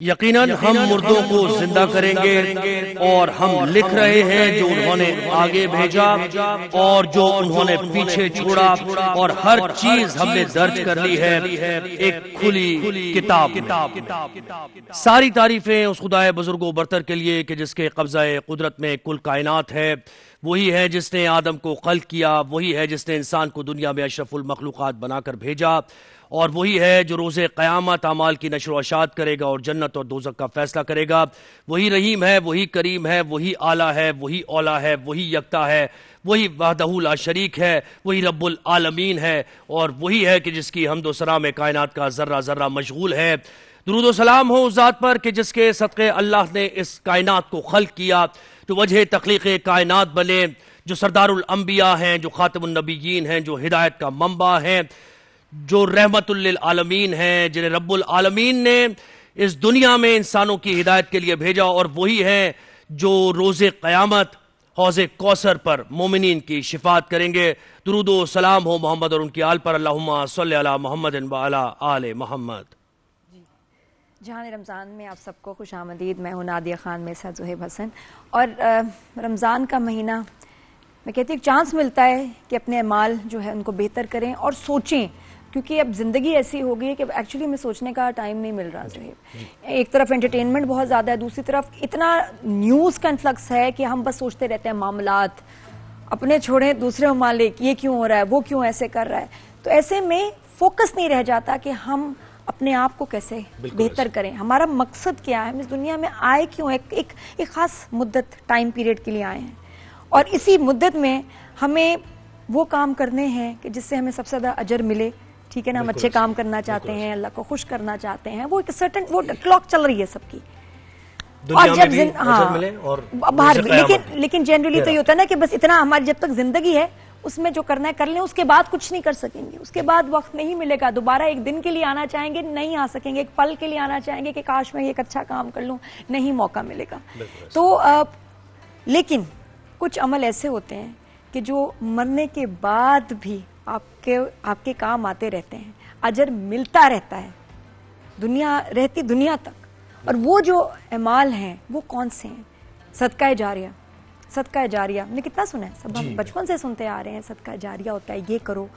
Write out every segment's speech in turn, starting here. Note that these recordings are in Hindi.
यकीनन हम मुर्दों को जिंदा करेंगे और हम लिख रहे हैं जो उन्होंने आगे भेजा और जो उन्होंने पीछे छोड़ा, और हर चीज हमने दर्ज कर ली है एक खुली किताब। सारी तारीफें उस खुदाए बुजुर्गो बरतर के लिए कि जिसके कब्ज़ाए कुदरत में कुल कायनात है। वही है जिसने आदम को खल्क किया, वही है जिसने इंसान को दुनिया में अशरफुल मखलूक़ात बनाकर भेजा, और वही है जो रोज़े क़यामत अमाल की नशर व अशात करेगा और जन्नत और दोज़ख का फैसला करेगा। वही रहीम है, वही करीम है, वही आला है, वही औला है, वही यकता है, वही वहदहू ला शरीक है, वही रब्बुल आलमीन है, और वही है कि जिसकी हम्द व सना में कायनात का ज़र्रा ज़र्रा मशगूल है। दुरूद व सलाम हो उस ज़ात पर कि जिसके सदक़े अल्लाह ने इस कायनात को खल्क किया, जो वजह तख्लीक़ कायनात बने, जो सरदारुल अंबिया हैं, जो खातिमुन नबिय्यीन हैं, जो हिदायत का मंबा हैं, जो रहमतुल लिल आलमीन हैं, जिन्हें रब्बुल आलमीन ने इस दुनिया में इंसानों की हिदायत के लिए भेजा, और वही है जो रोज़े क़यामत हौज़े कौसर पर मोमिनीन की शिफात करेंगे। दुरूद व सलाम हो मोहम्मद और उनकी आल पर। अल्लाहुम्मा सल्लि अला मुहम्मद व अला आले मोहम्मद। जहान रमज़ान में आप सबको खुश आमदीद। मैं हूँ नादिया खान में साथ ज़ुहैब हसन। और रमज़ान का महीना मैं कहती हूँ चांस मिलता है कि अपने अमाल जो है उनको बेहतर करें और सोचें, क्योंकि अब ज़िंदगी ऐसी हो गई है कि एक्चुअली में सोचने का टाइम नहीं मिल रहा ज़ुहैब। एक तरफ एंटरटेनमेंट बहुत ज़्यादा है, दूसरी तरफ इतना न्यूज़ का इन्फ्लक्स है कि हम बस सोचते रहते हैं मामलात अपने छोड़ें दूसरे ममालिक, ये क्यों हो रहा है, वो क्यों ऐसे कर रहा है। तो ऐसे में फोकस नहीं रह जाता कि हम अपने आप को कैसे बेहतर करें, हमारा मकसद क्या है, हम इस दुनिया में आए क्यों, एक खास मुद्दत टाइम पीरियड के लिए आए हैं, और इसी मुद्दत में हमें वो काम करने हैं कि जिससे हमें सबसे ज़्यादा अजर मिले। ठीक है ना, हम अच्छे काम करना चाहते हैं, अल्लाह को खुश करना चाहते हैं, वो एक सर्टेन वो क्लॉक चल रही है सबकी, और जब और बाहर भी। लेकिन जनरली तो ये होता है ना कि बस इतना हमारी जब तक जिंदगी है उसमें जो करना है कर लें, उसके बाद कुछ नहीं कर सकेंगे, उसके बाद वक्त नहीं मिलेगा। दोबारा एक दिन के लिए आना चाहेंगे, नहीं आ सकेंगे, एक पल के लिए आना चाहेंगे कि काश मैं एक अच्छा काम कर लूं, नहीं मौका मिलेगा। तो लेकिन कुछ अमल ऐसे होते हैं कि जो मरने के बाद भी आपके काम आते रहते हैं, अजर मिलता रहता है दुनिया रहती दुनिया तक। और वो जो अमाल हैं वो कौन से हैं? सदका जारिया। सदका जारिया हमने कितना सुना है, सब हम बचपन से सुनते आ रहे हैं, सदका जारिया होता है, ये करो।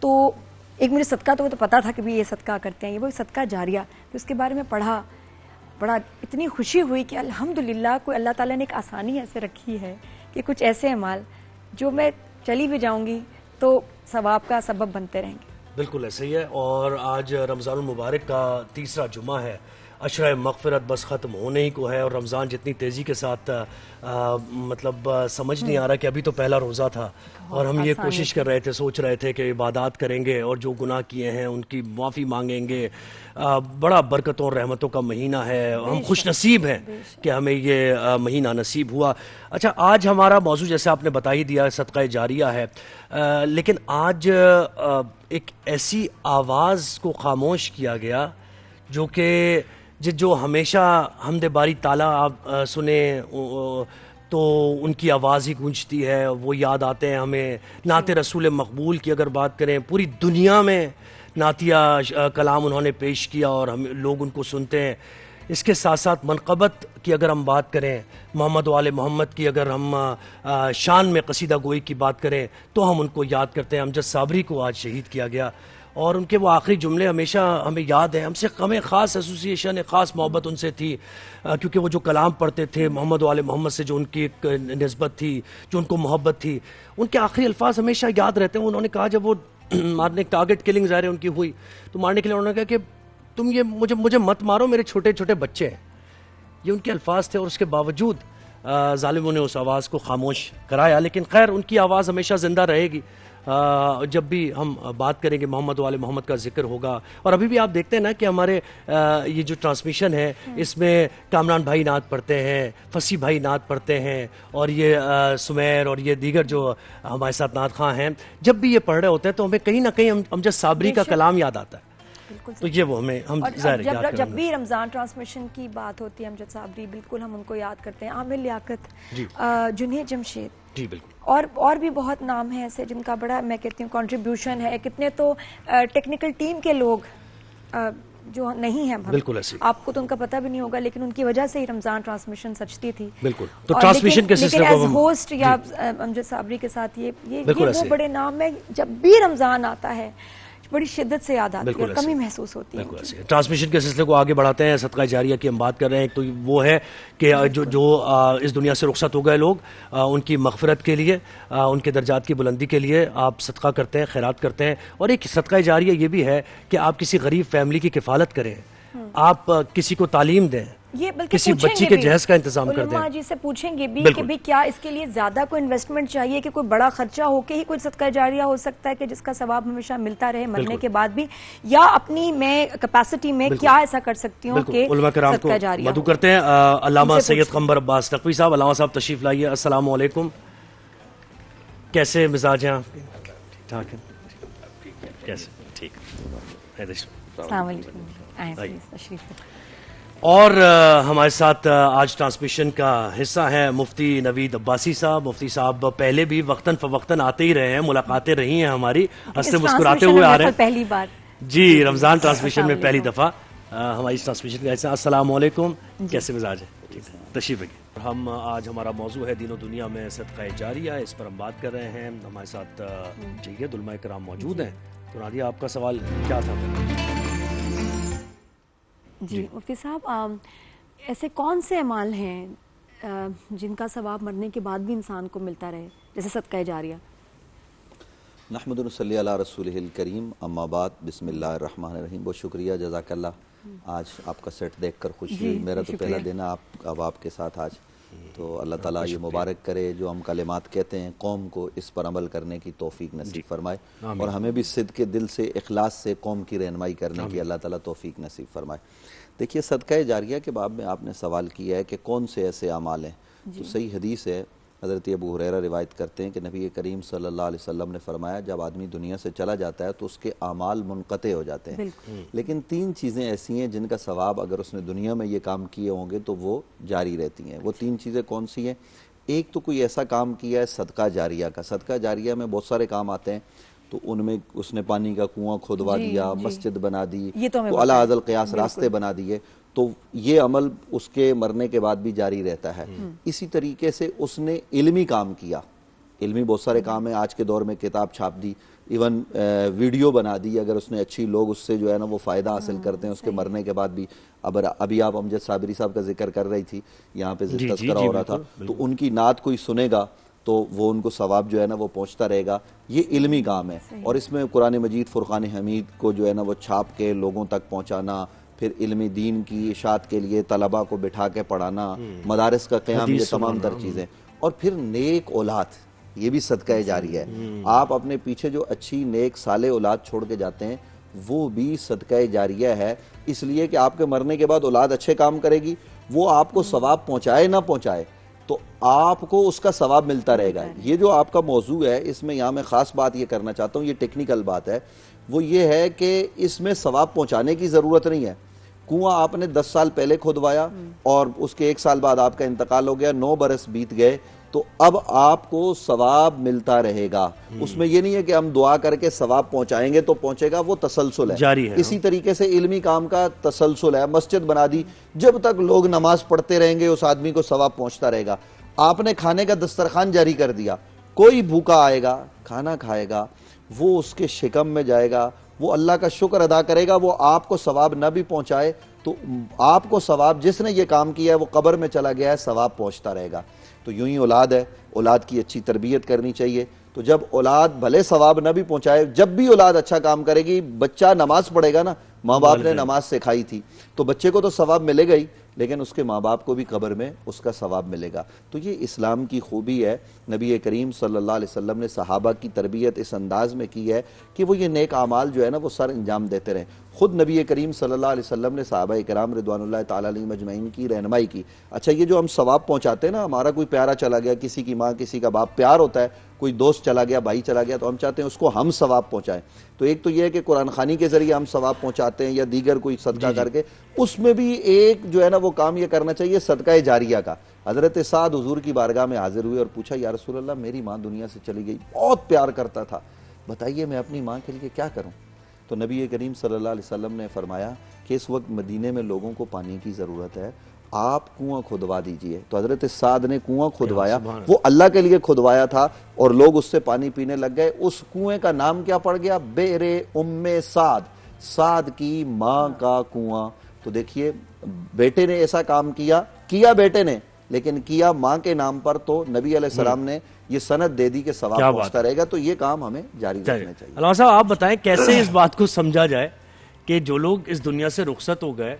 तो एक मुझे सदका तो पता था कि भी ये सदका करते हैं, ये वो सदका जारिया। तो उसके बारे में पढ़ा, बड़ा इतनी खुशी हुई कि अल्हम्दुलिल्लाह कोई अल्लाह ताला ने एक आसानी ऐसे रखी है कि कुछ ऐसे अमाल जो मैं चली भी जाऊंगी तो सवाब का सबब बनते रहेंगे। बिल्कुल ऐसे ही है। और आज रमज़ानुल मुबारक का तीसरा जुमा है, अशरा मग़फ़िरत बस ख़त्म होने ही को है, और रमज़ान जितनी तेज़ी के साथ मतलब समझ नहीं आ रहा कि अभी तो पहला रोज़ा था और हम ये कोशिश कर रहे थे, सोच रहे थे कि इबादत करेंगे और जो गुनाह किए हैं उनकी माफ़ी मांगेंगे। बड़ा बरकतों और रहमतों का महीना है, हम खुश नसीब हैं कि हमें ये महीना नसीब हुआ। अच्छा, आज हमारा मौजू जैसे आपने बता ही दिया सदका जारिया है, लेकिन आज एक ऐसी आवाज़ को खामोश किया गया जो कि जो हमेशा हमदे बारी ताला आप सुने तो उनकी आवाज़ ही गूंजती है, वो याद आते हैं हमें। नाते रसूल मकबूल की अगर बात करें, पूरी दुनिया में नातिया कलाम उन्होंने पेश किया और हम लोग उनको सुनते हैं। इसके साथ साथ मनक़बत की अगर हम बात करें, मोहम्मद वाले मोहम्मद की अगर हम शान में कसीदा गोई की बात करें तो हम उनको याद करते हैं। अमजद साबरी को आज शहीद किया गया और उनके वो आखिरी जुमले हमेशा हमें याद हैं। हमसे हमें ख़ास एसोसिएशन है, ख़ास मोहब्बत उनसे थी, क्योंकि वो जो कलाम पढ़ते थे मोहम्मद वाले मोहम्मद से, जो उनकी एक निस्बत थी, जो उनको मोहब्बत थी, उनके आखिरी अल्फाज हमेशा याद रहते हैं। उन्होंने कहा जब वो मारने टारगेट किलिंग ज़ाहिर उनकी हुई तो मारने के लिए उन्होंने कहा कि तुम ये मुझे मत मारो, मेरे छोटे छोटे बच्चे हैं। ये उनके अल्फाज थे और उसके बावजूद जालिमों ने उस आवाज़ को खामोश कराया। लेकिन खैर उनकी आवाज़ हमेशा ज़िंदा रहेगी। जब भी हम बात करेंगे मोहम्मद वाले मोहम्मद का जिक्र होगा। और अभी भी आप देखते हैं ना कि हमारे ये जो ट्रांसमिशन है इसमें कामरान भाई नात पढ़ते हैं, फसी भाई नात पढ़ते हैं, और ये सुमैर और ये दीगर जो हमारे साथ नात खां हैं, जब भी ये पढ़ रहे होते हैं तो हमें कहीं ना कहीं अमजद साबरी का कलाम याद आता है। तो ये वो हमें हम जब भी रमज़ान ट्रांसमिशन की बात होती है अमजद साबरी, बिल्कुल हम उनको याद करते हैं। आमिर लियाकत, जुनेद जमशेद, जी बिल्कुल, और भी बहुत नाम हैं ऐसे जिनका बड़ा मैं कहती हूँ कंट्रीब्यूशन है। कितने तो टेक्निकल टीम के लोग जो नहीं है भक्त, बिल्कुल ऐसे। आपको तो उनका पता भी नहीं होगा, लेकिन उनकी वजह से ही रमजान ट्रांसमिशन सचती थी। बिल्कुल, तो ट्रांसमिशन के सिलसिले लेकिन को एज हम होस्ट या अमजद साबरी के साथ ये बिल्कुल वो ऐसे। बड़े नाम है, जब भी रमजान आता है बड़ी शिद्दत से याद आती है, बिल्कुल कमी ऐसे। महसूस होती है। बिल्कुल ऐसे। ट्रांसमिशन के सिलसिले को आगे बढ़ाते हैं, सदका जारिया की हम बात कर रहे हैं। तो वो है कि जो इस दुनिया से रुखसत हो गए लोग, उनकी मगफरत के लिए, उनके दर्जात की बुलंदी के लिए आप सदका करते हैं, खैरात करते हैं। और एक सदका जारिया ये भी है कि आप किसी गरीब फैमिली की किफ़ालत करें, आप किसी को तालीम दें, ये बल्कि किसी पूछेंगे बच्ची के भी, जहेज का इंतजाम कर उलमा दें। जी से पूछेंगे भी कि बिल्कुल। भी क्या इसके लिए ज्यादा कोई इन्वेस्टमेंट चाहिए कि कोई बड़ा खर्चा होके ही कोई सदका जारिया हो सकता है कि जिसका सवाब हमेशा मिलता रहे मरने बिल्कुल। के बाद भी, या अपनी मैं कैपेसिटी में क्या ऐसा कर सकती हूँ कि उलमा किराम को सदका जारिया मदू हो? करते हैं। अल्लामा उनसे सैयद पूछते कमर अब्बास नकवी साहब, अल्लामा साहब तशरीफ लाइए। अस्सलाम वालेकुम, कैसे मिजाज हैं आपके? ठीक ठाक है, कैसे? ठीक है। अस्सलाम वालेकुम, आएं प्लीज, तशरीफ रखें। और हमारे साथ आज ट्रांसमिशन का हिस्सा है मुफ्ती नवीद अब्बासी साहब। मुफ्ती साहब पहले भी वक्तन फवक्तन आते ही रहे हैं, मुलाकातें रही हैं हमारी, हंसते इस मुस्कुराते ट्रांसमिशन हुए में आ मेरे रहे हैं। ख्याल पहली बार जी, रमजान ट्रांसमिशन में पहली अस्सलाम दफा हमारी इस ट्रांसमिशन का हिस्सा। अस्सलाम वालेकुम, कैसे मिजाज है? ठीक है, तशरीफ रखिए। हम आज हमारा मौजू है दीनो दुनिया में सदका जारिया, इस पर हम बात कर रहे हैं। हमारे साथ ठीक है दुलमा इकराम मौजूद हैं। तो नादिया, आपका सवाल क्या था? जी मुफ्ती साहब, ऐसे कौन से अमाल हैं जिनका सवाब मरने के बाद भी इंसान को मिलता रहे, जैसे सदका जारिया? नहमदुन सल्ली अला रसूलिहिल करीम, अम्मा बाद, बिस्मिल्लाहिर रहमानिर रहीम। बहुत शुक्रिया, जज़ाकल्लाह। आज आपका सेट देखकर खुशी हुई। मेरा तो पहला दिन है अब आपके साथ आज, तो अल्लाह ताला ये मुबारक करे जो हम कलिमात कहते हैं कौम को इस पर अमल करने की तौफीक नसीब फरमाए, और हमें भी सिद्क़ के दिल से इखलास से कौम की रहनुमाई करने की अल्लाह ताला तौफीक नसीब फरमाए। देखिए, सदका जारिया के बाब में आपने सवाल किया है कि कौन से ऐसे अमाल हैं, तो सही हदीस है, हज़रत अबू हुरैरा रिवायत करते हैं कि नबी करीम सल्लल्लाहु अलैहि वसल्लम ने फरमाया, जब आदमी दुनिया से चला जाता है तो उसके अमाल मुनक़ते हो जाते हैं, लेकिन 3 चीज़ें ऐसी हैं जिनका सवाब अगर उसने दुनिया में ये काम किए होंगे तो वो जारी रहती हैं। वो 3 चीज़ें कौन सी हैं? एक तो कोई ऐसा काम किया है सदका जारिया का। सदका जारिया में बहुत सारे काम आते हैं, तो उनमें उसने पानी का कुआं खुदवा दिया, मस्जिद बना दी, तो अला अज़ल क़ियास रास्ते बना दिए, तो ये अमल उसके मरने के बाद भी जारी रहता है। इसी तरीके से उसने इल्मी काम किया, इल्मी बहुत सारे काम है, आज के दौर में किताब छाप दी, इवन वीडियो बना दी, अगर उसने अच्छी, लोग उससे जो है ना वो फ़ायदा हासिल करते हैं उसके मरने के बाद भी। अब अभी आप अमजद साबरी साहब का जिक्र कर रही थी, यहाँ पे तज़किरा हो रहा था, तो उनकी नात कोई सुनेगा तो वो उनको सवाब जो है ना वो पहुँचता रहेगा। ये इल्मी काम है, और इसमें कुरान मजीद फ़ुरक़ान हमीद को जो है ना वो छाप के लोगों तक पहुँचाना, फिर इल्मी दीन की इशाअत के लिए तलबा को बिठा के पढ़ाना, मदारिस का क़याम, ये तमाम तर चीज़ें, और फिर नेक औलाद, ये भी सदका जारिया है। आप अपने पीछे जो अच्छी नेक साले औलाद छोड़ के जाते हैं वो भी सदका जारिया है, इसलिए कि आपके मरने के बाद औलाद अच्छे काम करेगी, वो आपको सवाब पहुँचाए ना पहुँचाए तो आपको उसका सवाब मिलता रहेगा। ये जो आपका मौजू है, इसमें यहाँ मैं ख़ास बात ये करना चाहता हूँ, ये टेक्निकल बात है, वो ये है कि इसमें सवाब पहुँचाने की ज़रूरत नहीं है। कुआं आपने 10 साल पहले खुदवाया और उसके 1 साल बाद आपका इंतकाल हो गया, 9 बरस बीत गए, तो अब आपको सवाब मिलता रहेगा। उसमें ये नहीं है कि हम दुआ करके सवाब पहुंचाएंगे तो पहुंचेगा, वो तसलसल है, जारी है। इसी तरीके से इल्मी काम का तसलसल है। मस्जिद बना दी, जब तक लोग नमाज पढ़ते रहेंगे उस आदमी को सवाब पहुंचता रहेगा। आपने खाने का दस्तरखान जारी कर दिया, कोई भूखा आएगा, खाना खाएगा, वो उसके शिकम में जाएगा, वो अल्लाह का शुक्र अदा करेगा, वो आपको सवाब न भी पहुंचाए तो आपको सवाब, जिसने ये काम किया है वो कब्र में चला गया है, सवाब पहुंचता रहेगा। तो यूं ही औलाद है, औलाद की अच्छी तरबियत करनी चाहिए। तो जब औलाद भले सवाब न भी पहुंचाए, जब भी औलाद अच्छा काम करेगी, बच्चा नमाज पढ़ेगा ना, माँ बाप ने नमाज सिखाई थी, तो बच्चे को तो सवाब मिलेगा ही, लेकिन उसके माँ बाप को भी कब्र में उसका सवाब मिलेगा। तो ये इस्लाम की खूबी है। नबी करीम सल्लल्लाहु अलैहि वसल्लम ने सहाबा की तरबियत इस अंदाज में की है कि वो ये नेक आमाल जो है ना वो सर अंजाम देते रहें। खुद नबी करीम सल्लल्लाहु अलैहि वसल्लम ने सहाबा किराम रिदवानुल्लाह ताला अलैहिम अजमईन की रहनुमाई की। अच्छा, ये जो हम सवाब पहुँचाते हैं ना, हमारा कोई प्यारा चला गया, किसी की माँ किसी का बाप, प्यार होता है, कोई दोस्त चला गया, भाई चला गया, तो हम चाहते हैं उसको हम सवाब पहुँचाएं। तो एक तो ये है कि कुरान खानी के जरिए हम सवाब पहुँचाते हैं या दीगर कोई सदका करके, उसमें भी एक जो है ना वो काम ये करना चाहिए सदका जारिया का। हज़रत साद हुजूर की बारगाह में हाजिर हुए और पूछा, या रसूल अल्लाह, मेरी माँ दुनिया से चली गई, बहुत प्यार करता था, बताइए मैं अपनी माँ के लिए क्या करूँ? तो नबी करीम सल्लल्लाहु अलैहि वसल्लम ने फरमाया कि इस वक्त मदीने में लोगों को पानी की ज़रूरत है, आप कुआं खुदवा दीजिए। तो हजरत साद ने कुआं खुदवाया, वो अल्लाह के लिए खुदवाया था और लोग उससे पानी पीने लग गए। उस कुएं का नाम क्या पड़ गया? बेरे उम्मे साद, साद की माँ का कुआं। तो देखिए बेटे ने ऐसा काम किया बेटे ने, लेकिन किया माँ के नाम पर, तो नबी अलैहिस्सलाम ने ये सनद दे दी कि सवाब पहुंचता रहेगा। तो ये काम हमें जारी रखना चाहिए। अल्लामा साहब आप बताएं कैसे इस बात को समझा जाए कि जो लोग इस दुनिया से रुखसत हो गए,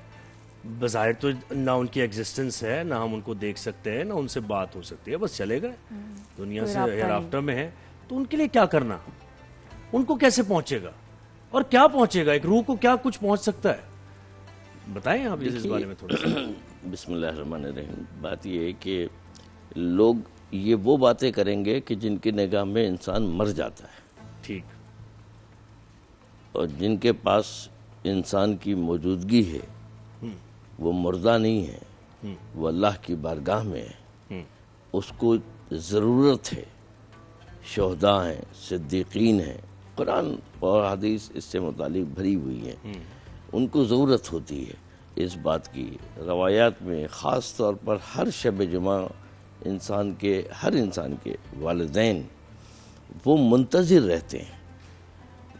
बज़ाहिर तो ना उनकी एग्जिस्टेंस है, ना हम उनको देख सकते हैं, ना उनसे बात हो सकती है, बस चले गए दुनिया से, हेयर आफ्टर में है, तो उनके लिए क्या करना? उनको कैसे पहुंचेगा और क्या पहुंचेगा? एक रूह को क्या कुछ पहुंच सकता है? बताएं आप इस बारे में थोड़ा सा। बिस्मिल्लाहिर्रहमानिर्रहीम। बात यह है कि लोग ये वो बातें करेंगे कि जिनकी निगाह में इंसान मर जाता है, ठीक, और जिनके पास इंसान की मौजूदगी है वो मुर्दा नहीं है, वो अल्लाह की बारगाह में है, उसको ज़रूरत है। शोहदा हैं, सिद्दीकीन हैं, कुरान और हदीस इससे मुतालिक भरी हुई हैं, उनको ज़रूरत होती है इस बात की। रवायात में ख़ास तौर पर हर शब जुमा हर इंसान के वालिदैन वो मुंतज़िर रहते हैं,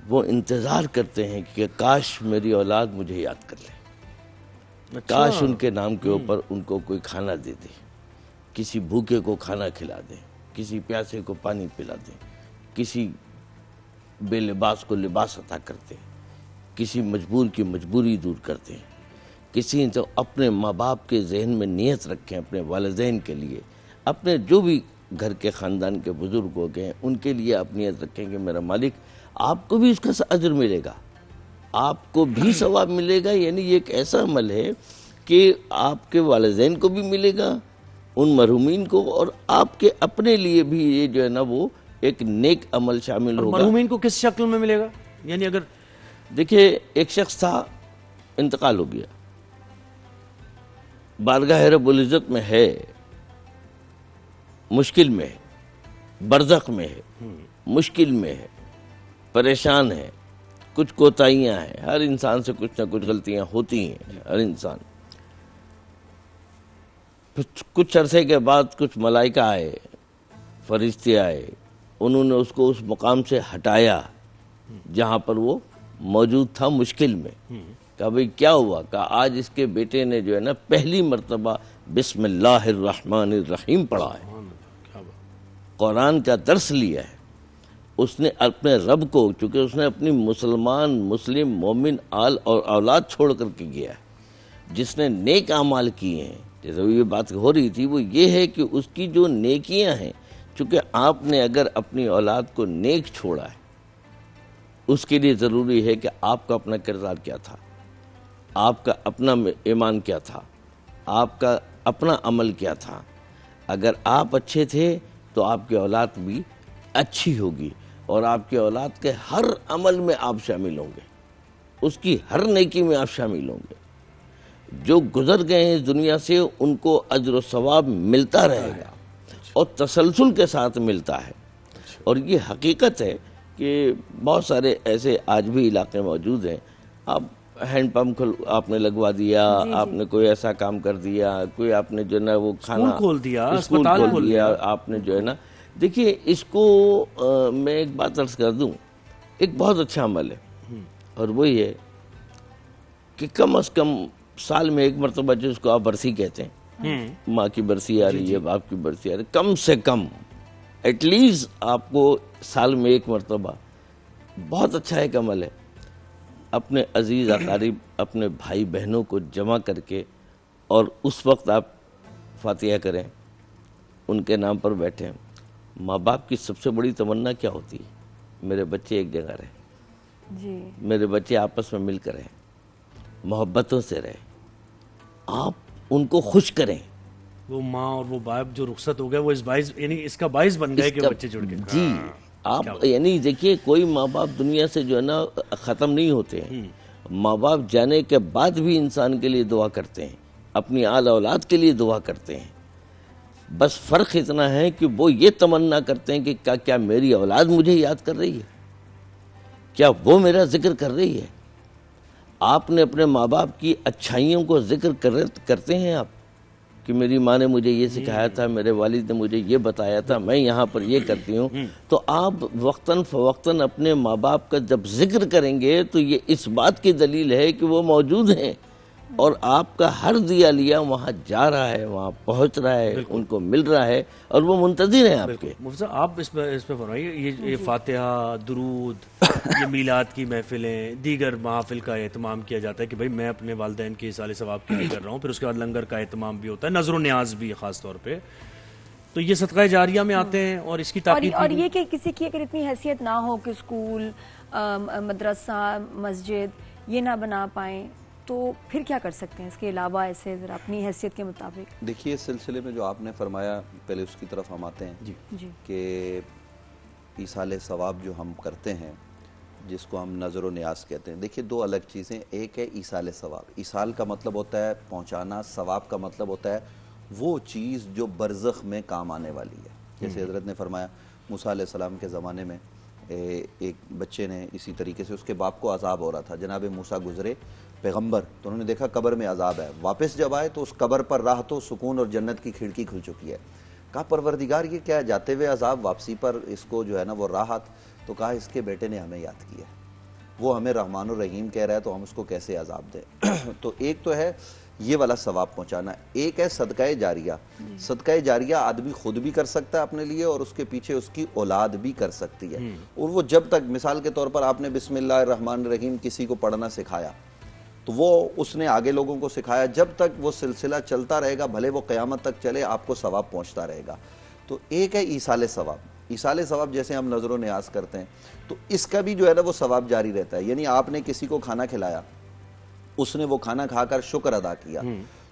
वो इंतज़ार करते हैं कि काश मेरी औलाद मुझे याद कर ले, काश उनके नाम के ऊपर उनको कोई खाना दे दे, किसी भूखे को खाना खिला दे, किसी प्यासे को पानी पिला दे, किसी बेलिबास को लिबास अता करते, किसी मजबूर की मजबूरी दूर करते हैं, किसी तो अपने माँ बाप के जहन में नियत रखें, अपने वालिदैन के लिए, अपने जो भी घर के ख़ानदान के बुज़ुर्ग हो गए उनके लिए आप नियत रखें कि मेरा मालिक आपको भी इसका अजर मिलेगा, आपको भी सवाब मिलेगा। यानी ये एक ऐसा अमल है कि आपके वालिदैन को भी मिलेगा, उन मरहूमीन को, और आपके अपने लिए भी ये जो है ना वो एक नेक अमल शामिल होगा। मरहूमीन को किस शक्ल में मिलेगा? यानी अगर देखिए एक शख्स था, इंतकाल हो गया, बारगाह रब्बुल इज़्ज़त में है, मुश्किल में है, बरज़ख में है, मुश्किल में है, परेशान है, कुछ कोताहियां हैं, हर इंसान से कुछ ना कुछ गलतियां होती हैं, हर इंसान। कुछ अरसे के बाद कुछ मलाइका आए, फरिश्ते आए, उन्होंने उसको उस मुकाम से हटाया जहां पर वो मौजूद था, मुश्किल में। कहा भाई क्या हुआ? कहा आज इसके बेटे ने जो है ना पहली मर्तबा बिस्मिल्लाहिर्रहमानिर्रहीम पढ़ा है, कुरान का दर्स लिया है, उसने अपने रब को, चूंकि उसने अपनी मुस्लिम मोमिन आल और औलाद छोड़ करके गया है, जिसने नेक अमाल किए हैं, जैसे ये बात हो रही थी, वो ये है कि उसकी जो नेकियां हैं, चूंकि आपने अगर अपनी औलाद को नेक छोड़ा है, उसके लिए ज़रूरी है कि आपका अपना किरदार क्या था, आपका अपना ईमान क्या था, आपका अपना अमल क्या था। अगर आप अच्छे थे तो आपकी औलाद भी अच्छी होगी और आपके औलाद के हर अमल में आप शामिल होंगे, उसकी हर नेकी में आप शामिल होंगे। जो गुजर गए हैं इस दुनिया से उनको अज्र व सवाब मिलता रहेगा और तसलसल के साथ मिलता है। और ये हकीकत है कि बहुत सारे ऐसे आज भी इलाके मौजूद हैं, आप हैंडपम्प आपने लगवा दिया, आपने कोई ऐसा काम कर दिया, कोई आपने जो ना वो खाना खोल दिया, स्कूल खोल दिया, आपने जो है ना, देखिए इसको मैं एक बात अर्ज कर दूं, एक बहुत अच्छा अमल है और वो ये कि कम से कम साल में एक मरतबा, जिसको आप बरसी कहते हैं, माँ की बरसी आ रही है, बाप की बरसी आ रही है, कम से कम एटलीस्ट आपको साल में एक मरतबा, बहुत अच्छा एक अमल है, अपने अजीज़ अकारीब, अपने भाई बहनों को जमा करके और उस वक्त आप फातिहा करें, उनके नाम पर बैठें। माँ बाप की सबसे बड़ी तमन्ना क्या होती है? मेरे बच्चे एक जगह रहें जी, मेरे बच्चे आपस में मिलकर रहें, मोहब्बतों से रहें, आप उनको खुश करें। वो माँ और वो बाप जो रुखसत हो गए, वो इस बाइस, यानी इसका बाइस बन गए कि बच्चे जुड़ गए। जी आप यानी देखिए, कोई माँ बाप दुनिया से जो है ना ख़त्म नहीं होते हैं, माँ बाप जाने के बाद भी इंसान के लिए दुआ करते हैं, अपनी आल औलाद के लिए दुआ करते हैं। बस फ़र्क इतना है कि वो ये तमन्ना करते हैं कि क्या मेरी औलाद मुझे याद कर रही है, क्या वो मेरा जिक्र कर रही है। आपने अपने माँ बाप की अच्छाइयों को जिक्र करते हैं आप कि मेरी माँ ने मुझे ये सिखाया था, मेरे वालिद ने मुझे ये बताया था, मैं यहाँ पर ये करती हूँ। तो आप वक्तन फवक्तन अपने माँ बाप का जब जिक्र करेंगे तो ये इस बात की दलील है कि वो मौजूद हैं और आपका हर दिया लिया वहाँ जा रहा है, वहाँ पहुँच रहा है, उनको मिल रहा है और वो मुंतज़िर हैं आपके। मुफ्ती साहब, आप इस पे फरमाइए, ये फातिहा, दुरूद, ये मीलाद की महफिलें, दीगर महफिल का एहतमाम किया जाता है कि भाई मैं अपने वालिदैन के इसाले सवाब के लिए कर रहा हूँ, फिर उसके बाद लंगर का एहतमाम भी होता है, नजर न्याज भी ख़ास तौर पे, तो ये सदका जारिया में आते हैं और इसकी ताकीद और ये कि किसी की अगर इतनी हैसियत ना हो कि स्कूल, मदरसा, मस्जिद ये ना बना पाएँ तो फिर क्या कर सकते हैं इसके अलावा, ऐसे ज़रा अपनी हैसियत के मुताबिक? देखिए, इस सिलसिले में जो आपने फरमाया, पहले उसकी तरफ हम आते हैं जी कि ईसाले सवाब जो हम करते हैं, जिसको हम नज़र व न्यास कहते हैं। देखिए, दो अलग चीज़ें, एक है ईसाले सवाब। ईसाल का मतलब होता है पहुँचाना, सवाब का मतलब होता है वो चीज़ जो बरज़ख में काम आने वाली है। जैसे हज़रत ने फरमाया मूसा अलैहिस्सलाम के ज़माने में एक बच्चे ने इसी तरीके से, उसके बाप को अजाब हो रहा था, जनाब मूसा गुजरे पैगंबर, तो उन्होंने देखा कब्र में अजाब है, वापस जब आए तो उस कब्र पर राह तो सुकून और जन्नत की खिड़की खुल चुकी है। कहा परवरदिगार ये क्या है, जाते हुए अजाब, वापसी पर इसको जो है ना वो राहत। तो कहा इसके बेटे ने हमें याद किया, वो हमें रहमान और रहीम कह रहा है तो हम उसको कैसे अजाब दें। तो एक तो है ये वाला सवाब पहुंचाना, एक है सदकाए जारिया। सदकाए जारिया आदमी खुद भी कर सकता है अपने लिए और उसके पीछे उसकी औलाद भी कर सकती है। और वो जब तक, मिसाल के तौर पर आपने बिस्मिल्लाहिर्रहमानिर्रहीम किसी को पढ़ना सिखाया तो वो उसने आगे लोगों को सिखाया, जब तक वो सिलसिला चलता रहेगा, भले वो क़यामत तक चले, आपको सवाब पहुंचता रहेगा। तो एक है ईसाले सवाब। ईसाले सवाब जैसे हम नज़र व न्यास करते हैं तो इसका भी जो है ना वो सवाब जारी रहता है। यानी आपने किसी को खाना खिलाया, उसने वो खाना खाकर शुक्र अदा किया,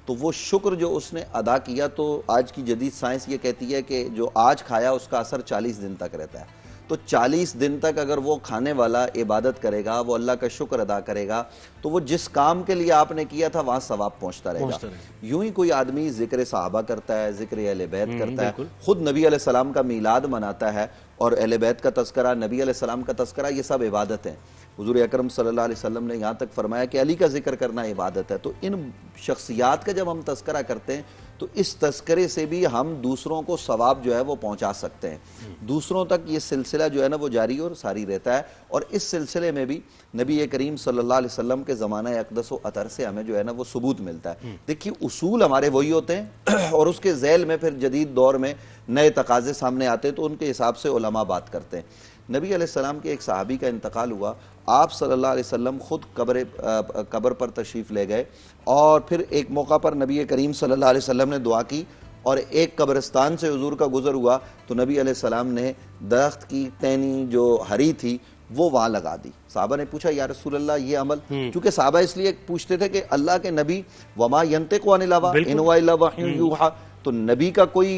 तो वो शुक्र जो उसने अदा किया, तो आज की जदीद साइंस ये कहती है कि जो आज खाया उसका असर 40 दिन तक रहता है। तो 40 दिन तक अगर वो खाने वाला इबादत करेगा, वो अल्लाह का शुक्र अदा करेगा, तो वो जिस काम के लिए आपने किया था वहां सवाब पहुंचता रहेगा। यूं ही कोई आदमी जिक्र सहाबा करता है, जिक्र अहले बैत करता है, खुद नबी अलैहिस्सलाम का मीलाद मनाता है और अहले बैत का तज़किरा, नबी अलैहिस्सलाम का तज़किरा, ये सब इबादत है। हुज़ूर अकरम सल्लल्लाहु अलैहि वसल्लम ने यहाँ तक फरमाया कि अली का जिक्र करना इबादत है। तो इन शख्सियात का जब हम तज़किरा करते हैं तो इस तज़किरे से भी हम दूसरों को सवाब जो है वो पहुँचा सकते हैं। दूसरों तक ये सिलसिला जो है ना वो जारी और सारी रहता है। और इस सिलसिले में भी नबी करीम सल्लल्लाहु अलैहि वसल्लम के ज़माना अक़दस व अतर से हमें जो है ना वो सबूत मिलता है। देखिए, उसूल हमारे वही होते हैं और उसके ज़ैल में फिर जदीद दौर में नए तकाज़े सामने आते हैं तो उनके हिसाब से उलमा बात करते हैं। नबी अलैहिस्सलाम के एक सहाबी का इंतकाल हुआ, आप सल्लल्लाहु अलैहि वसल्लम खुद कब्र पर तशरीफ़ ले गए और फिर एक मौका पर नबी करीम सल्लल्लाहु अलैहि वसल्लम ने दुआ की और एक कब्रिस्तान से हुजूर का गुजर हुआ तो नबी अलैहिस्सलाम ने दरख्त की टहनी जो हरी थी वो वहां लगा दी। साहबा ने पूछा या रसूल अल्लाह ये अमल, क्योंकि साहबा इसलिए पूछते थे कि अल्लाह के नबी वमा यंतिकु अनिल हवा इन हुवा इल्ला वह्युन यूहा, तो नबी का कोई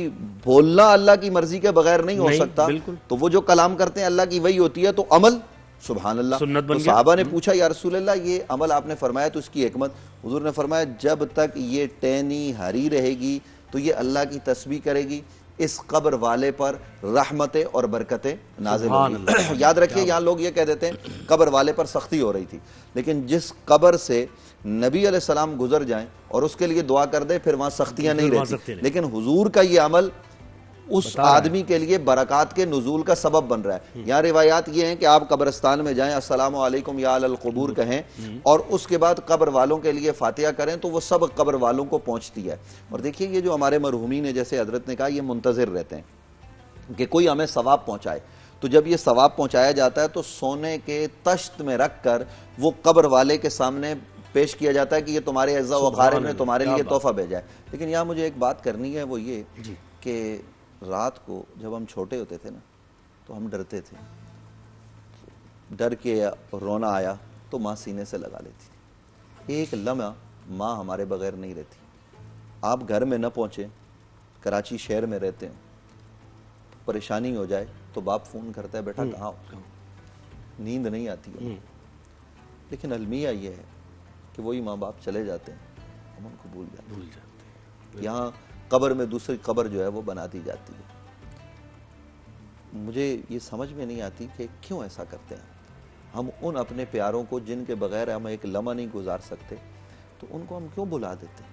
बोलना अल्लाह की मर्जी के बगैर नहीं हो सकता। तो वो जो कलाम करते हैं अल्लाह की वही होती है, तो अमल सुभान अल्लाह। तो साहबा ने पूछा या रसूल अल्लाह ये अमल आपने फरमाया तो इसकी हिकमत? हुजूर ने फरमाया जब तक ये टहनी हरी रहेगी तो ये अल्लाह की तस्बीह करेगी, इस कब्र वाले पर रहमतें और बरकतें नाज़िल होंगी। याद रखिए, यहाँ लोग ये कह देते हैं कब्र वाले पर सख्ती हो रही थी, लेकिन जिस कब्र से नबी अलैहिस्सलाम गुजर जाएं और उसके लिए दुआ कर दे फिर वहां सख्तियां नहीं रहती, लेकिन हुजूर का ये अमल उस आदमी के लिए बरक़ात के नुज़ूल का सबब बन रहा है। यहाँ रिवायात ये हैं कि आप कब्रिस्तान में जाएं, अस्सलामु अलैकुम या अहल क़ुबूर कहें और उसके बाद कब्र वालों के लिए फातिहा करें तो वो सब कब्र वालों को पहुँचती है। और देखिए, ये जो हमारे मरहूमीन ने, जैसे हजरत ने कहा, ये मुंतज़िर रहते हैं कि कोई हमें सवाब पहुँचाए। तो जब ये सवाब पहुँचाया जाता है तो सोने के तश्त में रख कर वो कब्र वाले के सामने पेश किया जाता है कि ये तुम्हारे अज़्ज़ा व अक़ारिब ने तुम्हारे लिए तोहफा भेजा है। लेकिन यहाँ मुझे एक बात करनी है, वो ये कि रात को जब हम छोटे होते थे ना तो हम डरते थे, डर के रोना आया तो माँ सीने से लगा लेती थी। एक लम्हा माँ हमारे बगैर नहीं रहती। आप घर में न पहुँचे, कराची शहर में रहते हैं, परेशानी हो जाए तो बाप फ़ोन करता है बेटा कहाँ हो, नींद नहीं आती है। लेकिन अलमिया ये है कि वही माँ बाप चले जाते हैं, हम उनको भूल जाते हैं। यहाँ कब्र में दूसरी कब्र जो है वो बना दी जाती है। मुझे ये समझ में नहीं आती कि क्यों ऐसा करते हैं। हम उन अपने प्यारों को जिनके बगैर हम एक लम्हा नहीं गुजार सकते, तो उनको हम क्यों बुला देते।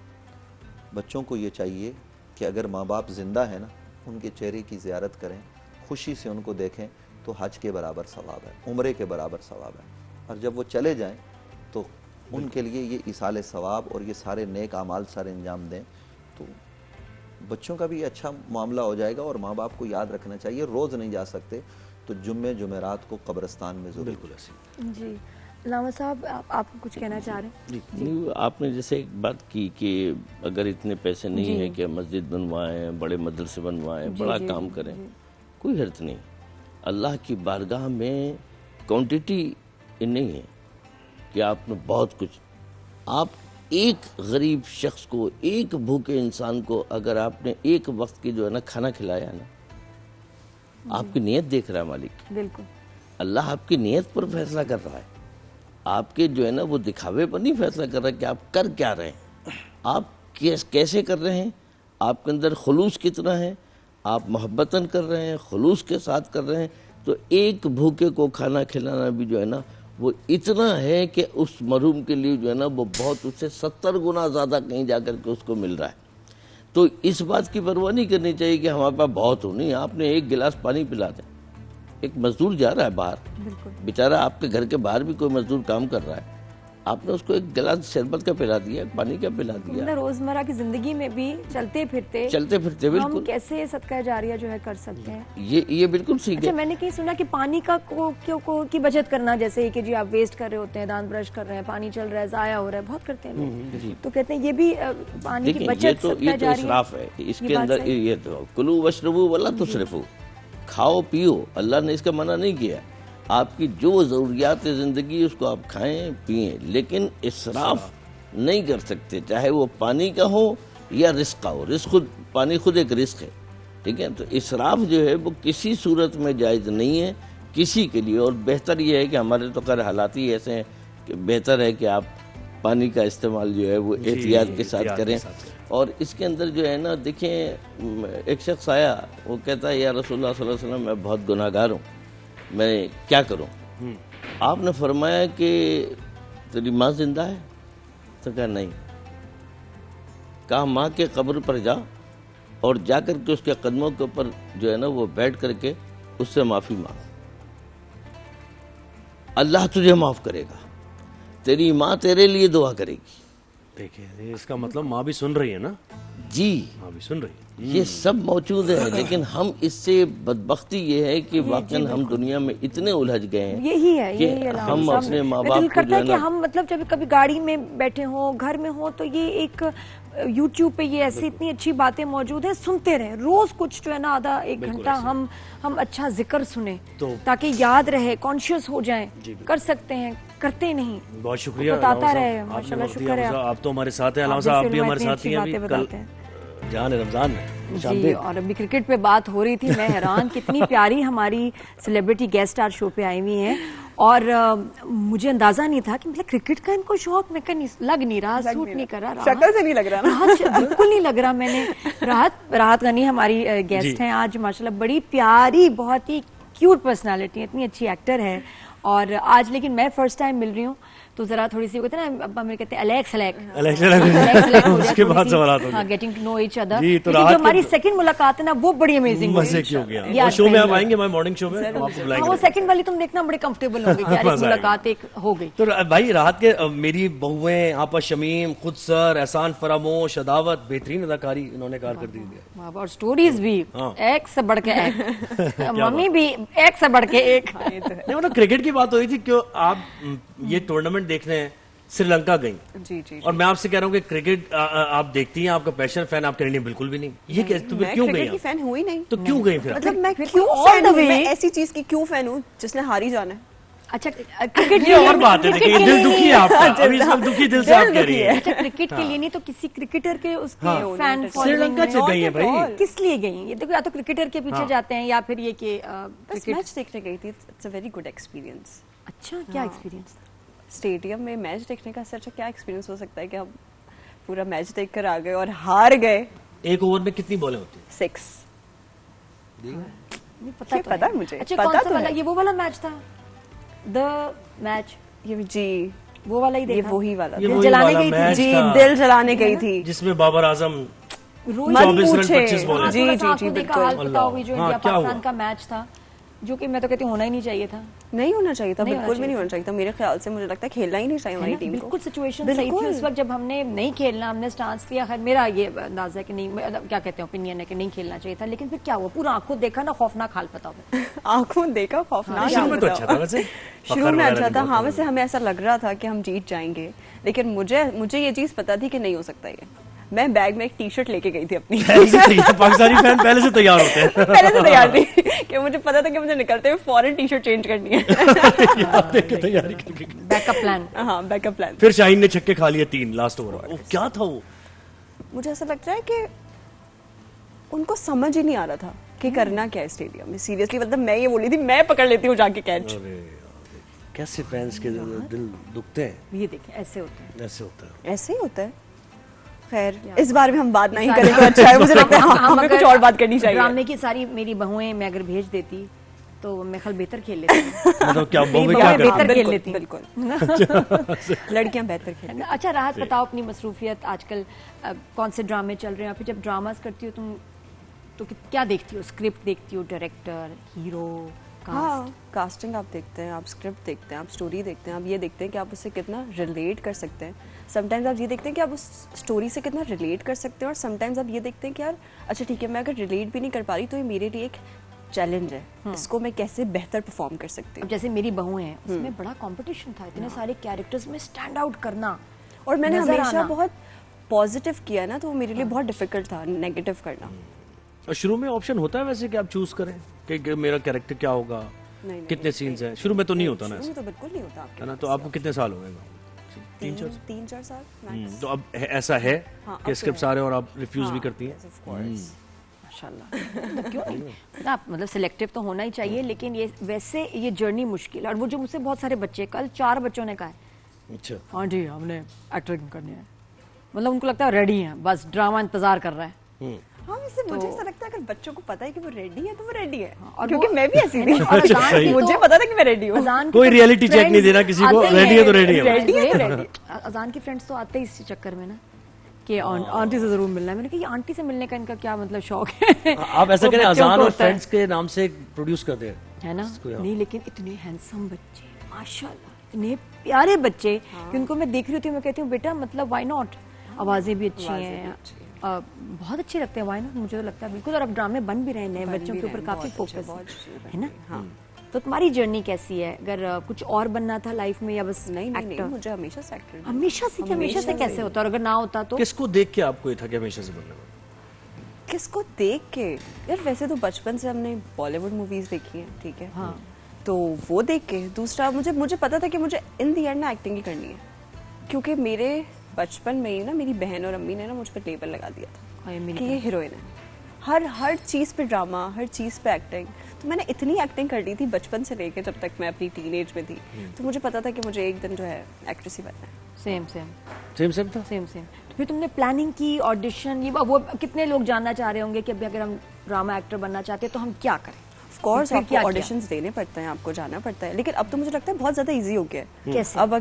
बच्चों को ये चाहिए कि अगर माँ बाप जिंदा है ना, उनके चेहरे की ज़ियारत करें, खुशी से उनको देखें, तो हज के बराबर सवाब है, उम्रे के बराबर सवाब है। और जब वो चले जाएं तो उनके लिए ये इसाले सवाब और ये सारे नेक अमाल सारे अंजाम दें, तो बच्चों का भी अच्छा मामला हो जाएगा। और माँ बाप को याद रखना चाहिए, रोज़ नहीं जा सकते तो जुम्मे जुमेरात को कब्रिस्तान में ज़रूर। बिल्कुल ऐसे। जी लामा साहब, आप कुछ कहना चाह रहे हैं? नहीं, आपने जैसे एक बात की कि अगर इतने पैसे नहीं है कि मस्जिद बनवाएं, बड़े मदरसे बनवाएं, बड़ा काम करें, कोई हर्ज नहीं। अल्लाह की बारगाह में क्वांटिटी नहीं है कि आपने बहुत कुछ, आप एक गरीब शख्स को, एक भूखे इंसान को अगर आपने एक वक्त की जो है ना खाना खिलाया ना, आपकी नीयत देख रहा है मालिक। बिल्कुल, अल्लाह आपकी नीयत पर फैसला कर रहा है, आपके जो है ना वो दिखावे पर नहीं फैसला कर रहा है कि आप कर क्या रहे हैं, आप कैसे कर रहे हैं, आपके अंदर खुलूस कितना है, आप मोहब्बतन कर रहे हैं, खुलूस के साथ कर रहे हैं। तो एक भूखे को खाना खिलाना भी जो है ना वो इतना है कि उस मरूम के लिए जो है ना वो बहुत, उससे 70 गुना ज़्यादा कहीं जाकर के उसको मिल रहा है। तो इस बात की परवाह नहीं करनी चाहिए कि हमारे पास बहुत हो, नहीं, आपने एक गिलास पानी पिला दें। एक मजदूर जा रहा है बाहर, बेचारा आपके घर के बाहर भी कोई मजदूर काम कर रहा है, आपने उसको एक गिलास शरबत का पिला दिया, पानी का पिला दिया। रोजमर्रा की जिंदगी में भी चलते फिरते बिल्कुल हम कैसे सदका जारिया जो है कर सकते हैं, ये बिल्कुल सीख। अच्छा, मैंने कहीं सुना कि पानी का की बचत करना, जैसे कि जी आप वेस्ट कर रहे होते हैं, दांत ब्रश कर रहे हैं, पानी चल रहा है, जाया हो रहा है, बहुत करते हैं लोग, तो कहते हैं ये भी पानी की बचत, ये तो इसराफ है। इसके अंदर ये तो कुलू वशरबू वला तुसरिफू, खाओ पियो, अल्लाह ने इसका मना नहीं किया। आपकी जो ज़रूरियात ज़िंदगी उसको आप खाएं पिएं, लेकिन इसराफ नहीं कर सकते, चाहे वो पानी का हो या रिस्क का हो। रिस्क खुद, पानी खुद एक रिस्क है, ठीक है। तो इसराफ जो है वो किसी सूरत में जायज़ नहीं है किसी के लिए। और बेहतर ये है कि हमारे तो खैर हालात ही ऐसे हैं कि बेहतर है कि आप पानी का इस्तेमाल जो है वो एहतियात के साथ करें। और इसके अंदर जो है ना, देखें, एक शख्स आया, वो कहता है या रसूलुल्लाह सल्लल्लाहु अलैहि वसल्लम मैं बहुत गुनाहगार हूँ, मैं क्या करूं। आपने फरमाया कि तेरी माँ जिंदा है? तो कहा नहीं। कहा माँ के कब्र पर जा और जाकर के उसके कदमों के ऊपर जो है ना वो बैठ करके उससे माफी मांग, अल्लाह तुझे माफ करेगा, तेरी माँ तेरे लिए दुआ करेगी। देखिए इसका मतलब माँ भी सुन रही है ना जी, माँ भी सुन रही है। ये सब मौजूद है, लेकिन हम इससे बदबख्ती ये है कि वाकई हम दुनिया में इतने उलझ गए हैं, यही है कि हम अपने माँ बाप को करता है कि हम मतलब जब कभी गाड़ी में बैठे हो, घर में हो, तो ये एक YouTube पे ये ऐसी इतनी अच्छी बातें मौजूद है, सुनते रहे रोज कुछ जो है ना, आधा एक घंटा हम अच्छा जिक्र सुने ताकि याद रहे, कॉन्शियस हो जाएं, कर सकते हैं, करते नहीं। बहुत शुक्रिया, बताता रहे, माशाल्लाह, शुक्र है। आप तो हमारे साथ हैं, अलामा साहब आप भी हमारे साथ ही हैं, कल जान रमजान में जी। और अभी क्रिकेट पे बात हो रही थी, मैं हैरान कितनी प्यारी हमारी सेलिब्रिटी गेस्ट स्टार शो पे आई हुई हैं, और मुझे अंदाजा नहीं था कि मतलब क्रिकेट का इनको शौक, मैं कहीं लग नहीं रहा, सूट नहीं कर रहा, शक्ल से नहीं लग रहा ना, बिल्कुल नहीं लग रहा। मैंने राहत गनी हमारी गेस्ट हैं आज, माशाल्लाह बड़ी प्यारी, बहुत ही क्यूट पर्सनालिटी, इतनी अच्छी एक्टर है। और आज लेकिन मैं फर्स्ट टाइम मिल रही हूँ, तो जरा थोड़ी सी कहते हैं ना, अब मेरे कहते हैं उसके बाद सवाल होंगे, getting to know each other. तो जो हमारी सेकंड मुलाकात है ना, वो बड़ी अमेजिंग मजे की हो गया। शो में आप आएंगे, हमारे मॉर्निंग शो में आपको बुलाएंगे। वो सेकंड वाली तुम देखना, बड़े कंफर्टेबल होंगे कि यार एक मुलाकात एक हो गई। तो भाई राहत के मेरी बहुएं आपा शमीम, खुद सर, एहसान फरामोश, अदावत, बेहतरीन अदाकारी इन्होंने कारकर्दगी दी, और स्टोरीज भी एक से बढ़ के एक, मम्मी भी एक से बढ़ के एक। मतलब क्रिकेट की बात हो रही थी, क्यों आप ये टूर्नामेंट देखने श्रीलंका गई। जी। और मैं आपसे कह रहा हूँ कि क्रिकेट आप देखती हैं, आपका पैशन फैन, आप कह बिल्कुल भी नहीं, ये कैसे, तुम्हें क्यों गई? की फैन हुई नहीं, तो क्यों गई फिर? मतलब मैं क्यों फैन हूँ, मैं ऐसी चीज की क्यों फैन हूँ जिसने हारी जाना है। अच्छा, क्रिकेट ये और बात है, देखिए दिल दुखी है आपका, अभी इस वक्त दुखी दिल से आप कह रही है। अच्छा, क्रिकेट के लिए नहीं तो किसी क्रिकेटर के उसके फैन श्रीलंका से गई है भाई, किस लिए गई? ये देखो, या तो क्रिकेटर के पीछे जाते हैं या फिर ये कि मैच देखने गई थी। It's a very good experience. अच्छा, क्या एक्सपीरियंस? स्टेडियम में मैच देखने का अच्छा क्या एक्सपीरियंस हो सकता है कि हम पूरा मैच देखकर आ गए और हार गए। एक ओवर में कितनी बॉलें होती हैं? 6। पता है मुझे। अच्छा, कौन सा वाला? ये वो वाला मैच था द मैच, ये जी वो वाला ही ये देखा? वही वाला ये था। वही जलाने वाला गई थी। मैच जी था, दिल जलाने गई थी। जिसमें बाबर आजम रोज 24 रन पूछे। 25 बॉल हाँ, जी, थोड़ा जी, सा जी, आपको देखा बिल्कुल। हाल बताओ, भी जो हाँ, इंडिया क्या हुआ? पाकिस्तान का मैच था, जो कि मैं तो कहती हूँ होना ही नहीं चाहिए था। नहीं होना चाहिए था, नहीं होना बिल्कुल भी चाहिए नहीं होना चाहिए था। मेरे ख्याल से मुझे लगता है खेलना ही नहीं चाहिए है हमारी ना? टीम को। बिल्कुल सिचुएशन सही थी उस वक्त जब हमने नहीं खेलना, हमने स्टांस लिया। खैर मेरा ये अंदाजा है कि नहीं, क्या कहते हैं, ओपिनियन है कि नहीं खेलना चाहिए था, लेकिन फिर क्या हुआ, पूरा आंखों देखा ना, खौफनाक हाल पता हो। आंखों देखा खौफनाक। शुरू में तो अच्छा था वैसे, शुरू फखर में वगैरह अच्छा नहीं था, बहुत हाँ। था। वैसे हमें ऐसा लग रहा था कि हम जीत जाएंगे, लेकिन मुझे ये चीज पता थी कि नहीं हो सकता ये। मैं बैग में एक टी शर्ट लेके गई थी अपनी। पहले से तैयार, पाकिस्तानी फैन पहले से तैयार होते हैं। पहले से तैयार थी कि मुझे पता था कि मुझे निकलते हुए फौरन टी शर्ट चेंज करनी है। याद है कि तैयारी करके गए। Backup plan. हाँ, बैकअप प्लान। फिर शाहीन ने छक्के खा लिए 3 लास्ट ओवर। वो क्या था वो? मुझे ऐसा लगता है कि उनको समझ ही नहीं आ रहा था कि करना क्या है स्टेडियम में। सीरियसली, मतलब मैं ये बोली थी मैं पकड़ लेती हूँ जाके कैच। अरे यार, कैसे फैंस के दिल दुखते हैं। ये देखिए ऐसे होते हैं। ऐसे होता है। ऐसे ही होता है। खैर इस बारे में हम बात नहीं करें तो अच्छा है। मुझे लगता है हमें अगर कुछ और बात करनी चाहिए। ड्रामे की सारी मेरी बहुएं मैं अगर भेज देती तो मैं खल बेहतर खेल लेती। मतलब क्या मेरी बहुएं बहुएं क्या बेहतर करती खेल बिल्कुल, लेती। बिल्कुल। लड़कियां बेहतर खेलती हैं। अच्छा, राहत बताओ अपनी मसरूफियत आजकल, कौन से ड्रामे चल रहे हैं? फिर जब ड्रामास करती हो तुम तो क्या देखती हो? स्क्रिप्ट देखती हो, डायरेक्टर, हीरो, हाँ, कास्टिंग आप देखते हैं, आप स्क्रिप्ट देखते हैं, आप स्टोरी देखते हैं, आप ये देखते हैं कि आप उससे कितना रिलेट कर सकते हैं। समटाइम्स आप ये देखते हैं कि आप उस स्टोरी से कितना रिलेट कर सकते हैं, और समटाइम्स आप ये देखते हैं कि यार अच्छा ठीक है, मैं अगर रिलेट भी नहीं कर पा रही तो ये मेरे लिए एक चैलेंज है, इसको मैं कैसे बेहतर परफॉर्म कर सकती अब हूँ। जैसे मेरी बहुएं हैं, उसमें बड़ा कंपटीशन था, इतने सारे कैरेक्टर्स में स्टैंड आउट करना, और मैंने नजर हमेशा आना। बहुत पॉजिटिव किया ना, तो वो मेरे लिए बहुत डिफिकल्ट था नेगेटिव करना। और शुरू में ऑप्शन होता है वैसे कि आप चूज करें कि मेरा कैरेक्टर क्या होगा, नहीं, कितने सीन्स हैं? शुरू में तो नहीं होता ना शुरू ऐसा, में तो बिल्कुल नहीं होता आपके है ना? पास। तो आपको कितने साल हो गए? 3-4 साल मैक्स। तो अब ऐसा है हाँ, कि अब स्क्रिप्ट तो आ रहे हैं और आप रिफ्यूज भी करती हैं? Of course। माशाल्लाह। क्यों नहीं? आप मतलब सिलेक्टिव तो होना ही चाहिए, लेकिन ये वैसे ये जर्नी मुश्किल है। और वो जो मुझसे बहुत सारे बच्चे, कल 4 बच्चों ने कहा है अच्छा, हाँ जी हमने एक्टिंग करनी है, मतलब उनको लगता है रेडी हैं, बस ड्रामा इंतजार कर रहा है। हाँ, वैसे मुझे ऐसा लगता है अगर बच्चों को पता है कि वो रेडी है तो वो रेडी है। और क्योंकि वो- मैं भी ऐसी थी। और अजान की मुझे तो- पता था कि मैं रेडी हूँ। अजान की कोई तो reality check friends नहीं देना किसी को, आते ही ready है तो हैं, ready है। ready है तो ready। अजान की फ्रेंड्स तो आते ही इसी चक्कर में ना कि आंटी से जरूर मिलना है। मैंने कहा ये आंटी से मिलने का इनका क्या मतलब शौक है? आप ऐसा वो करें, बच्चों अजान को और होता है। फ्रेंड्स के नाम से प्रोड्यूस कर दें, है ना? इसको यहाँ। नहीं, लेकिन इतने हैंडसम बच्चे माशाल्लाह, इतने प्यारे बच्चे कि उनको मैं देख रही होती हूँ, मैं कहती हूँ बेटा मतलब व्हाई नॉट, आवाजें भी अच्छी हैं, बहुत अच्छे लगते हैं, व्हाई नॉट, मुझे तो लगता है बिल्कुल। और अब ड्रामे बन भी रहे हैं, नए बच्चों के ऊपर काफी फोकस है ना? हाँ। तो तुम्हारी जर्नी कैसी है? अगर कुछ और बनना था लाइफ में या बस नहीं, एक्टर? मुझे हमेशा से एक्टर हमेशा से, हमेशा से कैसे होता? और अगर ना होता तो किसको देख के आपको ये था कि हमेशा से बनने वाला? किसको देख के? यार वैसे तो बचपन से हमने बॉलीवुड मूवीज देखी हैं, ठीक है, हाँ। तो वो देख के। दूसरा मुझे पता था कि मुझे इन दी एंड ना एक्टिंग ही करनी है, क्योंकि मेरे बचपन में ही ना मेरी बहन और अम्मी ने ना मुझ पर लेबल लगा दिया था कि ये हीरोइन है, हर चीज पे ड्रामा, हर चीज पे एक्टिंग। तो मैंने इतनी एक्टिंग कर ली थी बचपन से लेके जब तक मैं अपनी टीनेज में थी, तो मुझे पता था कि मुझे एक दिन जो है एक्ट्रेस ही बनना है। सेम सेम सेम था। Same same. तो फिर तुमने प्लानिंग की, ऑडिशन, ये वो कितने लोग जानना चाह रहे होंगे कि अभी अगर हम ड्रामा एक्टर बनना चाहते हैं तो हम क्या करें? ऑफ कोर्स फिर आपको क्या ऑडिशंस देने पड़ते हैं, आपको जाना पड़ता है, लेकिन अब तो मुझे लगता है बहुत ज्यादा इजी हो गया है। कैसे? अब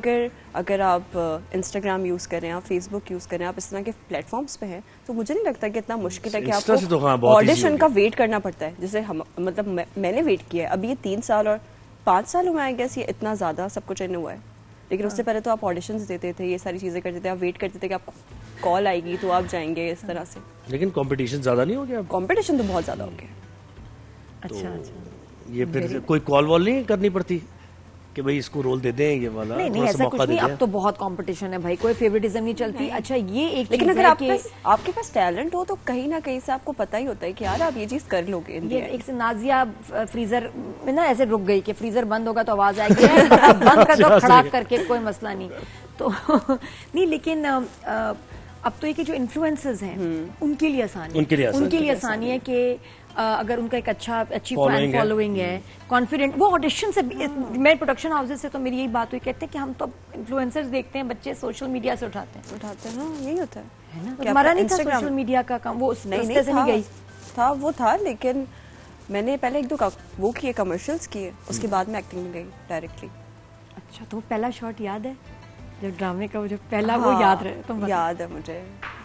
अगर आप इंस्टाग्राम यूज करें, आप फेसबुक यूज करें, आप इस तरह के प्लेटफॉर्म्स पे हैं, तो मुझे नहीं लगता कि इतना मुश्किल है कि Insta से तो हाँ, आपको बहुत easy ऑडिशन हो का वेट करना पड़ता है। जैसे हम मतलब मैंने वेट किया है, अभी ये 3 साल और 5 साल हुआ है, गेस ये इतना ज्यादा सब कुछ इन्हें हुआ है। लेकिन उससे पहले तो आप ऑडिशंस देते थे, ये सारी चीजें करते थे, आप वेट करते थे कि आपको कॉल आएगी तो आप जाएंगे, इस तरह से। लेकिन कंपटीशन ज्यादा नहीं हो गया अब? कंपटीशन तो बहुत ज्यादा हो गया। अच्छा अच्छा। ये फिर कोई कॉल वॉल नहीं करनी पड़ती कि भाई इसको रोल दे दें, ये वाला नहीं नहीं, थोड़ा सा ऐसा मौका कुछ दे नहीं, दें? अब तो बहुत कंपटीशन है भाई, कोई फेवरेटिज्म नहीं चलती। अच्छा ये एक लेकिन चीज़ अगर है आपके पास टैलेंट हो तो कहीं ना कहीं से आपको पता ही होता है कि यार आप ये चीज कर लोगे in the ये end। एक से नाजिया फ्रीजर में ना ऐसे रुक गई कि फ्रीजर बंद होगा तो आवाज आएगी, अब बंद कर दो खड़ाक करके, कोई मसला नहीं। तो नहीं, लेकिन अब तो ये कि जो इन्फ्लुएंसर्स हैं उनके लिए आसानी, उनके लिए आसानी है कि अगर उनका एक अच्छी Following फैन है। फॉलोइंग है, कॉन्फिडेंट, वो ऑडिशन से मैं प्रोडक्शन हाउसेज से तो मेरी यही बात हुई, कहते हैं कि हम तो इन्फ्लुएंसर्स देखते हैं, बच्चे सोशल मीडिया से उठाते हैं, हाँ, यही होता है ना? क्या हमारा आपका नहीं था Instagram? सोशल मीडिया का काम, वो उस नहीं रास्ते से नहीं गई। था, वो था, लेकिन मैंने पहले 1-2 वो किए, कमर्शियल्स किए, उसके बाद में एक्टिंग में गई डायरेक्टली। अच्छा, तो वो पहला शॉट याद है जब ड्रामे का, वो जो पहला वो याद रहे तुम बता। याद है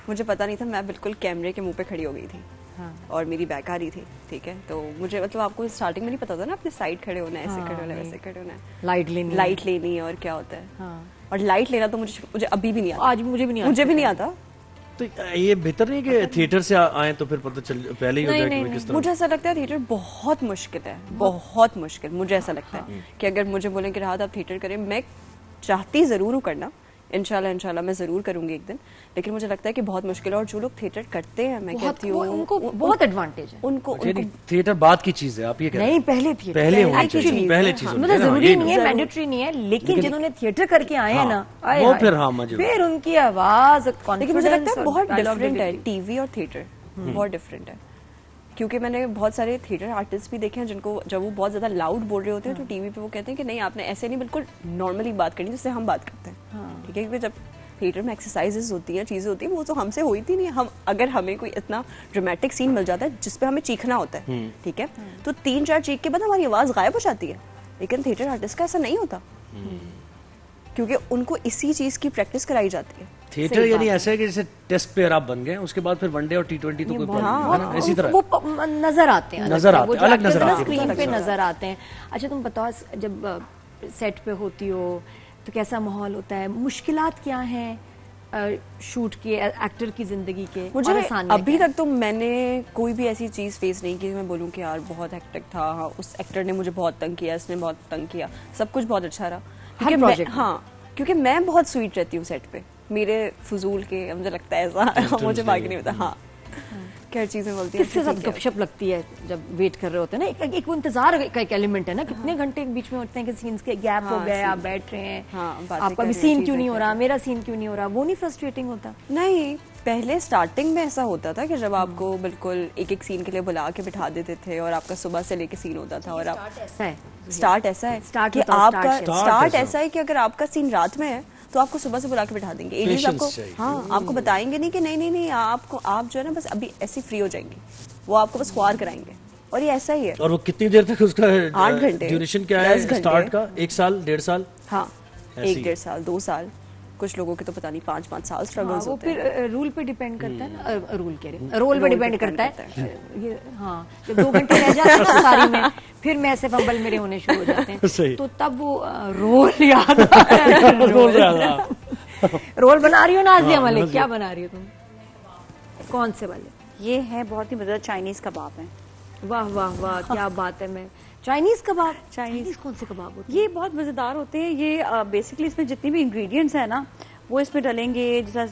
मुझे पता नहीं था, मैं बिल्कुल कैमरे के मुंह पे खड़ी हो गई थी। हाँ। और मेरी बैक आ रही थी, ठीक है, तो मुझे मतलब आपको स्टार्टिंग में नहीं पता था ना, अपने साइड खड़े होना है, ऐसे खड़े होना है, वैसे खड़े होना है, लाइट लेनी और क्या होता है। हाँ। और लाइट लेना तो मुझे अभी भी नहीं आता, आज मुझे भी नहीं आता। तो ये बेहतर नहीं कि थिएटर से आए तो फिर पता चल पहले ही हो जाए कि किस तरह। मुझे ऐसा लगता है थिएटर बहुत मुश्किल है, बहुत मुश्किल। मुझे ऐसा लगता है कि अगर मुझे बोले कि राहत आप थिएटर करें, मैं चाहती जरूर हूँ करना, इंशाल्लाह मैं जरूर करूंगी एक दिन, लेकिन मुझे लगता है कि बहुत मुश्किल है। और जो लोग थिएटर करते हैं, मैं कहती हूँ उनको बहुत एडवांटेज है। उनको थिएटर बात की चीज है, आप ये कह रहे हैं। नहीं, पहले थिएटर पहले होनी चाहिए, पहले चीज मतलब जरूरी नहीं है, मैंडेटरी नहीं है, लेकिन जिन्होंने थिएटर करके आए हैं ना, वो फिर हाँ मजे, फिर उनकी आवाज, लेकिन मुझे लगता है बहुत डिफरेंट है टीवी और थिएटर, बहुत डिफरेंट है। क्योंकि मैंने बहुत सारे थिएटर आर्टिस्ट भी देखे हैं जिनको जब वो बहुत ज्यादा लाउड बोल रहे होते हैं तो टीवी पे वो कहते हैं कि नहीं, आपने ऐसे नहीं, बिल्कुल नॉर्मली बात करनी जिससे हम बात करते हैं, ठीक है। क्योंकि जब थिएटर में एक्सरसाइजेस होती हैं, चीजें होती हैं, वो तो हमसे होती नहीं है। हम अगर हमें कोई इतना ड्रामेटिक सीन मिल जाता है जिसपे हमें चीखना होता है, ठीक है, तो 3-4 चीख के बाद हमारी आवाज गायब हो जाती है। लेकिन थिएटर आर्टिस्ट का ऐसा नहीं होता, क्योंकि उनको इसी चीज की प्रैक्टिस कराई जाती है। थिएटर यानी ऐसा है कि जैसे टेस्ट प्लेयर आप बन गए, उसके बाद फिर वनडे और T20 तो कोई प्रॉब्लम है ना, इसी तरह वो नजर आते हैं, अलग नजर आते हैं, स्क्रीन पे नजर आते हैं। अच्छा, तुम बताओ, जब सेट पे होती हो तो कैसा माहौल होता है, मुश्किलात क्या हैं शूट के, एक्टर की जिंदगी के? मुझे अभी तक तो मैंने कोई भी ऐसी चीज फेस नहीं की मैं बोलूं कि यार बहुत हेक्टिक था, हाँ, उस एक्टर ने मुझे बहुत तंग किया, इसने बहुत तंग किया, सब कुछ बहुत अच्छा रहा। क्योंकि मैं बहुत स्वीट रहती हूँ सेट पे, मेरे फजूल के, मुझे लगता है ऐसा, मुझे बाकी नहीं पता। हाँ, क्या चीजें बोलती हैं, किसके साथ गपशप लगती है जब वेट कर रहे होते हैं ना, एक वो इंतजार का एक एलिमेंट है ना, कितने घंटे के बीच में होते हैं कि सीन्स के गैप हो गए, आप बैठ रहे हैं, आपका भी सीन क्यों नहीं हो रहा, मेरा सीन क्यों नहीं हो रहा, वो नहीं फ्रस्ट्रेटिंग होता? नहीं, पहले स्टार्टिंग में ऐसा होता था कि जब आपको बिल्कुल एक सीन के लिए बुला के बिठा देते थे और आपका सुबह से लेके सीन होता था, और आप स्टार्ट ऐसा है कि आपका स्टार्ट ऐसा है कि अगर आपका सीन रात में है तो आपको सुबह से बुला के बिठा देंगे, एजेंट्स आपको, हाँ, आपको बताएंगे नहीं कि नहीं आपको, आप जो है ना बस अभी ऐसे फ्री हो जाएंगे, वो आपको बस ख्वार कराएंगे। और ये ऐसा ही है। और वो कितनी देर तक उसका 8 घंटे ड्यूरेशन क्या है स्टार्ट का? 1 साल 1.5 साल? हाँ, 1-1.5 साल, 2 साल, कुछ लोगों के तो पता नहीं 5-5 साल स्ट्रगल्स होते हैं। वो फिर रूल पे डिपेंड करता है ना, रूल कह रहे, रोल पे डिपेंड करता है ये। हाँ, जब 2 घंटे रह जाते हैं ना सारी में, फिर मैं ऐसे फंबल मेरे होने शुरू हो जाते हैं, तो तब वो रोल याद आता है। रोल बना रही हो नाज़िया मलिक, क्या बना रही हो तुम? कौन से वाले? ये है बहुत ही मजेदार चाइनीज कबाब है। वाह वाह वाह, क्या बात है। मैं चाइनीज कबाब, चाइनीज कौन से कबाब होते हैं? ये बहुत मजेदार होते हैं। ये बेसिकली इसमें जितनी भी इंग्रेडिएंट्स है ना वो इसमें डलेंगे, जैसा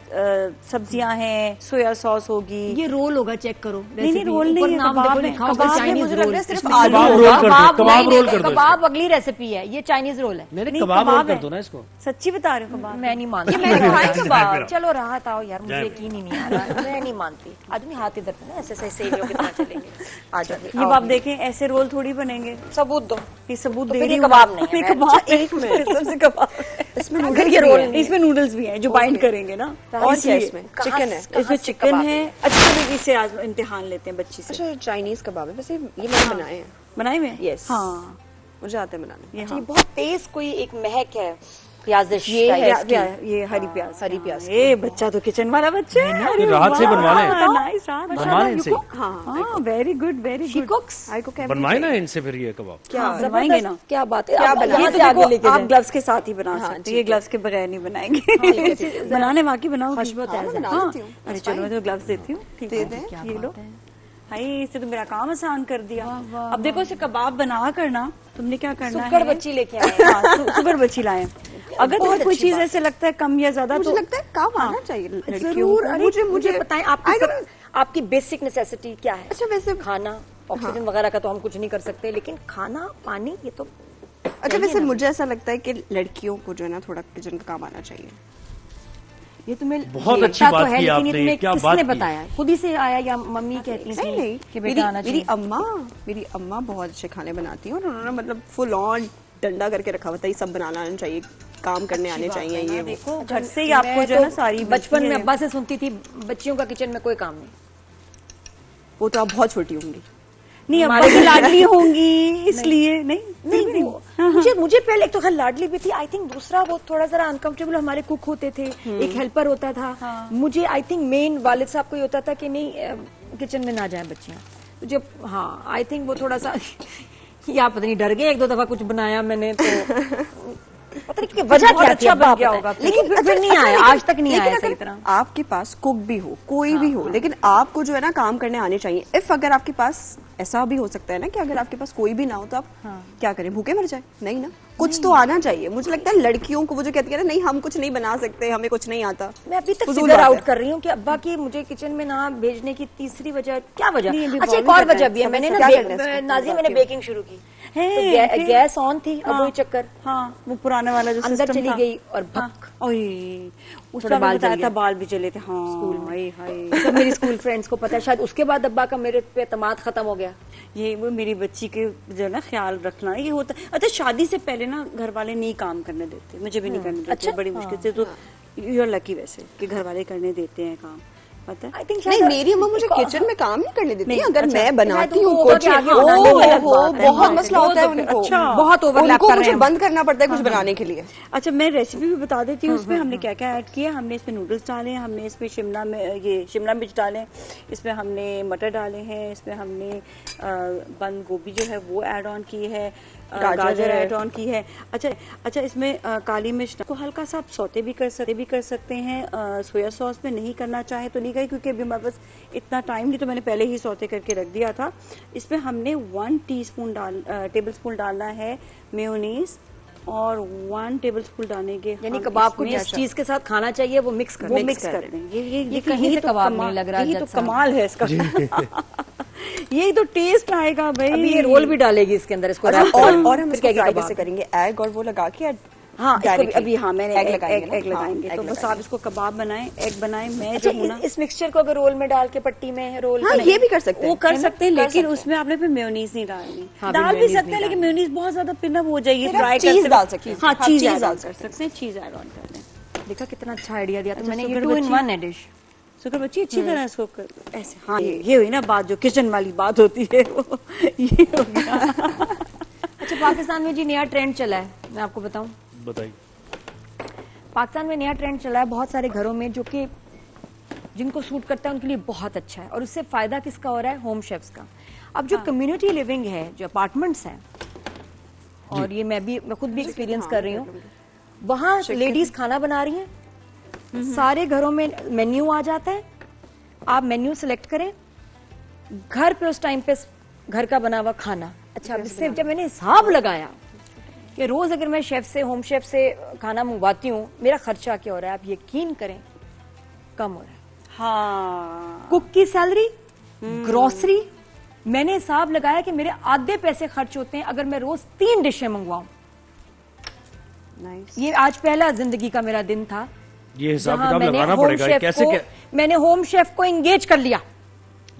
सब्जियां हैं, सोया सॉस होगी। ये रोल होगा, चेक करो। नहीं, रोल नहीं है, कबाब है। कबाब में मुझे लग रहा है सिर्फ आलू कबाब अगली रेसिपी है, ये चाइनीज रोल है। नहीं, कबाब रोल कर दो ना इसको। सच्ची बता रहे हो, कबाब मैं नहीं मानती। चलो राहत आओ यार, मुझे यकीन ही नहीं आ रहा, मैं नहीं मानती। आदमी हाथ इधर पे ना, ऐसे ऐसे सेवियों की तरह चलेंगे। आ जाओ। ये आप देखें, ऐसे रोल थोड़ी बनेंगे। सबूत दो। ये सबूत तो दे रही हूं। कबाब नहीं है, कबाब एक में सबसे कबाब इसमें नूडल्स भी हैं जो बाइंड करेंगे ना। और क्या इसमें? चिकन है, इसमें चिकन है। अच्छी तरीके से आज इम्तिहान लेते हैं बच्ची से। अच्छा, चाइनीज कबाब है वैसे, ये मैंने बनाए हैं। बनाए हुए? यस, हाँ, मुझे आते हैं बनाने। ये बहुत तेज कोई एक महक है प्याज, ये हरी प्याज। ये बच्चा तो किचन वाला बच्चा है। राहत से बनवा लें। नाइस, बनवा लें इनसे। हाँ, वेरी गुड, वेरी गुड। बनवाए ना इनसे फिर ये कबाब। क्या बनवाएंगे ना? क्या बात है। ये तो देखो, आप ग्लव्स के साथ ही बना सकते हैं, ये ग्लव्स के बगैर नहीं बनाएंगे। बनाने वाकई बनाओ। अरे चलो, मैं तो ग्लव्स देती हूँ। ठीक है, ये लो। हाय, इससे तो मेरा काम आसान कर दिया। अब देखो, इसे कबाब बना करना, तुमने क्या करना है? सुगर बच्ची लेके आए। सुगर बच्ची लाए। अगर तुम्हें कोई चीज ऐसे लगता है कम या ज्यादा, मुझे लगता है काम आना चाहिए लड़कियों जरूर। को। मुझे बताएं, आपकी बेसिक नेसेसिटी क्या है? अच्छा, वैसे खाना, ऑक्सीजन वगैरह का तो हम कुछ नहीं कर सकते, लेकिन खाना, पानी, ये तो। अच्छा, वैसे मुझे ऐसा लगता है कि लड़कियों को जो है ना थोड़ा किचन का काम आना चाहिए। ये तुम्हें बहुत अच्छी बात की आपने। क्या बात किसने बताया? खुद ही से आया या मम्मी कहती थी? नहीं, कि बेटा आना चाहिए? मेरी अम्मा बहुत अच्छे खाने बनाती हैं और उन्होंने मतलब फुल ऑन डंडा करके रखा हुआ था, ये सब बनाना आना चाहिए, काम करने आने चाहिए। ये देखो, घर से ही आपको जो है ना सारी। बचपन में अब्बा से सुनती थी, बच्चियों का किचन में कोई काम नहीं। वो तो आप बहुत छोटी होंगी। नहीं अब्बा की लाडली होंगी इसलिए नहीं मुझे पहले एक तो खैर लाडली भी थी, आई थिंक दूसरा वो थोड़ा जरा अनकंफर्टेबल हमारे कुक होते थे, एक हेल्पर होता था, मुझे आई थिंक मेन वालिद साहब को ये होता था कि नहीं किचन में ना जाए बच्चियां, तो जब हाँ आई थिंक वो थोड़ा सा या पता नहीं डर गए, एक दो दफा कुछ बनाया मैंने तो पता नहीं वजह क्या अच्छा बन गया होगा, लेकिन फिर नहीं आया, आज तक नहीं आया सही तरह। आपके पास कुक भी हो, कोई भी हो, लेकिन आपको जो है ना काम करने आने चाहिए। इफ अगर आपके पास ऐसा भी हो सकता है ना कि अगर आपके पास कोई भी ना हो तो आप क्या करें, भूखे मर जाए? नहीं ना, कुछ तो आना चाहिए। मुझे लगता है लड़कियों को वो जो कहती है ना, नहीं हम कुछ नहीं बना सकते, हमें कुछ नहीं आता। मैं अभी तक फिगर आउट कर रही हूँ कि अब्बा की मुझे किचन में ना भेजने की तीसरी वजह क्या वजह? अच्छा एक और वजह भी है, मैंने ना नाज़िया मैंने बेकिंग शुरू की, तो गैस ऑन थी, अब वही चक्कर, हाँ वो पुराने वाला जो अंदर चली गई और भक उसका बाल बताया था, बाल भी चले थे हाँ स्कूल में। सब मेरी स्कूल फ्रेंड्स को पता है, शायद उसके बाद अब्बा का मेरे पे एतमाद खत्म हो गया। ये वो मेरी बच्ची के जो ना ख्याल रखना ये होता। अच्छा शादी से पहले ना घर वाले नहीं काम करने देते, मुझे भी नहीं करने देते। अच्छा? बड़ी मुश्किल से, तो यू आर लकी वैसे कि घर वाले करने देते हैं काम, पता है? नहीं मेरी अम्मा मुझे किचन में काम नहीं करने देती, अगर अच्छा, मैं बनाती हूँ कुछ बहुत मसला होता है उनको, बहुत ओवरलैप कर रहे हैं, बंद करना पड़ता है कुछ बनाने के लिए। अच्छा मैं रेसिपी भी बता देती हूँ, उसमें हमने क्या क्या ऐड किया। हमने इसमें नूडल्स डाले, हमने इसमें शिमला मिर्च डाले, इसमें हमने मटर डाले हैं, इसमें हमने बंद गोभी जो है वो ऐड ऑन की है, गाजर ऐड ऑन की है। अच्छा इसमें काली मिर्च को हल्का सा आप सौते भी कर सकते हैं। सोया सॉस में नहीं करना चाहे तो नहीं करें, क्योंकि अभी हमारे पास इतना टाइम नहीं, तो मैंने पहले ही सौते करके रख दिया था। इसमें हमने 1 टेबल स्पून डालना है मेयोनीज, और 1 टेबल स्पून डालने के, यानी कबाब को जिस चीज के साथ खाना चाहिए वो मिक्स कर दें। ये कहीं से कबाब नहीं लग रहा, ये तो कमाल है इसका। यही तो टेस्ट आएगा भाई। अभी ये रोल भी डालेगी इसके अंदर, इसको और हम इसको फ्राई कैसे करेंगे? एग और वो लगा के हाँ अभी हाँ मैंने एग लगाएंगे, तो बस आप इसको कबाब बनाएं, एग बनाएं। मैं जो हूँ ना इस मिक्सचर को अगर रोल में डाल के पट्टी में रोल, हाँ ये भी कर सकते हैं, वो कर सकते हैं, लेकिन उसमें आपने फिर मेयोनीज नहीं डालनी। डाल भी सकते हैं लेकिन मेयोनीज बहुत ज्यादा पिनअप हो जाएगी, फ्राई चीज डाल सकते हैं। हाँ चीज डाल सकते हैं, चीज ऐड ऑन कर दें। देखा कितना अच्छा आइडिया दिया, तो मैंने ये 2 in 1 है डिश। शुक्र बच्ची अच्छी तरह इसको ऐसे, हाँ ये हुई ना बात, जो किचन वाली बात होती है वो ये हो गया। अच्छा पाकिस्तान में जी नया ट्रेंड चला है, मैं आपको बताऊं, बताइए। पाकिस्तान में नया ट्रेंड चला है बहुत सारे घरों में, जो कि जिनको सूट करता है उनके लिए बहुत अच्छा है, और उससे फायदा किसका हो रहा है? होम शेफ्स का। अब जो कम्युनिटी लिविंग है, जो अपार्टमेंट्स हैं, और ये मैं खुद भी एक्सपीरियंस कर रही हूँ, वहाँ लेडीज खाना बना रही हैं, सारे घरों में मेन्यू आ जाता है, आप मेन्यू सिलेक्ट करें, घर पे उस टाइम पे घर का बना हुआ खाना। अच्छा इससे जब मैंने हिसाब लगाया कि रोज अगर मैं शेफ से, होम शेफ से खाना मंगवाती हूँ, मेरा खर्चा क्या हो रहा है, आप यकीन करें कम हो रहा है। हाँ कुक की सैलरी, ग्रोसरी, मैंने हिसाब लगाया कि मेरे आधे पैसे खर्च होते हैं अगर मैं रोज 3 डिशें मंगवाऊं। ये आज पहला जिंदगी का मेरा दिन था, ये हिसाब किताब लगाना पड़ेगा। कैसे मैंने होम शेफ को एंगेज कर लिया।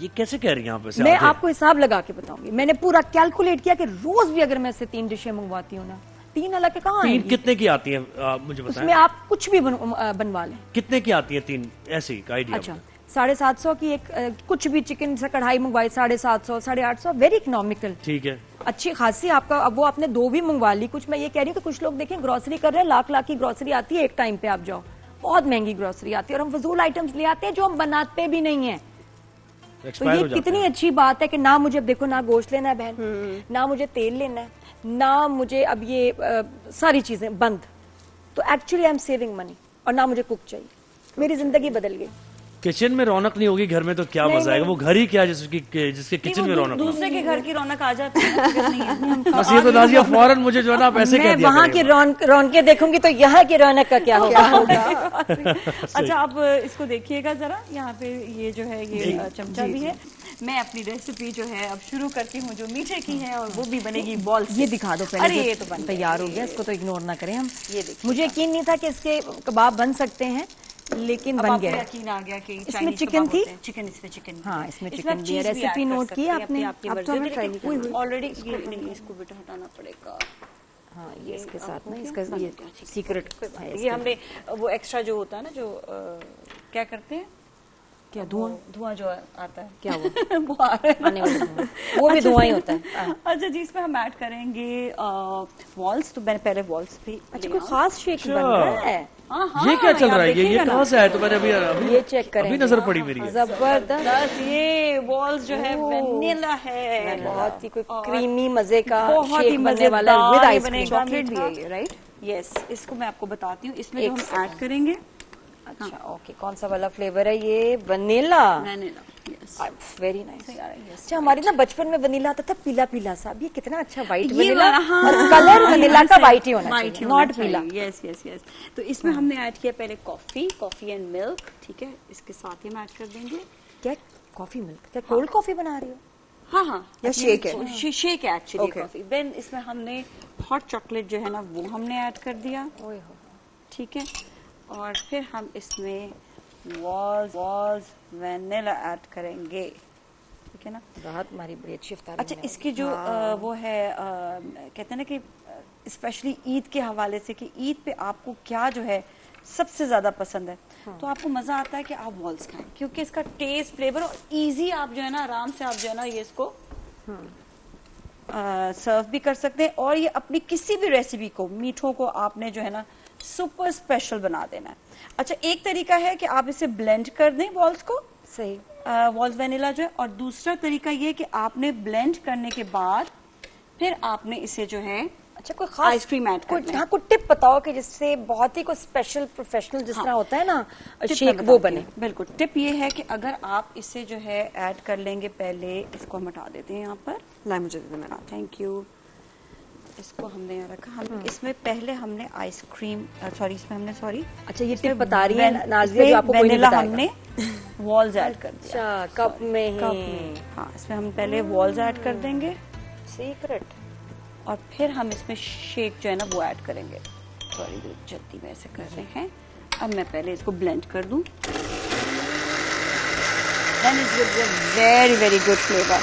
ये कैसे कह रही हैं आप? मैं आपको हिसाब लगा के बताऊंगी, मैंने पूरा कैलकुलेट किया कि रोज भी अगर मैं इससे 3 डिशें मंगवाती हूँ ना, 3 अलग के कहाँ आएंगी? कितने की आती है मुझे बताएं। उसमें आप कुछ भी बनवा लें। कितने की आती है 3? ऐसे ही आइडिया। अच्छा 750 की एक कुछ भी चिकन से कढ़ाई मंगवाई, 750 850, वेरी इकोनॉमिकल, ठीक है, अच्छी खासी आपका। अब वो आपने 2 भी मंगवा ली। कुछ मैं ये कह रही हूँ कि कुछ लोग देखें ग्रोसरी कर रहे हैं, लाख की ग्रोसरी आती है एक टाइम पे, आप जाओ बहुत महंगी ग्रोसरी आती है, और हम फजूल आइटम्स ले आते हैं जो हम बनाते भी नहीं है। तो ये कितनी अच्छी बात है कि ना मुझे, देखो ना गोश्त लेना है बहन, ना मुझे तेल लेना है, ना मुझे अब ये सारी चीजें बंद, तो actually I am saving money, और ना मुझे कुक चाहिए। मेरी जिंदगी बदल गई। किचन में रौनक नहीं होगी घर में तो क्या मजा आएगा? वो घर ही क्या जिसके किचन में रौनक, दूसरे के घर की रौनक आ जाती है। बस ये तो नाजिया फौरन मुझे जो है ना आप ऐसे कह दिया, वहाँ की रौनकें देखूंगी तो यहाँ की रौनक का क्या होगा? अच्छा आप इसको देखिएगा जरा, यहाँ पे ये जो है ये चमचा भी है। मैं अपनी रेसिपी जो है अब शुरू करती हूँ, जो मीठे की है, और वो भी बनेगी बॉल्स। ये दिखा दो पहले। अरे ये तो तैयार हो गया, इसको तो इग्नोर ना करें हम। ये देखिए, मुझे यकीन नहीं था कि इसके कबाब बन सकते हैं, लेकिन बन गया। यकीन आ गया कि इसमें चिकन थी, चिकन इसमें चिकन, हाँ इसमें चिकन भी है। रेसिपी नोट की आपने? ऑलरेडी इसको बेटा हटाना पड़ेगा। हाँ ये इसके साथ ना, इसका ये सीक्रेट है। ये हमने वो एक्स्ट्रा जो होता है ना, जो क्या करते हैं, क्या धुआं? धुआं जो आता है क्या वो? वो आ रहा है आने वाला धुआं। वो भी धुआं ही होता है। अच्छा जी, इसमें हम ऐड करेंगे वॉल्स। तो मैंने पहले वॉल्स भी अच्छा, कोई खास शेक बन रहा है? ये क्या चल रहा है? ये कहाँ से आया? तो मैंने अभी ये चेक करें, अभी नजर पड़ी मेरी। जबरदस्त। ये वॉल्स जो है वेनिला है, बहुत ही कोई क्रीमी मजे का बहुत ही शेक बनने वाला है विद आइसक्रीम। चॉकलेट भी है ये, राइट? यस, इसको मैं आपको बताती हूँ। इसमें जो हम ऐड करेंगे, अच्छा ओके, कौन सा वाला फ्लेवर है ये? Vanilla. Vanilla. Yes, very nice. अच्छा, हमारी ना बचपन में वनीला आता था पीला पीला सा, अब ये कितना अच्छा व्हाइट ये वनीला, वाला, हाँ, और कलर वनीला का व्हाइट ही होना White चाहिए, होना नॉट चाहिए। पीला। Yes yes yes. तो इसमें हमने ऐड किया पहले कॉफी एंड मिल्क, ठीक है, इसके साथ ही हम ऐड कर देंगे। क्या कॉफी मिल्क? क्या कोल्ड कॉफी बना रही हो? हाँ हाँ, या शेक है? शेक है एक्चुअली Okay. कॉफी। देन इसमें हमने हॉट चॉकलेट जो है ना वो हमने ऐड कर दिया, ओए हो, ठीक है। और फिर हम इसमें वॉल्स वेनिला ऐड करेंगे, ठीक है ना। राहत हमारी बड़ी अच्छी इफ्तारी। अच्छा, इसकी जो वो है कहते हैं ना कि स्पेशली ईद के हवाले से कि ईद पे आपको क्या जो है सबसे ज्यादा पसंद है, तो आपको मजा आता है कि आप वॉल्स खाएं, क्योंकि इसका टेस्ट, फ्लेवर और इजी, आप जो है ना आराम से आप जो है ना ये इसको सर्व भी कर सकते हैं। और ये अपनी किसी भी रेसिपी को, मीठों को आपने जो है ना सुपर स्पेशल बना देना है। अच्छा, एक तरीका है कि आप इसे ब्लेंड कर दें वॉल्स को, सही। वॉल्स वेनिला जो है, और दूसरा तरीका ये कि आपने ब्लेंड करने के बाद फिर आपने इसे जो है अच्छा, कोई खास आइसक्रीम ऐड कोई, करना है। हाँ, कोई टिप बताओ कि जिससे बहुत ही कोई स्पेशल प्रोफेशनल जिस तरह होता है ना टिप शेक, मैं वो बताती बने। हूँ। बिल्कुल, टिप ये है कि अगर आप इसे जो है ऐड कर लेंगे, पहले इसको हम हटा देते हैं यहाँ पर। ला मुझे दे देना। Thank you. इसको हमने यहाँ रखा। हम इसमें पहले हमने आइसक्रीम, सॉरी इसमें हमने, सॉरी, अच्छा, ये टिप बता रही है नाज़िया जो आपको कोई नहीं वेनिला बताएगा। हमने वॉल्स ऐड कर दिया। अच्छा, कप में ही। कप में, हाँ, इसमें हम पहले वॉल्स ऐड कर देंगे सीक्रेट। और फिर हम इसमें शेक जो है ना वो ऐड करेंगे। सॉरी, जल्दी में ऐसे कर रहे हैं। अब मैं पहले इसको ब्लेंड कर दूं। Then it gives a very very good flavor।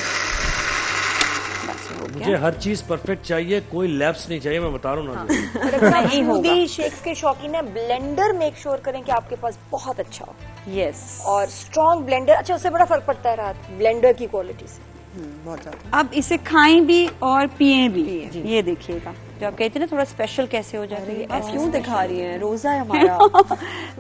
बस हो मुझे गया। हर चीज परफेक्ट चाहिए, कोई लैप्स नहीं चाहिए, मैं बता रहा हूँ ना। और अगर आप नहीं होगा। स्मूदी शेक्स के शौकीन है, ब्लेंडर मेक श्योर करें कि आपके पास बहुत अच्छा हो, यस। और स्ट्रॉन्ग ब्लेंडर। अच्छा, उससे बड़ा फर्क पड़ता है रात ब्लेंडर की क्वालिटी से। बहुत ज्यादा। अब इसे खाएं भी और पिएं भी। ये देखिएगा, जो आप कहते हैं ना थोड़ा स्पेशल कैसे हो जाती है, आप क्यों दिखा रही हैं? रोजा है हमारा।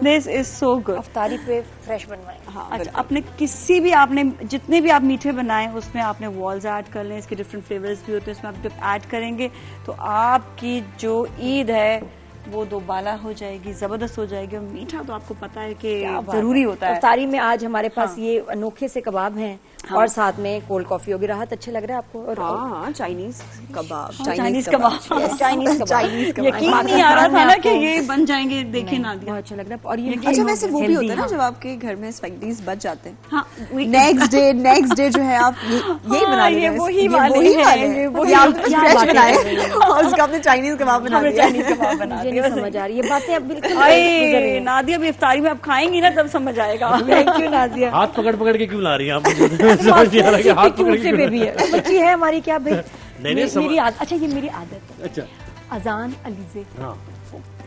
This is so good. अफ्तारी पे फ्रेश बनवाएं। हाँ, अच्छा, अपने किसी भी, आपने जितने भी आप मीठे बनाए उसमें आपने वॉल्स ऐड कर लें। इसके डिफरेंट फ्लेवर्स भी होते हैं, उसमें आप जब ऐड करेंगे तो आपकी जो ईद है वो दोबाला हो जाएगी, जबरदस्त हो जाएगी। और मीठा तो आपको पता है कि जरूरी होता है। अफ्तारी में आज हमारे पास ये अनोखे से कबाब हैं, और साथ में कोल्ड कॉफी होगी। राहत, अच्छे लग रहा है आपको? और हाँ, चाइनीज कबाब। चाइनीज कबाब। चाइनीज कबाब। यकीन नहीं आ रहा था ना कि ये बन जाएंगे। देखे ना, बहुत अच्छा लग रहा है। और ये अच्छा, वैसे वो भी healthy, होता है ना हाँ। जब आपके घर में स्पैगेटीज बच जाते हैं, हाँ, नेक्स्ट डे जो है आप यही बना लेते ये हैं। वही ये वाले वही हैं, वाले ये हैं। वही ये आपने क्या फ्रेश बातें बनाए कर रही हैं। और उसका आपने चाइनीज कबाब बना हमने दिया। चाइनीज कबाब बना मुझे दिया। नहीं समझ आ रही ये बातें। अब बिल्कुल गुजर रही अरे हैं। नादिया, अभी इफ्तारी में आप खाएंगी ना तब समझ आएगा। Thank you Nazia. हाथ पकड़ पकड़ के क्यों ला रही हैं आप? मुझे समझ नहीं आ रहा कि हाथ पकड़ के क्यों बेबी है, बच्ची है हमारी, क्या भाई? नहीं, मेरी आदत। अच्छा, ये मेरी आदत है। अच्छा, अजान अलीजे हाँ,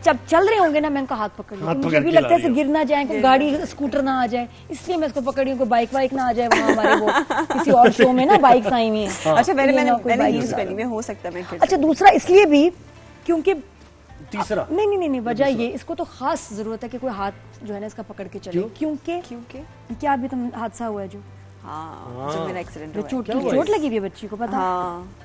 जब चल रहे होंगे ना, मैं उनका हाथ पकड़ हाथ मुझे पकड़ भी के लगता है ला ऐसे रही गिर ना जाए, कोई गाड़ी स्कूटर ना आ जाए, इसलिए मैं इसको पकड़ी हूँ। कोई बाइक वाइक ना आ जाए वहाँ हमारे वो किसी और शो में ना बाइक आई हुई है। अच्छा, मैंने कोई बाइक हील्स ना पहनी हुई है, हो सकता है मैं गिर अच्छा, दूसरा इसलिए भी क्योंकि तीसरा नहीं वजह ये, इसको तो खास जरूरत है कि कोई हाथ जो है ना इसका पकड़ के चले। क्योंकि क्या अभी तुम हादसा हुआ है जो हाँ, जब मेरा एक्सीडेंट हुआ है। चोट लगी हुई है बच्ची को, पता? हाँ,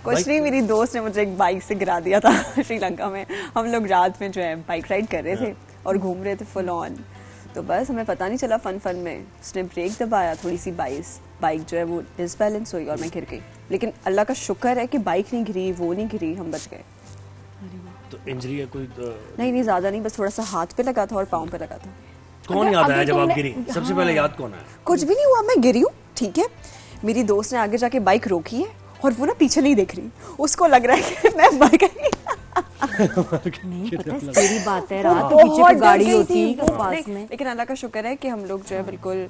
कुछ नहीं, मेरी दोस्त ने मुझे एक बाइक से गिरा दिया था श्रीलंका में। हम लोग रात में जो है बाइक राइड कर रहे थे और घूम रहे थे फुल ऑन। तो बस हमें पता नहीं चला, फन में उसने ब्रेक दबाया, थोड़ी सी बाइक जो है वो डिसबैलेंस हुई और मैं गिर गई। लेकिन अल्लाह का शुक्र है कि बाइक नहीं गिरी, वो नहीं गिरी, हम बच गए। तो इंजरी है कोई? नहीं, ज्यादा नहीं, बस थोड़ा सा हाथ पे लगा था और पाँव पे लगा था। कौन याद आया जब आप तुमने- गिरी? सबसे पहले याद कौन आया? कुछ भी नहीं हुआ, मैं गिरी हूँ, ठीक है। मेरी दोस्त ने आगे जाके बाइक रोकी है और वो ना पीछे नहीं देख रही, उसको लग रहा है कि मैं मर गई। नहीं पता, तेरी बात है, रात के पीछे तो गाड़ी होती है पास में। लेकिन अल्लाह का शुक्र है कि हम लोग जो है बिल्कुल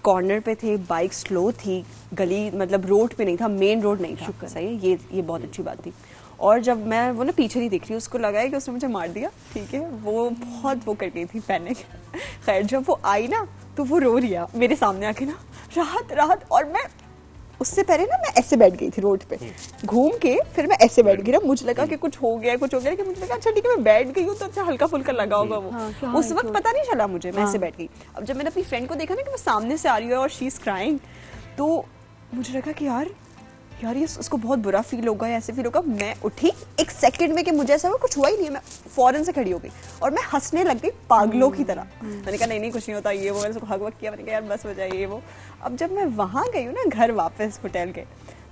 कॉर्नर पे थे, बाइक स्लो थी, गली मतलब रोड पे नहीं था, मेन रोड नहीं था। शुक्र सही है, ये बहुत अच्छी बात थी। और जब मैं वो ना पीछे नहीं देख रही, उसको लगा है कि उसने मुझे मार दिया, ठीक है, वो बहुत वो कर गई थी पैनिक। खैर जब वो आई ना, तो वो रो रही है मेरे सामने आके ना, राहत राहत। और मैं उससे पहले ना मैं ऐसे बैठ गई थी रोड पे, घूम के फिर मैं ऐसे बैठ गई ना, मुझे लगा कि कुछ हो गया कि मुझे लगा अच्छा ठीक है मैं बैठ गई हूँ तो अच्छा हल्का फुल्का लगा होगा वो। उस वक्त पता नहीं चला मुझे, मैं ऐसे बैठ गई। अब जब मैंने अपनी फ्रेंड को देखा ना कि वो सामने से आ रही है और शी इज क्राइंग, तो मुझे लगा कि यार ये उसको बहुत बुरा फील होगा या ऐसे फील होगा। मैं उठी एक सेकंड में कि मुझे ऐसा हुआ कुछ हुआ ही नहीं है, मैं फौरन से खड़ी हो गई और मैं हंसने लग गई पागलों की तरह। मैंने कहा नहीं कुछ नहीं होता, ये वो, मैंने उसको हग वग किया, मैंने कहा यार बस हो जाए ये वो। अब जब मैं वहां गई हूँ ना घर वापस होटल के,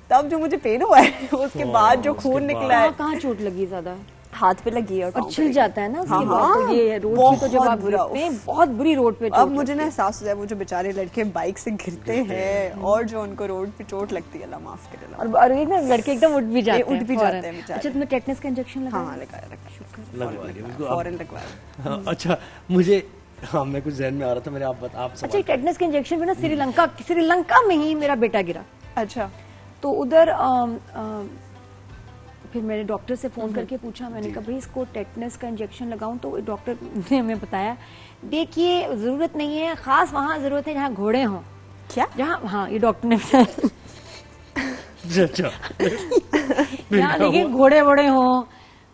तब जो मुझे पेन हुआ है उसके बाद जो खून निकला है। कहाँ चोट लगी ज्यादा? हाथ पे लगी है और छिल जाता है ना उसके हाँ, बाद। तो ये रोड की तो जब आप गिरते हैं बहुत बुरी रोड पे अब मुझे ना एहसास हो जाए वो जो बेचारे लड़के बाइक से गिरते हैं और जो उनको रोड पे चोट लगती है, अल्लाह माफ करे। और एक ना लड़के एकदम उठ भी जाते हैं बेचारे। अच्छा तुमने टेटनस का इंजेक्शन लगाया? हाँ लगाया, लगवाया फौरन लगवाया। अच्छा मुझे हाँ मैं कुछ जहन में आ रहा था मेरे, आप अच्छा टेटनस के इंजेक्शन पे ना श्रीलंका में ही मेरा बेटा गिरा। अच्छा तो उधर फिर मैंने डॉक्टर से फ़ोन करके पूछा, मैंने कहा भाई इसको टेटनस का इंजेक्शन लगाऊं? तो डॉक्टर ने हमें बताया देखिए ज़रूरत नहीं है, ख़ास वहाँ ज़रूरत है जहाँ घोड़े हों। क्या? जहाँ, हाँ ये डॉक्टर ने बताया जहाँ देखिए घोड़े वोड़े हों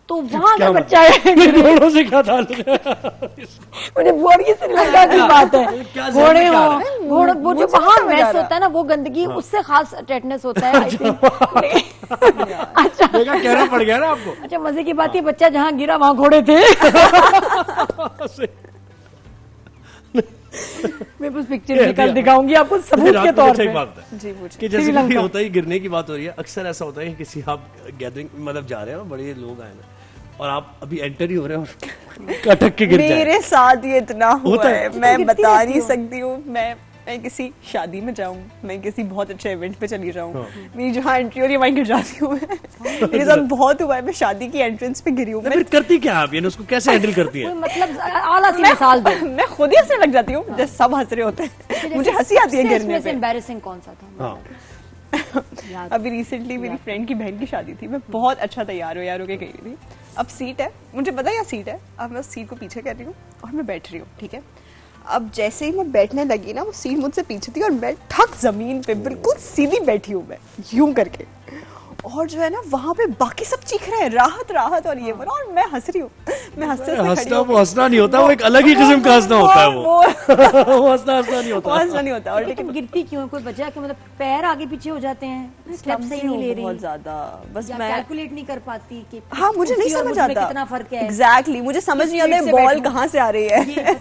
तो वहाँ का बच्चा घोड़ों से क्या ताल्लुक है? मुझे बोल की श्रीलंका की बात है, घोड़े हों, घोड़े वो जो वहाँ मैस होता है ना वो गंदगी, उससे खास टेटनस होता है आई थिंक। अच्छा कहना पड़ गया ना आपको। अच्छा मजे की बात, ये बच्चा जहाँ गिरा वहाँ घोड़े थे। मैं बस पिक्चर निकाल दिखाऊंगी आपको सबूत के तौर पे। जी पूछिए। कि जैसे कि होता है गिरने की बात हो रही है, अक्सर ऐसा होता है कि किसी आप गैदरिंग मतलब जा रहे हैं, बड़े लोग आए ना और आप अभी एंटर ही हो रहे हैं और अटक के गिर जाए। मेरे साथ ये इतना हुआ है, मैं बता नहीं सकती हूँ। मैं किसी शादी में जाऊं, मैं किसी बहुत अच्छे इवेंट पे चली जाऊं, मेरी जहाँ एंट्री हो रही है वहीं गिर जाती हूँ। मेरे साथ बहुत हुआ है, मैं शादी की एंट्रेंस पे गिरी हूँ। फिर करती क्या आप, यानी उसको कैसे हैंडल करती है? मतलब आला सी मिसाल दो। मैं खुद ही हंसने लग जाती हूँ जैसे सब हंस रहे होते हैं, मुझे हंसी आती है गिरने पे। एम्बैरेसिंग कौन सा था? अभी रिसेंटली मेरी फ्रेंड की बहन की शादी थी, मैं बहुत अच्छा तैयार होके गई थी। अब सीट है, मुझे पता है यहाँ सीट है, अब मैं उस सीट को पीछे कर रही हूँ और मैं बैठ रही हूँ, ठीक है। अब जैसे ही मैं बैठने लगी ना, वो सीट मुझसे पीछे थी और मैं ठक जमीन पे बिल्कुल सीधी बैठी हूँ मैं यूं करके। और जो है ना वहां पे बाकी सब चीख रहे हैं राहत राहत और ये बोला, और मैं हंस रही हूँ। मैं हंसना नहीं होता, वो एक अलग ही किस्म का हंसना होता है। वो हंसना नहीं होता, हंसना नहीं होता। और लेकिन गिरती क्यों? कोई वजह कि मतलब पैर आगे पीछे हो जाते हैं, स्टेप सही नहीं ले रही, बहुत ज्यादा बस मैं कैलकुलेट नहीं कर पाती कि हाँ मुझे नहीं समझ आता कितना फर्क है। एग्जैक्टली मुझे समझ नहीं आता बॉल कहाँ से आ रही है। ये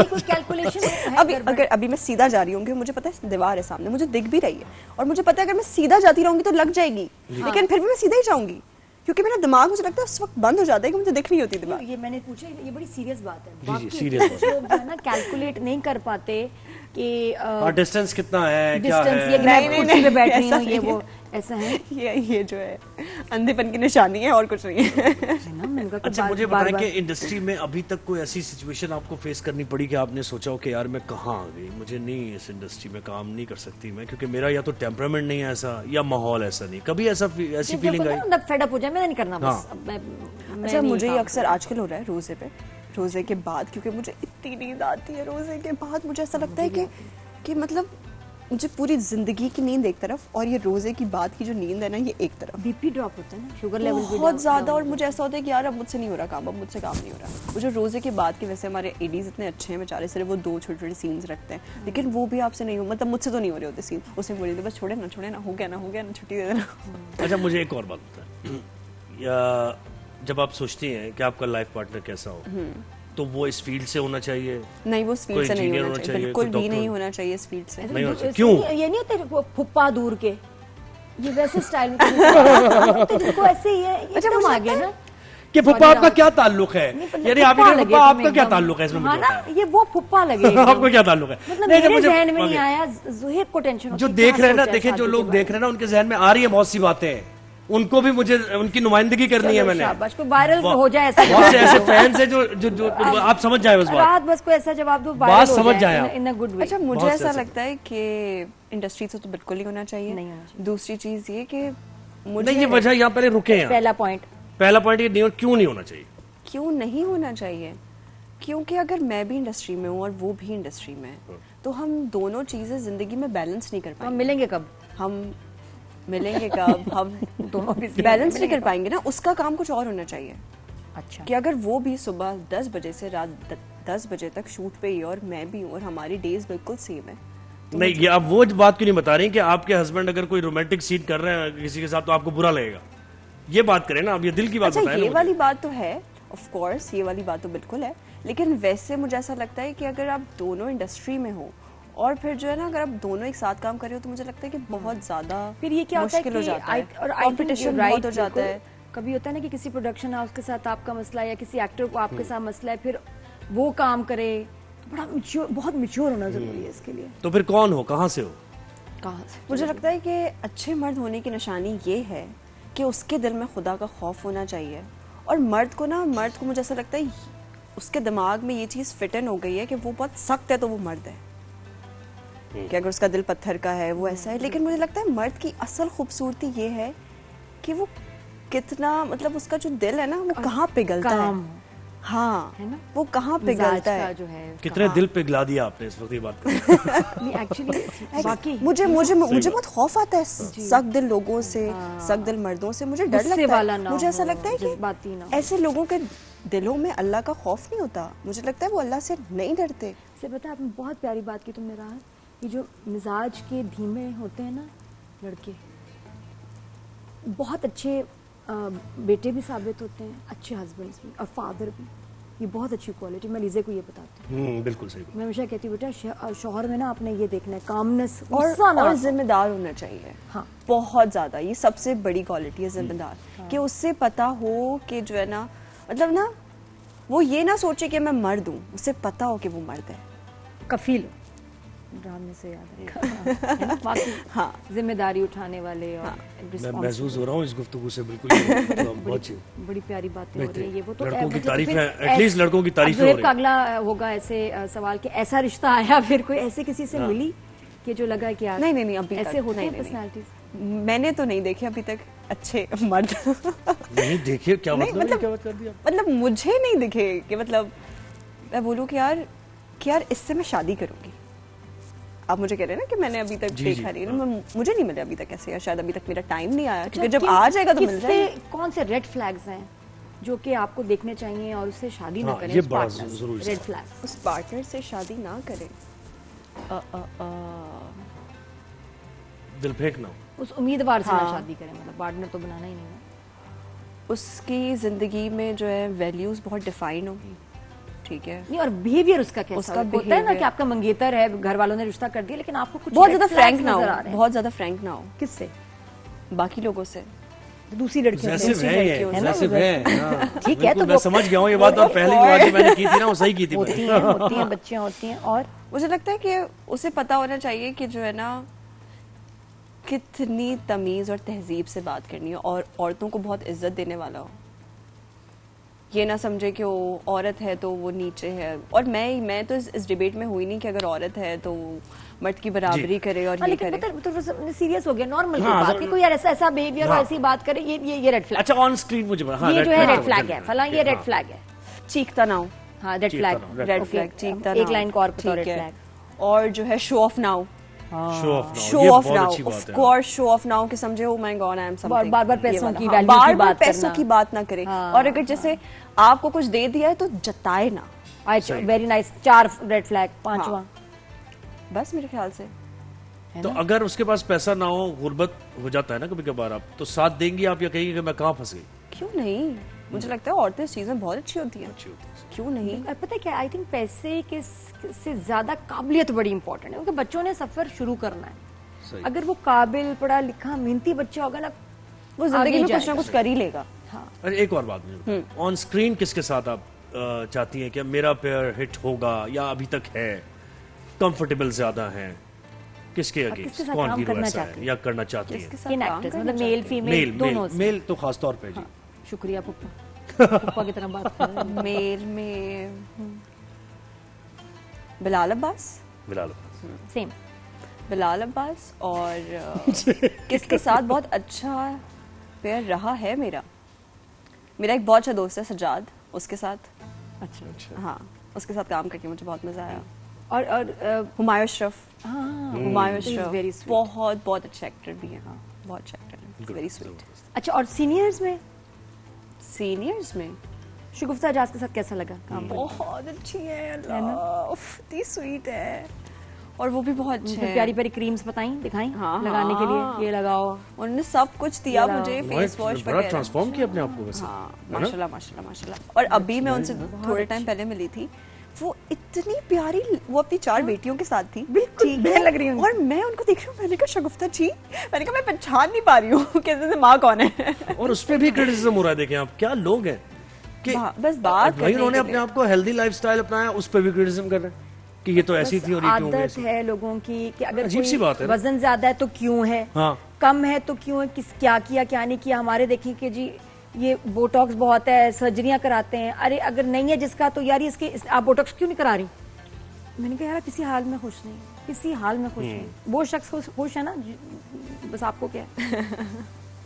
कोई कैलकुलेशन है। अभी मैं सीधा जा रही हूँ, मुझे पता है दीवार है सामने, मुझे दिख भी रही है और मुझे पता है अगर मैं सीधा जाती रहूंगी तो लग जाएगी, लेकिन फिर भी मैं सीधा ही जाऊंगी क्योंकि मेरा दिमाग मुझे लगता है उस वक्त बंद हो जाता है कि मुझे दिख नहीं होती दिमाग। ये मैंने पूछा, ये बड़ी सीरियस बात है। लोग जो है ना कैलकुलेट नहीं कर पाते कि डिस्टेंस कितना है, क्या डिस्टेंस, है। ये मैं कुर्सी पे बैठ रही हूँ, ये वो ऐसा है। ये जो है अंधेपन की निशानी है और कुछ नहीं है। अच्छा मुझे बताएं कि इंडस्ट्री में अभी तक कोई ऐसी सिचुएशन आपको फेस करनी पड़ी कि आपने सोचा हो कि यार मैं कहाँ आ गई, मुझे नहीं इस इंडस्ट्री में काम नहीं कर सकती मैं, क्योंकि मेरा या तो टेम्परामेंट नहीं है ऐसा या माहौल ऐसा नहीं, कभी ऐसी फीलिंग आई? मतलब फेड अप हो जाए, मैं नहीं करना बस। अच्छा मुझे ये अक्सर आजकल हो रहा है रोजे के बाद, क्योंकि मुझे इतनी नींद आती है रोजे के बाद। मुझे ऐसा लगता है कि मतलब मुझे पूरी जिंदगी की नींद एक तरफ और ये रोजे की बाद की जो नींद है ना ये एक तरफ। बीपी ड्रॉप होता है ना, शुगर लेवल भी बहुत ज्यादा। और मुझे ऐसा होता है कि यार अब मुझसे नहीं हो रहा काम, अब मुझसे काम नहीं हो रहा। मुझे रोजे के बाद की, वैसे हमारे एडीज इतने अच्छे हैं बेचारे, सिर्फ वो 2 छोटे-छोटे सीन्स रखते हैं, लेकिन वो भी आपसे नहीं हो, मतलब मुझसे तो नहीं हो रहे होते सीन। उससे बोली बस छोड़े ना हो गया ना छुट्टी दे देना। अच्छा मुझे एक और बात बता, जब आप सोचती हैं कि आपका लाइफ पार्टनर कैसा हो, तो वो इस फील्ड से होना चाहिए? नहीं, वो इस फील्ड से नहीं होना चाहिए, बिल्कुल भी नहीं होना चाहिए इस फील्ड से। नहीं होना चाहिए। क्यों? ये नहीं होते फुप्पा दूर के, ये वैसे स्टाइल में तो जिनको ऐसे ही है। अच्छा मुझे आ गया ना कि फुप्पा आपका क्या ताल्लुक है, यानी आपका क्या ताल्लुक है इसमें? हाँ ना, ये वो फुप्पा लगे। आपको क्या ताल्लुक है? मतलब मेरे जहन में नहीं आया, ज़ुहैब को टेंशन। जो देख रहे हैं ना, देखें जो लोग देख रहे हैं ना, उनके जहन में आ रही है बहुत सी बातें, उनको भी मुझे उनकी नुमाइंदगी करनी है। मैंने शाबाश, को वायरल हो जाए ऐसा, बहुत से ऐसे फैंस हैं जो आप समझ जाए उस बात, बस को ऐसा जवाब दो, बात समझ जाए इन अ गुड वे। अच्छा मुझे ऐसा लगता है कि इंडस्ट्री से तो बिल्कुल ही होना चाहिए। दूसरी चीज ये कि मुझे नहीं, ये वजह यहाँ पहले रुके हैं। पहला पॉइंट ये नहीं, क्यों नहीं होना चाहिए? क्यों नहीं होना चाहिए? क्योंकि अगर मैं भी इंडस्ट्री में हूँ और वो भी इंडस्ट्री में है, तो हम दोनों चीजें जिंदगी में बैलेंस नहीं कर हम पाएंगे। मिलेंगे कब? हम मिलेंगे कब? हम दोनों भी बैलेंस नहीं कर पाएंगे ना। उसका काम कुछ और होना चाहिए। अच्छा, कि अगर वो भी सुबह 10 बजे से रात 10 बजे तक शूट पे ही है और मैं भी हूँ और हमारी डेज बिल्कुल सेम है, नहीं, ये आप वो बात क्यों नहीं बता रही कि आपके हस्बैंड अगर कोई रोमांटिक सीन कर रहे हैं किसी के साथ तो आपको बुरा लगेगा? ये बात करें ना, अब ये दिल की बात अच्छा बताएं ना ये मुझे। वाली बात तो है, ऑफ कोर्स ये वाली बात तो बिल्कुल है, लेकिन वैसे मुझे ऐसा लगता है कि अगर आप दोनों इंडस्ट्री में हो और फिर जो है ना, अगर आप दोनों एक साथ काम कर रहे हो, तो मुझे लगता है कि बहुत ज्यादा फिर ये क्या होता है मुश्किल हो कि जाता है, और कॉम्पिटिशन बहुत हो जाता है। कभी होता है ना कि किसी प्रोडक्शन हाउस के साथ आपका मसला है या किसी एक्टर को आपके साथ मसला है, फिर वो काम करे तो बड़ा मैच्योर, बहुत मैच्योर होना जरूरी है इसके लिए। तो फिर कौन हो, कहाँ से हो? कहाँ से? मुझे लगता है कि अच्छे मर्द होने की निशानी ये है कि उसके दिल में खुदा का खौफ होना चाहिए। और मर्द को मुझे ऐसा लगता है उसके दिमाग में ये चीज़ फिट इन हो गई है कि वो बहुत सख्त है तो वो मर्द है, कि अगर उसका दिल पत्थर का है वो ऐसा है। लेकिन मुझे लगता है मर्द की असल खूबसूरती ये है कि वो कितना, मतलब उसका जो दिल है ना वो कहाँ पिघलता है। हाँ, है ना? वो कहाँ मिजाज पिघलता का है। जो है कितने दिल पिघला दिया आपने इस वक्त ये बात कर। नहीं एक्चुअली बाकी मुझे बहुत खौफ आता है सख्त दिल लोगों से, सख्त दिल मर्दों से। मुझे डर गुस्से लगता वाला है। ना मुझे ऐसा हो, लगता है जज्बाती ना कि हो। ऐसे लोगों के दिलों में अल्लाह का खौफ नहीं होता। मुझे लगता है वो अल्लाह से नहीं डरते। से पता है, आपने बहुत प्यारी बात की तुमने राहत, ये जो मिजाज के धीमे होते हैं ना लड़के, बहुत अच्छे बेटे भी साबित होते हैं, अच्छे हस्बैंड्स भी और फादर भी। ये बहुत अच्छी क्वालिटी, मैं लीजे को ये बताती हूँ। बिल्कुल सही। मैं हमेशा कहती हूँ बेटा शौहर में ना आपने ये देखना है कामनेस और जिम्मेदार होना चाहिए। हाँ। बहुत ज्यादा, ये सबसे बड़ी क्वालिटी है जिम्मेदार। कि उससे पता हो कि जो है ना, मतलब ना वो ये ना सोचे कि मैं मर्द हूँ, उसे पता हो कि वो मर्द है। कफील ड्रामे से याद है ना? बाकी हाँ, जिम्मेदारी उठाने वाले और मैं responsible। महसूस हो रहा हूँ इस गुफ्तगू से बिल्कुल बहुत अच्छी। बड़ी प्यारी बातें हो रही है। ये वो तो लड़कों की मतलब तारीफ फिर है, एटलीस्ट लड़कों की तारीफ हो अब रही का है। अगला होगा ऐसे सवाल कि ऐसा रिश्ता आया फिर कोई ऐसे किसी से मिली कि जो लगा कि यार नहीं अभी ऐसे तक होते हैं नहीं। पर्सनालिटीज? मैंने तो नहीं देखे अभी तक अच्छे मर्द। नहीं देखिए क्या नहीं, मतलब, क्या बात कर दिया? मतलब मुझे नहीं दिखे कि मतलब मैं बोलूँ कि यार इससे मैं शादी करूंगी। आप मुझे कह रहे हैं ना कि मैंने अभी तक देखा नहीं, मुझे नहीं मिले अभी तक ऐसे, या शायद अभी तक मेरा टाइम नहीं आया, क्योंकि जब आ जाएगा तो मिल जाएगा। कौन से रेड फ्लैग्स हैं जो कि आपको देखने चाहिए और उससे शादी ना हाँ, करें? ये उस बड़ा partner से? जरूरी रेड सवाल। फ्लैग्स। उस पार्टनर से शादी ना करें। दिल फेंक ना हो। उस उम्मीदवार से ना हाँ। शादी करें, मतलब पार्टनर तो बनाना ही नहीं है। उसकी जिंदगी में जो है वैल्यूज बहुत डिफाइन हो, ठीक है। नहीं, और बिहेवियर उसका कैसा उसका होता है ना behavior- कि आपका मंगेतर है, घर वालों ने रिश्ता कर दिया, लेकिन आपको कुछ बहुत red ज्यादा flags फ्रैंक ना नजर आ हो, रहे हैं। बहुत ज्यादा फ्रैंक ना हो किससे? बाकी लोगों से। दूसरी लड़कियों से। जैसे है ये, लड़कियों से। जैसे है। हाँ, ठीक है, बिल्कुल, तो मैं वो- समझ गया हूँ ये बात, और पहली बात जो मैंने की थी ना वो सही की थी होती मैंने। हैं बच्चियां होती हैं। और मुझे लगता है कि उसे पता होना चाहिए कि जो है ना कितनी तमीज और तहजीब से बात करनी है, और औरतों को बहुत इज्जत देने वाला हो। ये ना समझे कि वो औरत है तो वो नीचे है। और मैं तो इस डिबेट में हुई नहीं कि अगर औरत है तो मर्द की बराबरी करे और हाँ, ये लेकिन करे। मतलब सीरियस हो गया, नॉर्मल हाँ, बात कि कोई यार ऐसा बिहेवियर और ऐसी बात करे, ये रेड फ्लैग। अच्छा, ऑन स्क्रीन मुझे हाँ, ये red जो है flag रेड तो फ्लैग मुझे है, फला ये रेड हाँ। फ्लैग है। चीखता ना हो, हाँ, रेड चीखता फ्लैग। ना हो, red रेड फ्लैग, चीखता ना एक हो, लाइन को और बताओ, ठीक रेड है। फ्लैग। और जो है show off now, show off show off now, of course show off now कि समझे oh my God I am something. बार-बार पैसों की value की बार-बार बात पैसों करना। की बात ना करे। और अगर जैसे आपको कुछ दे दिया है तो जताए ना। अच्छा, वेरी नाइस। 4 रेड फ्लैग, 5वां बस मेरे ख्याल से। तो अगर उसके पास पैसा ना हो, गुर्बत हो जाता है ना कभी कभार, आप तो साथ देंगी आप या कहेंगे कि मैं कहाँ फंस गई? क्यों नहीं, मुझे लगता है औरतें इस चीज में बहुत अच्छी होती हैं। अच्छी होती है। क्यों नहीं? और पता है क्या, आई थिंक पैसे के से ज्यादा काबिलियत बड़ी इंपॉर्टेंट है, क्योंकि बच्चों ने सफर शुरू करना है। सही। अगर वो काबिल, पढ़ा लिखा, मेहनती बच्चा होगा ना, वो जिंदगी आगे में कुछ ना जाएगा। कुछ कर ही लेगा। अरे एक और बात मुझे, ऑन स्क्रीन किसके साथ आप चाहती हैं कि मेरा पेयर हिट होगा, या अभी तक है कंफर्टेबल ज्यादा है, किसके किसके अगेंस्ट साथ कौन काम हीरो करना ऐसा चाहती है या करना चाहती किसके है? साथ किन काम एक्टर्स, करना मतलब मेल चाहती फीमेल दोनों मेल से। मेल तो खास तौर पे जी। शुक्रिया पुप्पा, पुप्पा की तरह बात कर रहे हैं। हैं? मेल में बिलाल अब्बास, बिलाल सेम। बिलाल अब्बास। और किसके साथ बहुत अच्छा पेयर रहा है मेरा एक बहुत अच्छा दोस्त है सजाद, उसके साथ। अच्छा, हाँ, उसके साथ काम करके मुझे बहुत मजा आया। और हुमायूं अशरफ, हुमायूं very अशरफ sweet. बहुत अच्छे एक्टर भी हैं। हाँ, बहुत अच्छे एक्टर हैं, वेरी स्वीट। अच्छा, और सीनियर्स में सीनियर्स में शगुफ्ता एजाज के साथ कैसा लगा काम? बहुत अच्छी है, अल्लाह, उफ, इतनी स्वीट है, और वो भी बहुत अच्छे हैं। प्यारी प्यारी क्रीम्स बताई, दिखाई हाँ, लगाने के लिए, ये लगाओ। उन्होंने सब कुछ दिया मुझे, फेस वॉश बड़ा वगैरह। ट्रांसफॉर्म किया अपने आप को वैसे। हाँ, माशाल्लाह माशाल्लाह माशाल्लाह। और अभी मैं उनसे थोड़े टाइम पहले मिली थी, वो इतनी प्यारी, वो अपनी 4 बेटियों के साथ थी, बिल्कुल बहन लग रही है और मैं उनको देख रही हूँ, मैंने कहा शगुफ्ता जी, मैंने कहा मैं पहचान नहीं पा रही हूँ कैसे माँ कौन है। और उस पे भी क्रिटिसिज्म हो रहा है, देखें आप क्या लोग हैं कि बस बात भाई उन्होंने अपने आप को हेल्दी लाइफस्टाइल अपनाया, उस पे भी क्रिटिसिज्म कर रहे हैं कि ये तो ऐसी थी और ये क्यों हो गई आदत ऐसी। है लोगों की कि अगर अजीब सी बात है ना। वजन ज्यादा है तो क्यों है, हाँ। कम है तो क्यों है, किस क्या किया क्या नहीं किया। हमारे देखिए कि जी ये बोटॉक्स बहुत है, सर्जरियां कराते हैं, अरे अगर नहीं है जिसका तो यार आप बोटॉक्स क्यों नहीं करा रही? मैंने कहा यार किसी हाल में खुश नहीं, किसी हाल में खुश नहीं, वो शख्स खुश है ना, बस आपको क्या है।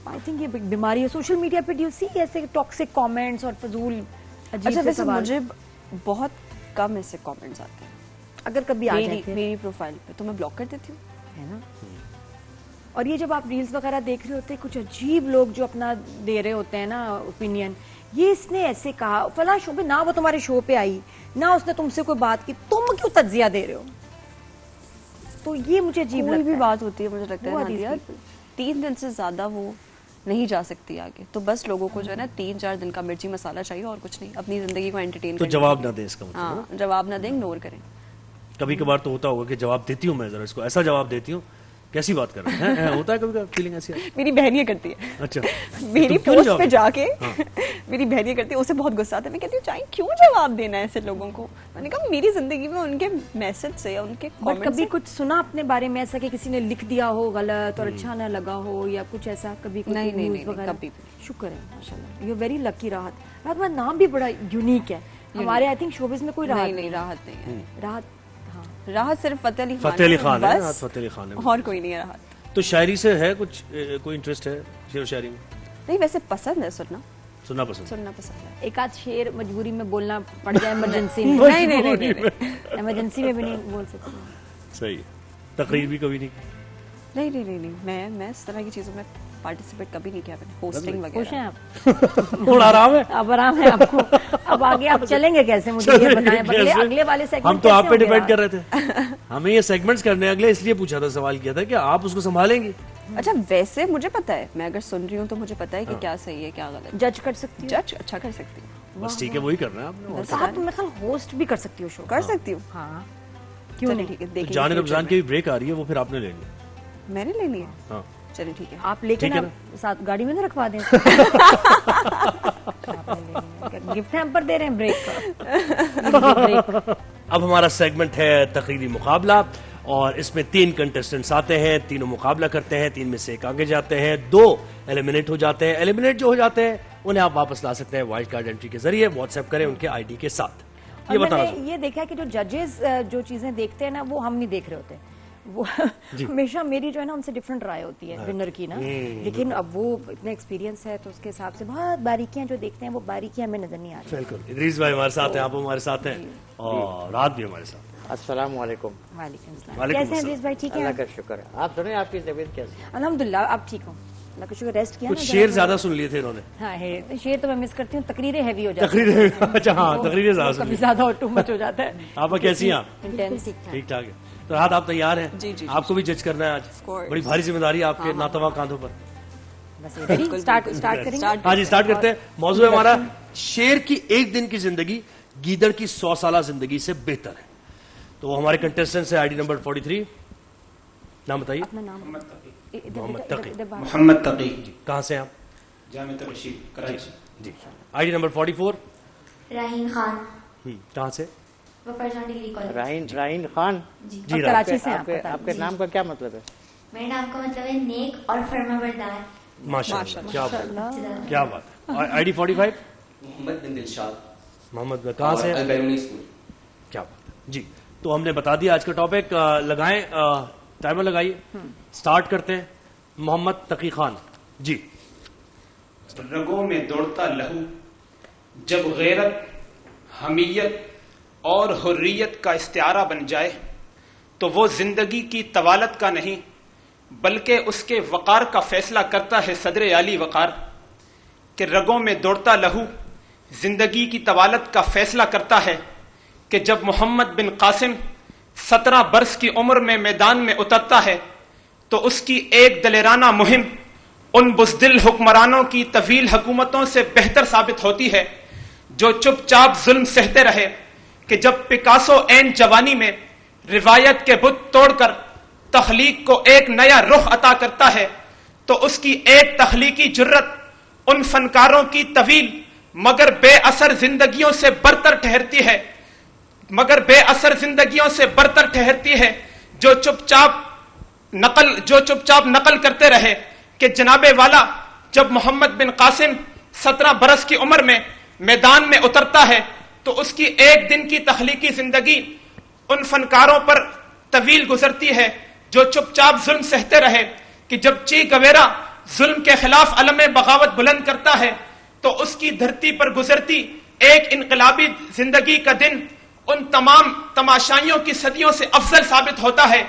आई थिंक ये बीमारी है। सोशल मीडिया पे डू सी ऐसे टॉक्सिक कमेंट्स और फजूल अजीब अच्छा, से वैसे सवाल। मुझे बहुत कम ऐसे कमेंट्स आते हैं अगर कभी आ जाए मेरी प्रोफाइल पे, तो मैं ब्लॉक कर देती हूँ, है ना। और ये जब आप रील्स वगैरह देख रहे होते हैं, कुछ अजीब लोग जो अपना दे रहे होते हैं ना ओपिनियन, ये इसने ऐसे कहा फला शो पे, ना वो तुम्हारे शो पे आई, ना उसने तुमसे कोई बात की, तुम क्यों तज्जिया दे रहे हो? तो ये मुझे अजीब कोई लगता भी है। बात होती है, मुझे लगता वो है अजीब नादिया, 3 दिन से ज्यादा वो नहीं जा सकती आगे। तो बस लोगों को जो है ना 3-4 दिन का मिर्ची मसाला चाहिए, और कुछ नहीं, अपनी जिंदगी को एंटरटेन तो जवाब ना दे इसका मतलब। हाँ, जवाब ना दें, इग्नोर करें। कभी कभार तो होता होगा कि जवाब देती हूँ मैं, जरा इसको ऐसा जवाब देती हूँ, कैसी बात कर रहे हैं, होता है कभी कभी फीलिंग ऐसी है? मेरी बहन ये करती है। अच्छा, मेरी तुम क्यों नहीं पोस्ट पे जवाब जाके हाँ। मेरी बहन ये करती है, उसे बहुत गुस्सा आता है। मैं कहती हूँ चाहे क्यों जवाब देना है ऐसे लोगों को। मैंने कहा मेरी जिंदगी में उनके मैसेज से या उनके बट कमेंट कभी से कुछ सुना अपने बारे में ऐसा कि किसी ने लिख दिया हो गलत और अच्छा ना लगा हो, या कुछ ऐसा कभी कोई नहीं, नहीं, न्यूज़ नहीं, वगैरह? कभी भी। शुक्र है माशाल्लाह, यू वेरी लकी। राहत, तुम्हारा नाम भी बड़ा यूनिक है। हमारे आई थिंक शोबिज में कोई राहत नहीं, राहत नहीं है। राहत, हाँ, राहत सिर्फ फतेह अली खान फतेह अली खान है, बस, हाँ, फतेह अली खान है। और कोई नहीं है राहत। तो शायरी से है कुछ कोई इंटरेस्ट है, शेर व शायरी में? नहीं, वैसे पसंद है सुनना सुनना पसंद है? सुनना पसंद है। एक आध शेर मजबूरी में बोलना पड़ जाए, इमरजेंसी में। नहीं, नहीं, नहीं, नहीं, नहीं, इमरजेंसी में भी नहीं बोल सकते। सही है। तकरीर भी कभी नहीं की? नहीं, नहीं, नहीं, नहीं, मैं इस तरह की चीजों में पार्टिसिपेट कभी नहीं किया मैंने, होस्टिंग खुश हैं वगैरह। आप? थोड़ा आराम है। अब आराम है आपको। अब आगे आप चलेंगे कैसे, मुझे ये बताएं। अगले वाले हम सेगमेंट तो आप पे डिपेंड कर रहे थे, हमें ये सेगमेंट्स करने अगले, इसलिए पूछा था, सवाल किया था कि आप उसको संभालेंगी। अच्छा, वैसे मुझे पता है, मैं अगर सुन रही हूँ तो मुझे पता है कि क्या सही है क्या गलत। जज कर सकती हूँ। जज अच्छा कर सकती हूँ, बस ठीक है, वही करना है आपने। और तो आप मेरे ख्याल होस्ट भी कर सकती हो शो। कर सकती हूँ। हाँ, क्यों चलिए नहीं? ठीक है, तो देखेंगे जाने future रमजान में। की भी ब्रेक आ रही है, वो फिर आपने लेनी है। मैंने ले लिया, हाँ, चलिए ठीक है। आप लेके ठीक है ना साथ गाड़ी में ना रखवा दें। गिफ्ट हैम्पर दे रहे हैं ब्रेक का। अब हमारा सेगमेंट है तकरीरी मुकाबला, और इसमें 3 कंटेस्टेंट्स आते हैं, तीनों मुकाबला करते हैं, 3 में से एक आगे जाते हैं, 2 एलिमिनेट हो जाते हैं। एलिमिनेट जो हो जाते हैं उन्हें आप वापस ला सकते हैं वाइल्ड कार्ड एंट्री के जरिए, व्हाट्सएप करें उनके आईडी के साथ। ये और बताना मैंने ये देखा है कि जो जजेस जो चीजें देखते हैं ना, वो हम नहीं देख रहे होते। वो हमेशा मेरी जो है ना उनसे डिफरेंट राय होती है विनर की ना, लेकिन अब वो इतना एक्सपीरियंस है तो उसके हिसाब से बहुत बारीकियां जो देखते हैं, वो बारीकियां हमें नजर नहीं आ रही। बिल्कुल, इदरीस भाई हमारे साथ हैं, आप हमारे साथ हैं, और रात भी हमारे साथ। अस्सलाम वालेकुम। वालेकुम सलाम। वालेकुम कैसे हैं अस्सलाम। अजीज भाई, ठीक अल्लाह है? का शुक्र है। आप सुनिए, आपकी तबीयत कैसी है? अल्हम्दुलिल्लाह, आप ठीक हो? अल्लाह का शुक्र। रेस्ट किया कुछ ना शेर जरा? ज्यादा सुन लिए थे इन्होंने। हाँ है, शेर तो मैं मिस करती हूँ, तकरीरें हैवी हो जाती हैं। तकरीर, अच्छा हाँ, तकरीरें ज्यादा सुन कभी ली। ज्यादा और टू मच हो जाता है। आप कैसी हैं आप? इंटेंस। ठीक ठाक है। तो रात आप तैयार हैं? जी, जी, जी। आपको भी जज करना है आज, course। बड़ी भारी जिम्मेदारी है आपके नातवा कांधों पर। बस रेडी, स्टार्ट करेंगे। हाँ जी, स्टार्ट करते हैं। मौजूद है हमारा शेर की 1 दिन की जिंदगी गीदड़ की 100 साल जिंदगी से बेहतर है। तो हमारे कंटेस्टेंट्स है आईडी नंबर 43, नाम बताइए। अपना नाम मोहम्मद तकी। मोहम्मद तकी, कहाँ से हैं आप? जामिया रशीद, कराची। जी। आईडी नंबर 44, राहीन खान, कहाँ से? वफरजान डिग्री कॉलेज। राहीन खान। जी। जी रात। कराची से हैं आप, आपके नाम का क्या मतलब है? मेरे नाम का मतलब है नेक और फरमाबरदार। माशाल्लाह, क्या बात, क्या बात है। आईडी 45, मोहम्मद बिन दिलशाद, मोहम्मद भाई कहाँ से हैं? अलबैरूनी स्कूल। क्या बात है जी। तो हमने बता दिया आज का टॉपिक, लगाएं, टाइमर लगाइए, स्टार्ट करते हैं। मोहम्मद तकी खान जी। रगों में दौड़ता लहू, जब गैरत, हमीयत और हुर्रियत का इस्तिआरा बन जाए तो वो जिंदगी की तवालत का नहीं बल्कि उसके वक़ार का फैसला करता है सदर आली वक़ार, कि रगों में दौड़ता लहू जिंदगी की तवालत का फैसला करता है कि जब मोहम्मद बिन कासिम 17 बरस की उम्र में मैदान में उतरता है तो उसकी एक दलेराना मुहिम उन बुज़दिल हुक्मरानों की तवील हुकूमतों से बेहतर साबित होती है जो चुपचाप जुल्म सहते रहे, कि जब पिकासो ऐन जवानी में रिवायत के बुत तोड़कर तख्लीक को एक नया रुख अता करता है तो उसकी एक तख्लीकी जुर्रत उन फनकारों की तवील मगर बेअसर जिंदगियों से बरतर ठहरती है, मगर बेअसर जिंदगियों से बरतर ठहरती है जो चुपचाप नकल करते रहे कि जनाबे वाला जब मोहम्मद बिन कासिम 17 बरस की उम्र में मैदान में उतरता है तो उसकी एक दिन की तख्लीकी जिंदगी उन फनकारों पर तवील गुजरती है जो चुपचाप जुल्म सहते रहे, कि जब ची गवेरा जुल्म के खिलाफ अलम बगावत बुलंद करता है तो उसकी धरती पर गुजरती एक इनकलाबी जिंदगी का दिन उन तमाम तमाशाइयों की सदियों से अफजल साबित होता है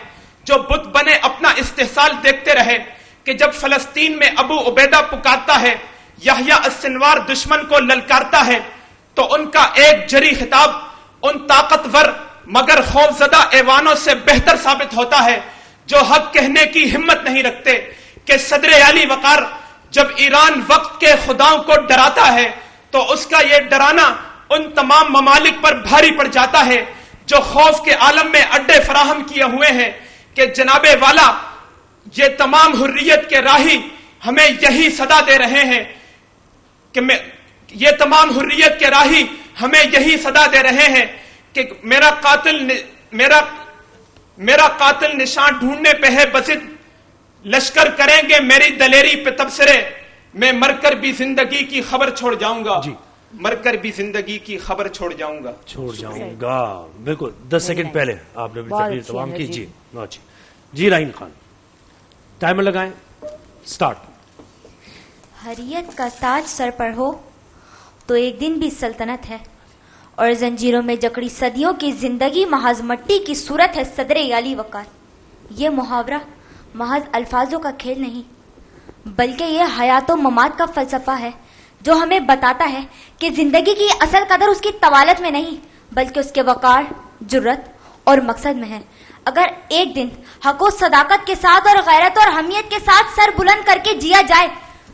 जो बुत बने अपना इस्तेहसाल देखते रहे, कि जब फलस्तीन में अबू उबैदा पुकारता है, यहया अस्सिनवार दुश्मन को ललकारता है तो उनका एक जरी खिताब उन ताकतवर मगर खौफजदा ऐवानों से बेहतर साबित होता है जो हक कहने की हिम्मत नहीं रखते, कि सदर आली वक़ार जब ईरान वक्त के खुदाओं को डराता है तो उसका यह डराना उन तमाम ममालिक पर भारी पड़ जाता है जो खौफ के आलम में अड्डे फराहम किए हुए हैं, कि जनाबे वाला ये तमाम हुर्रियत के राही हमें यही सदा दे रहे हैं, कि ये तमाम हुर्रियत के राही हमें यही सदा दे रहे हैं कि मेरा कातिल निशान ढूंढने पे है बसित, लश्कर करेंगे मेरी दलेरी पे तबसरे, मैं मरकर भी जिंदगी की खबर छोड़ जाऊंगा, मरकर भी जिंदगी की खबर छोड़ जाऊंगा। बिल्कुल 10 सेकंड पहले आपने तकरीर तमाम की। जी जी राहीन खान, टाइमर लगाएं, स्टार्ट। हरियत का ताज सर पर हो तो एक दिन भी सल्तनत है, और जंजीरों में जकड़ी सदियों की जिंदगी महज मट्टी की सूरत है सदर आली वक़ार। ये मुहावरा महज अल्फाजों का खेल नहीं बल्कि ये हयातो ममात का फलसफा है जो हमें बताता है कि जिंदगी की असल कदर उसकी तवालत में नहीं बल्कि उसके वक़ार, जुर्रत और मकसद में है। अगर एक दिन हक व सदाकत के साथ और गैरत और हमियत के साथ सर बुलंद करके जिया जाए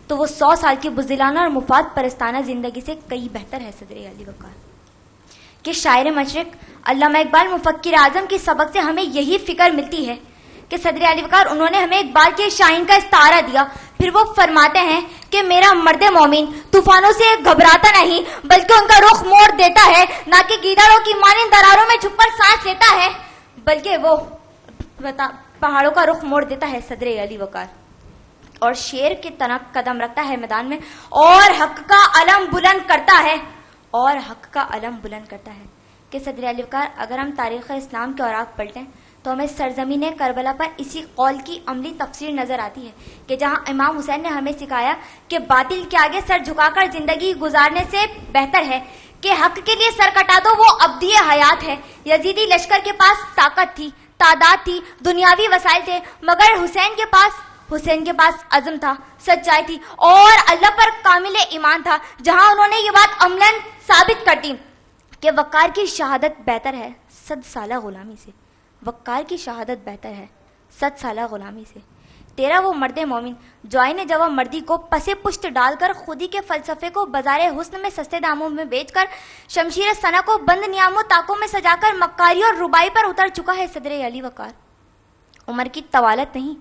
तो वो 100 साल की बुज़दिलाना और मुफाद परस्ताना जिंदगी से कई बेहतर है। सदर आली वक़ार के शायर मशरिक अल्लामा इकबाल मुफक्किर आज़म की सबक से हमें यही फिक्र मिलती है कि सदर आली वक़ार उन्होंने हमें इकबाल के शाहीन का इस्तारा दिया। फिर वो फरमाते हैं कि मेरा मर्द मोमिन तूफानों से घबराता नहीं बल्कि उनका रुख मोड़ देता है, ना कि गीदड़ों की मानिंद दरारों में छुपकर सांस लेता है बल्कि वो पहाड़ों का रुख मोड़ देता है सदर आली वक़ार, और शेर की तरह कदम रखता है मैदान में और हक का अलम बुलंद करता है, और हक का अलम बुलंद करता है। कि सदर आली वक़ार अगर हम तारीख़ इस्लाम के औराक पलटें तो हमें सरजमीन करबला पर इसी कौल की अमली तफसीर नजर आती है कि जहां इमाम हुसैन ने हमें सिखाया कि बातिल के आगे सर झुकाकर जिंदगी गुजारने से बेहतर है कि हक के लिए सर कटा दो, वो अब्दी हयात है। यजीदी लश्कर के पास ताकत थी, तादाद थी, दुनियावी वसाइल थे, मगर हुसैन के पास अज़म था, सच्चाई थी और अल्लाह पर कामिल ईमान था। जहां उन्होंने ये बात अमलन साबित कर दी कि वक़ार की शहादत बेहतर है 100 साला गुलामी से, वक़ार की शहादत बेहतर है 100 साला गुलामी से। तेरा वो मर्द मोमिन जो आईने जवाब मर्दी को पसे पुष्ट डालकर खुदी के फलसफे को बाजारे हुस्न में सस्ते दामों में बेचकर शमशीर सना को बंद नियामों ताकों में सजाकर मक्कारी और रुबाई पर उतर चुका है सदर आली वक़ार। उम्र की तवालत नहीं,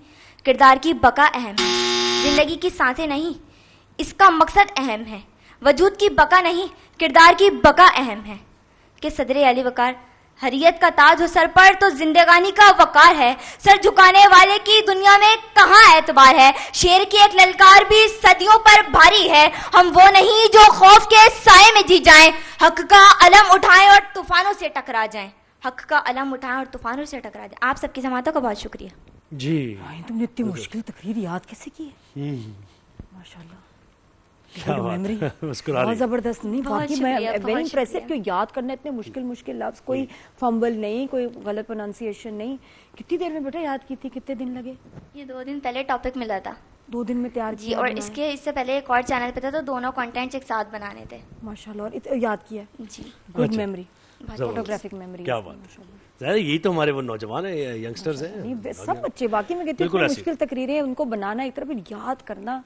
किरदार की बका अहम है, जिंदगी की सांसें नहीं, इसका मकसद अहम है। वजूद की बका नहीं, किरदार की बका अहम है। कि सदर आली वक़ार हरियत का ताज हो सर पर तो जिंदगानी का वक़ार है। सर झुकाने वाले की दुनिया में कहाँ एतबार है। शेर की एक ललकार भी सदियों पर भारी है। हम वो नहीं जो खौफ के साए में जी जाएं, हक का अलम उठाएं और तूफानों से टकरा जाएं, हक का अलम उठाएं और तूफानों से टकरा जाएं। आप सबकी समातों का बहुत शुक्रिया। जी तुमने इतनी मुश्किल तकरीर याद कैसे की है? माशाल्लाह। क्या मेमोरी मुस्कुरा रही बहुत जबरदस्त। नहीं बहुत बाकी शुक्रिया, मैं बहुत वेरी इम्प्रेसिव शुक्रिया। क्यों याद करना इतने मुश्किल लफ्ज, कोई फंबल नहीं, कोई गलत प्रोनाउंसिएशन नहीं। कितनी देर में बेटा याद की थी, कितने दिन लगे? ये 2 दिन पहले टॉपिक मिला था 2 दिन में तैयार जी, किया और बनाया? इससे पहले एक और चैनल पे था तो दोनों कंटेंट्स एक साथ बनाने थे माशाल्लाह, और याद किया। जी। गुड अच्छा। Memory, photographic memory. क्या बात है, ज़ाहिर है यही तो हमारे वो नौजवान है, यंगस्टर्स हैं। नहीं सब बच्चे, बाकी मैं कहती हूँ बिल्कुल ऐसे। मुश्किल तकरीरें उनको बनाना, एक तरफ याद करना,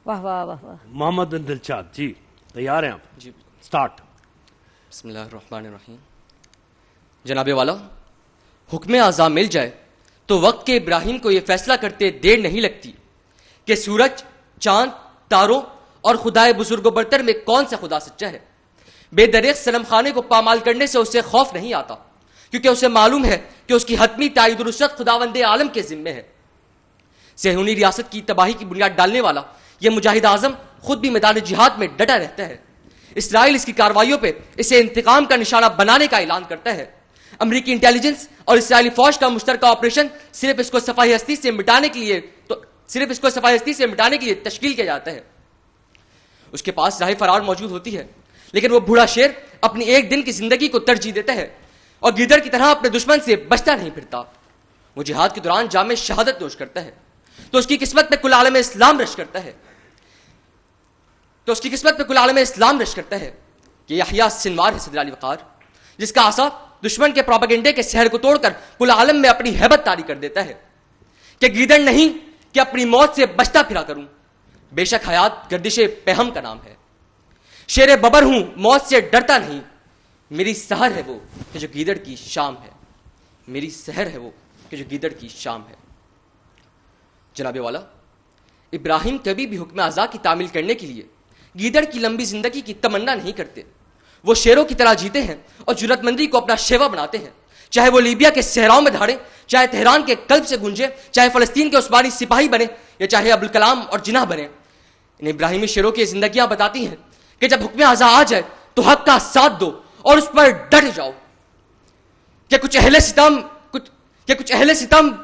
वाह वाह वाह वाह। मोहम्मद बिन दिलशाद जी, तैयार हैं आप? जी। स्टार्ट। बिस्मिल्लाहिर्रहमानिर्रहीम। जनाबे वाला, हुक्म आज़ा मिल जाए तो वक्त के इब्राहिम को यह फैसला करते देर नहीं लगती कि सूरज, चांद, तारों और खुदाए बुजुर्गो बरतर में कौन सा खुदा सच्चा है। बेदरेख सनम खाने को पामाल करने से उसे खौफ नहीं आता, क्योंकि उसे मालूम है कि उसकी हतमी ताईद-उल-रुसत खुदावंदे आलम के जिम्मे है। सेहूनी रियासत की तबाही की बुनियाद डालने वाला यह मुजाहिद आजम खुद भी मैदान जिहाद में डटा रहता है। इसराइल इसकी कार्रवाइयों पे इसे इंतकाम का निशाना बनाने का ऐलान करता है। अमेरिकी इंटेलिजेंस और इसराइली फौज का मुश्तरका ऑपरेशन सिर्फ इसको सफाई हस्ती से मिटाने के लिए तश्कील किया जाता है। उसके पास राह फरार मौजूद होती है, लेकिन वो बूढ़ा शेर अपनी एक दिन की जिंदगी को तरजीह देता है और गिदड़ की तरह अपने दुश्मन से बचता नहीं फिरता। वो जिहाद के दौरान जामे शहादत नोश करता है तो उसकी किस्मत पे कुल आलम इस्लाम रश करता है कि यहया सिनवार है सदर अली वकार, जिसका आसा दुश्मन के प्रोपेगेंडे के शहर को तोड़कर कुल आलम में अपनी हैबत तारी कर देता है कि गीदड़ नहीं कि अपनी मौत से बचता फिरा करूं। बेशक हयात गर्दिशे पेहम का नाम है। शेर बबर हूं, मौत से डरता नहीं। मेरी सहर है वो कि जो गीदड़ की शाम है। मेरी सहर है वो कि जो गीदड़ की शाम है। जनाबे वाला, इब्राहिम कभी भी हुक्म आज़ा की तामील करने के लिए गीदड़ की लंबी जिंदगी की तमन्ना नहीं करते। वो शेरों की तरह जीते हैं और जुर्रतमंदी को अपना शेवा बनाते हैं, चाहे वो लीबिया के सहराओं में धाड़े, चाहे तेहरान के कल्ब से गूंजे, चाहे फलस्तीन के उस्मानी सिपाही बने या चाहे अबुल कलाम और जिन्ना बने। इन इब्राहिमी शेरों की जिंदगियां बताती हैं कि जब हुक्म आज़ा आ जाए तो हक का साथ दो और उस पर डट जाओ। कि कुछ अहले सितम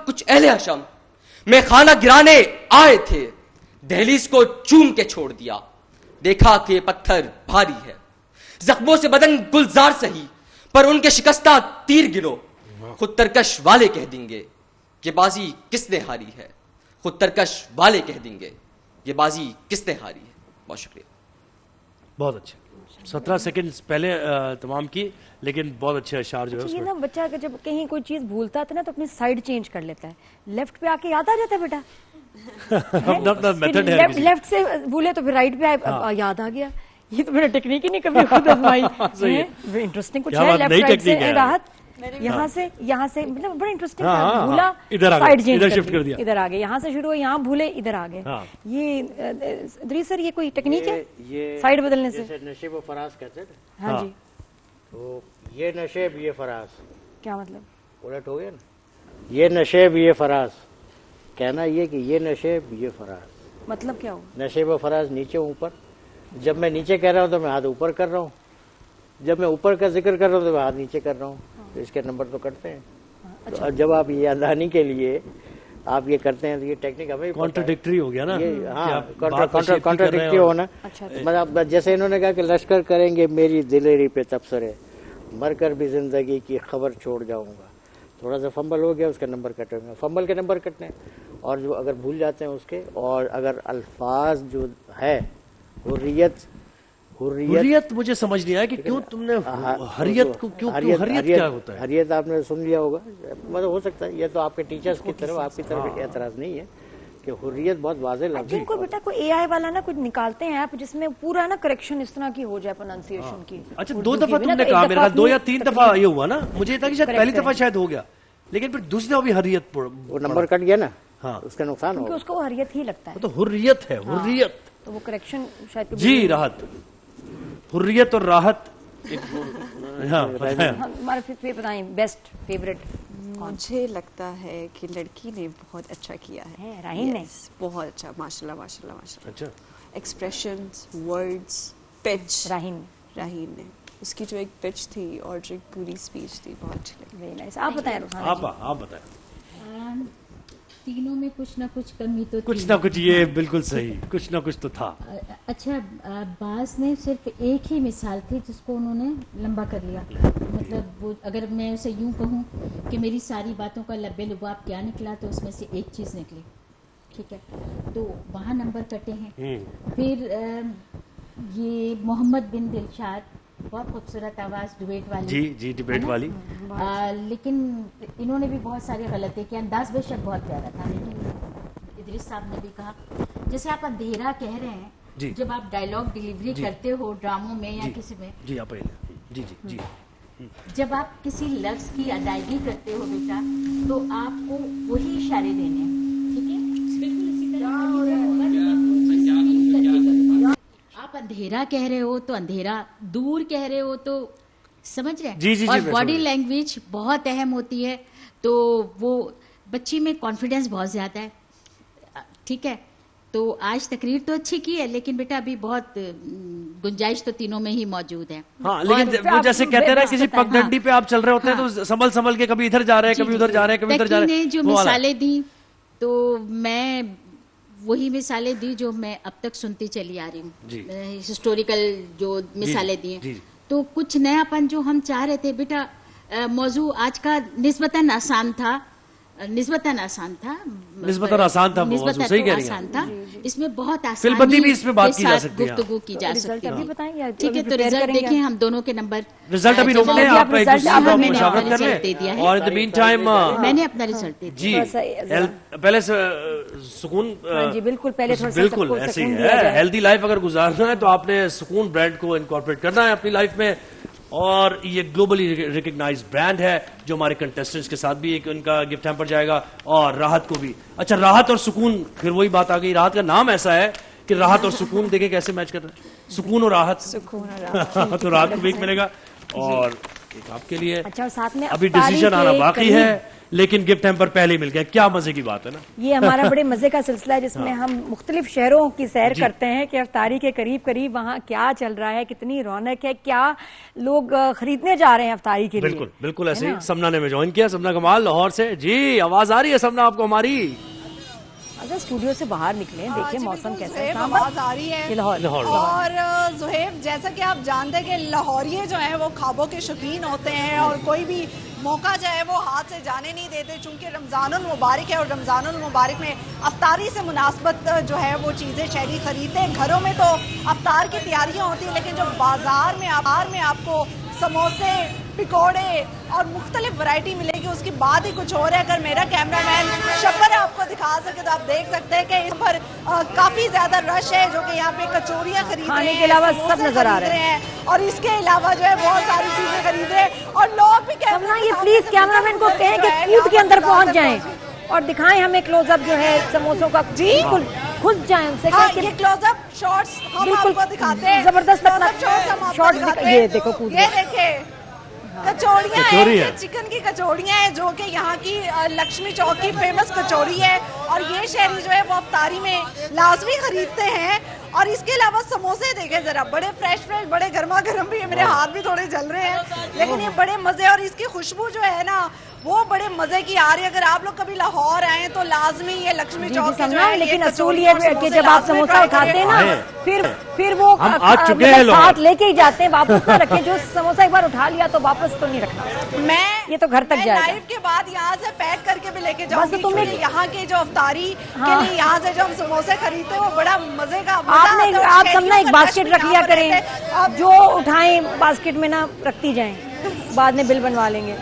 कुछ अहले हशम में खाना गिराने आए थे, दहलीज को चूम के छोड़ दिया, देखा कि पत्थर भारी है। जख्मों से बदन गुलजार सही, पर उनके शिकस्ता तीर गिनो। खुद तरकश वाले कह देंगे ये बाजी किसने हारी है। खुद तरकश वाले कह देंगे ये बाजी किसने हारी है। बहुत शुक्रिया। बहुत अच्छे, 17 सेकंड पहले तमाम की, लेकिन बहुत अच्छे अशार जो है ये उसमें। ना बच्चा अगर जब कहीं कोई चीज भूलता था ना तो अपनी साइड चेंज कर लेता है, लेफ्ट पे आके याद आ जाता है बेटा। अपना मेथड है। लेफ्ट से भूले तो फिर राइट पे याद आ गया। ये तो मैंने टेक्निक ही नहीं कभी खुद आजमाई। इंटरेस्टिंग कुछ है, लेफ्ट राइट से राहत, यहाँ से मतलब बड़ा इंटरेस्टिंग था। भूला साइड चेंज कर दिया, इधर आ गए, यहाँ से शुरू हुआ, यहाँ भूले इधर आ गए। ये दरी सर ये कोई टेक्निक है साइड बदलने से? नशेब व फराज कहते हैं। हाँ जी। तो ये नशेब ये फराज क्या मतलब? उलट हो गया ना। ये नशेब ये फराज, कहना ये कि ये नशेब ये फराज, मतलब क्या हुआ? नशेब व फराज नीचे ऊपर। जब मैं नीचे कह रहा हूँ तो मैं हाथ ऊपर कर रहा हूँ, जब मैं ऊपर का जिक्र कर रहा हूँ तो मैं हाथ नीचे कर रहा हूँ। तो इसके नंबर तो कटते हैं। अच्छा। तो जब आप ये यादानी के लिए आप ये करते हैं तो ये टेक्निक हमें कॉन्ट्रडिक्टरी हो गया ना। हाँ, कॉन्ट्रडिक्टरी होना। मतलब जैसे इन्होंने कहा कि लश्कर करेंगे मेरी दिलेरी पे तबसरे, मरकर भी जिंदगी की खबर छोड़ जाऊंगा। थोड़ा सा फंबल हो गया, उसका नंबर कटे होंगे, फंबल के नंबर कटने। और जो अगर भूल जाते हैं उसके, और अगर अल्फाज जो है हुर्रियत मुझे समझ नहीं आया कि क्यों तुमने हरियत को क्यों हरियत क्या होता है? हरियत आपने सुन लिया होगा, मतलब हो सकता है ये तो आपके टीचर्स की तरफ, आपकी तरफ एतराज नहीं है कि हुर्रियत बहुत वाज़ेह लफ्ज़ है। कोई बेटा कोई एआई वाला ना कुछ निकालते हैं ऐप जिसमें पूरा ना करेक्शन इस तरह की हो जाए प्रोनाउंसिएशन की। अच्छा 2 दफा तुमने कहा, मेरा 2 या 3 दफा ये हुआ ना, मुझे था कि शायद पहली दफा शायद हो गया, लेकिन फिर दूसरी दफा भी हरियत वो नंबर कट गया ना। हाँ, उसका नुकसान हो, उसको हरियत ही लगता है। तो हुर्रियत है, हुर्रियत तो वो करेक्शन शायद जी। राहत, हुर्रियत और राहत। हमारे बताएं बेस्ट फेवरेट। मुझे लगता है कि लड़की ने बहुत अच्छा किया है, राहीन ने बहुत अच्छा, माशाल्लाह माशाल्लाह माशाल्लाह। अच्छा, एक्सप्रेशंस, वर्ड्स, पिच, राहीन ने उसकी जो एक पिच थी और जो एक पूरी स्पीच थी बहुत अच्छी लगी। Very nice. आप बताएं, आप बताएं। तीनों में कुछ ना कुछ कमी तो कुछ थी। ना कुछ, ये बिल्कुल सही, कुछ ना कुछ तो था। अच्छा, बास ने सिर्फ एक ही मिसाल थी जिसको उन्होंने लंबा कर लिया। मतलब वो, अगर मैं उसे यूं कहूं कि मेरी सारी बातों का लब्बे लुबाब क्या निकला, तो उसमें से एक चीज़ निकली, ठीक है, तो वहाँ नंबर कटे हैं। फिर ये मोहम्मद बिन दिलशाद, बहुत खूबसूरत आवाज़, डिबेट वाली, जी जी, डिबेट वाली। लेकिन इन्होंने भी बहुत सारी गलती की। अंदाज बेशक बहुत प्यारा था, लेकिन इदरीस साहब ने भी कहा, जैसे आप अंधेरा कह रहे हैं, जब आप डायलॉग डिलीवरी करते हो ड्रामों में या किसी में, जी आप जी जी जी, जब आप किसी लफ्ज की अदायगी करते हो बेटा, तो आपको वही इशारे देने हैं, ठीक है, बिल्कुल इसी तरह आप अंधेरा कह रहे हो तो अंधेरा, दूर कह रहे हो तो, समझ रहे हैं? जी, जी, और जी, बॉडी लैंग्वेज बहुत अहम होती है, तो वो बच्ची में कॉन्फिडेंस बहुत ज्यादा है, ठीक है। तो आज तकरीर तो अच्छी की है, लेकिन बेटा अभी बहुत गुंजाइश तो तीनों में ही मौजूद है। हाँ, लेकिन वो जैसे कहते हैं ना, किसी पगडंडी पे आप चल रहे होते हैं, तो संभल के कभी इधर जा रहे हैं, कभी उधर जा रहे हैं, कभी इधर जा रहे हैं। जो मिसालें दी, तो मैं वही मिसालें दी जो मैं अब तक सुनती चली आ रही हूँ, हिस्टोरिकल जो मिसालें दी हैं। तो कुछ नयापन जो हम चाह रहे थे बेटा, मौजू आज का निस्बतन आसान था, निस्बतन आसान था, सही कह रही हैं। इसमें बहुत आसानी फिल्मबंदी भी इसमें बात की जा सकती है, गुफ्तगू की जा सकती है। अभी बताएंगे, ठीक है, तो रिजल्ट देखिए, हम दोनों के नंबर, रिजल्ट अभी रोक लें, आप एक दूसरे को मुशावरत कर लें, और इन द मीन टाइम मैंने अपना रिजल्ट दे दिया जी। पहले सुकून, जी बिल्कुल, पहले थोड़ा सा बिल्कुल ऐसे ही है, हेल्दी लाइफ अगर गुजारना है तो आपने सुकून ब्रांड को इनकॉर्पोरेट करना है अपनी लाइफ में, और ये ग्लोबली रिकग्नाइज्ड ब्रांड है, जो हमारे कंटेस्टेंट्स के साथ भी एक उनका गिफ्ट हैम्पर जाएगा, और राहत को भी। अच्छा, राहत और सुकून, फिर वही बात आ गई, राहत का नाम ऐसा है कि राहत और सुकून, देखे कैसे मैच कर रहे हैं, सुकून और राहत, तो राहत को भी एक मिलेगा, और एक आपके लिए। अच्छा, और साथ में अभी डिसीजन आना बाकी है, लेकिन गिफ्ट हैम्पर पहले ही मिल गया। क्या मजे की बात है ना, ये हमारा बड़े मजे का सिलसिला है, जिसमें हम मुख्तलिफ शहरों की सैर करते हैं कि अफ्तारी के करीब करीब वहाँ क्या चल रहा है, कितनी रौनक है, क्या लोग खरीदने जा रहे हैं अफ्तारी के लिए। बिल्कुल बिल्कुल ऐसे ही। समना ने में ज्वाइन किया, समना कमाल लाहौर से। जी, आवाज आ रही है समना आपको हमारी? अगर स्टूडियो से बाहर निकले, देखिए मौसम कैसा है, आवाज आ रही है लाहौर। और ज़ुहैब, जैसा कि आप जानते हैं कि लाहौरिये जो हैं वो ख्वाबों के शौकीन होते हैं, और कोई भी मौका जो है वो हाथ से जाने नहीं देते, चूंकि रमज़ानुल मुबारक है, और रमज़ानुल मुबारक में अफ्तारी से मुनासबत जो है वो चीज़ें शहरी खरीदते हैं। घरों में तो अफ्तार की तैयारियां होती हैं, लेकिन जो बाजार में आपको समोसे, पकौड़े और मुख्तलिफ वैरायटी मिलेगी, उसकी बात ही कुछ और है। अगर मेरा कैमरामैन शब्बर आपको दिखा सके तो आप देख सकते हैं कि इस पर काफी ज्यादा रश है, जो कि यहाँ पे कचौरियाँ खरीद रहे हैं, खाने के अलावा सब नजर आ रहे हैं, और इसके अलावा जो है बहुत सारी चीजें खरीद रहे हैं, और लोग भी ये प्लीज कैमरामैन को कहें कि कूद के अंदर पहुंच जाएं और दिखाएं हमें क्लोजअप जो है समोसों का। जी बिल्कुल, खुद जाएं उनसे, ये क्लोजअप शॉट्स हम आपको दिखाते हैं, जबरदस्त शॉट्स। ये देखो, कूद, ये देखिए कचौड़ियाँ हैं, चिकन की कचौड़ियाँ हैं, जो कि यहाँ की लक्ष्मी चौक की फेमस कचौड़ी है, और ये शहरी जो है वो अफ्तारी में लाजमी खरीदते हैं। और इसके अलावा समोसे देखे जरा, बड़े फ्रेश बड़े गर्मा गर्म भी है, मेरे हाथ भी थोड़े जल रहे हैं, लेकिन ये बड़े मजे, और इसकी खुशबू जो है ना वो बड़े मजे की आ रही है। अगर आप लोग कभी लाहौर आए तो लाजमी ये लक्ष्मी चौक के जो है, लेकिन असूल ये कि जब आप समोसा उठाते हैं ना, फिर वो साथ लेके ही जाते हैं, वापस ना रखें। जो समोसा एक बार उठा लिया तो वापस तो नहीं रखना, मैं ये तो घर तक जाएगा। लाइव के बाद यहाँ से पैक करके भी लेके जाऊंगी, क्योंकि यहाँ के जो अफ्तारी के लिए यहाँ से जो हम समोसे खरीदते हैं वो बड़ा मजे का। आप सब ना एक बास्केट रख लिया करें, जो उठाएं बास्केट में ना रखती जाएं, बाद में बिल बनवा लेंगे।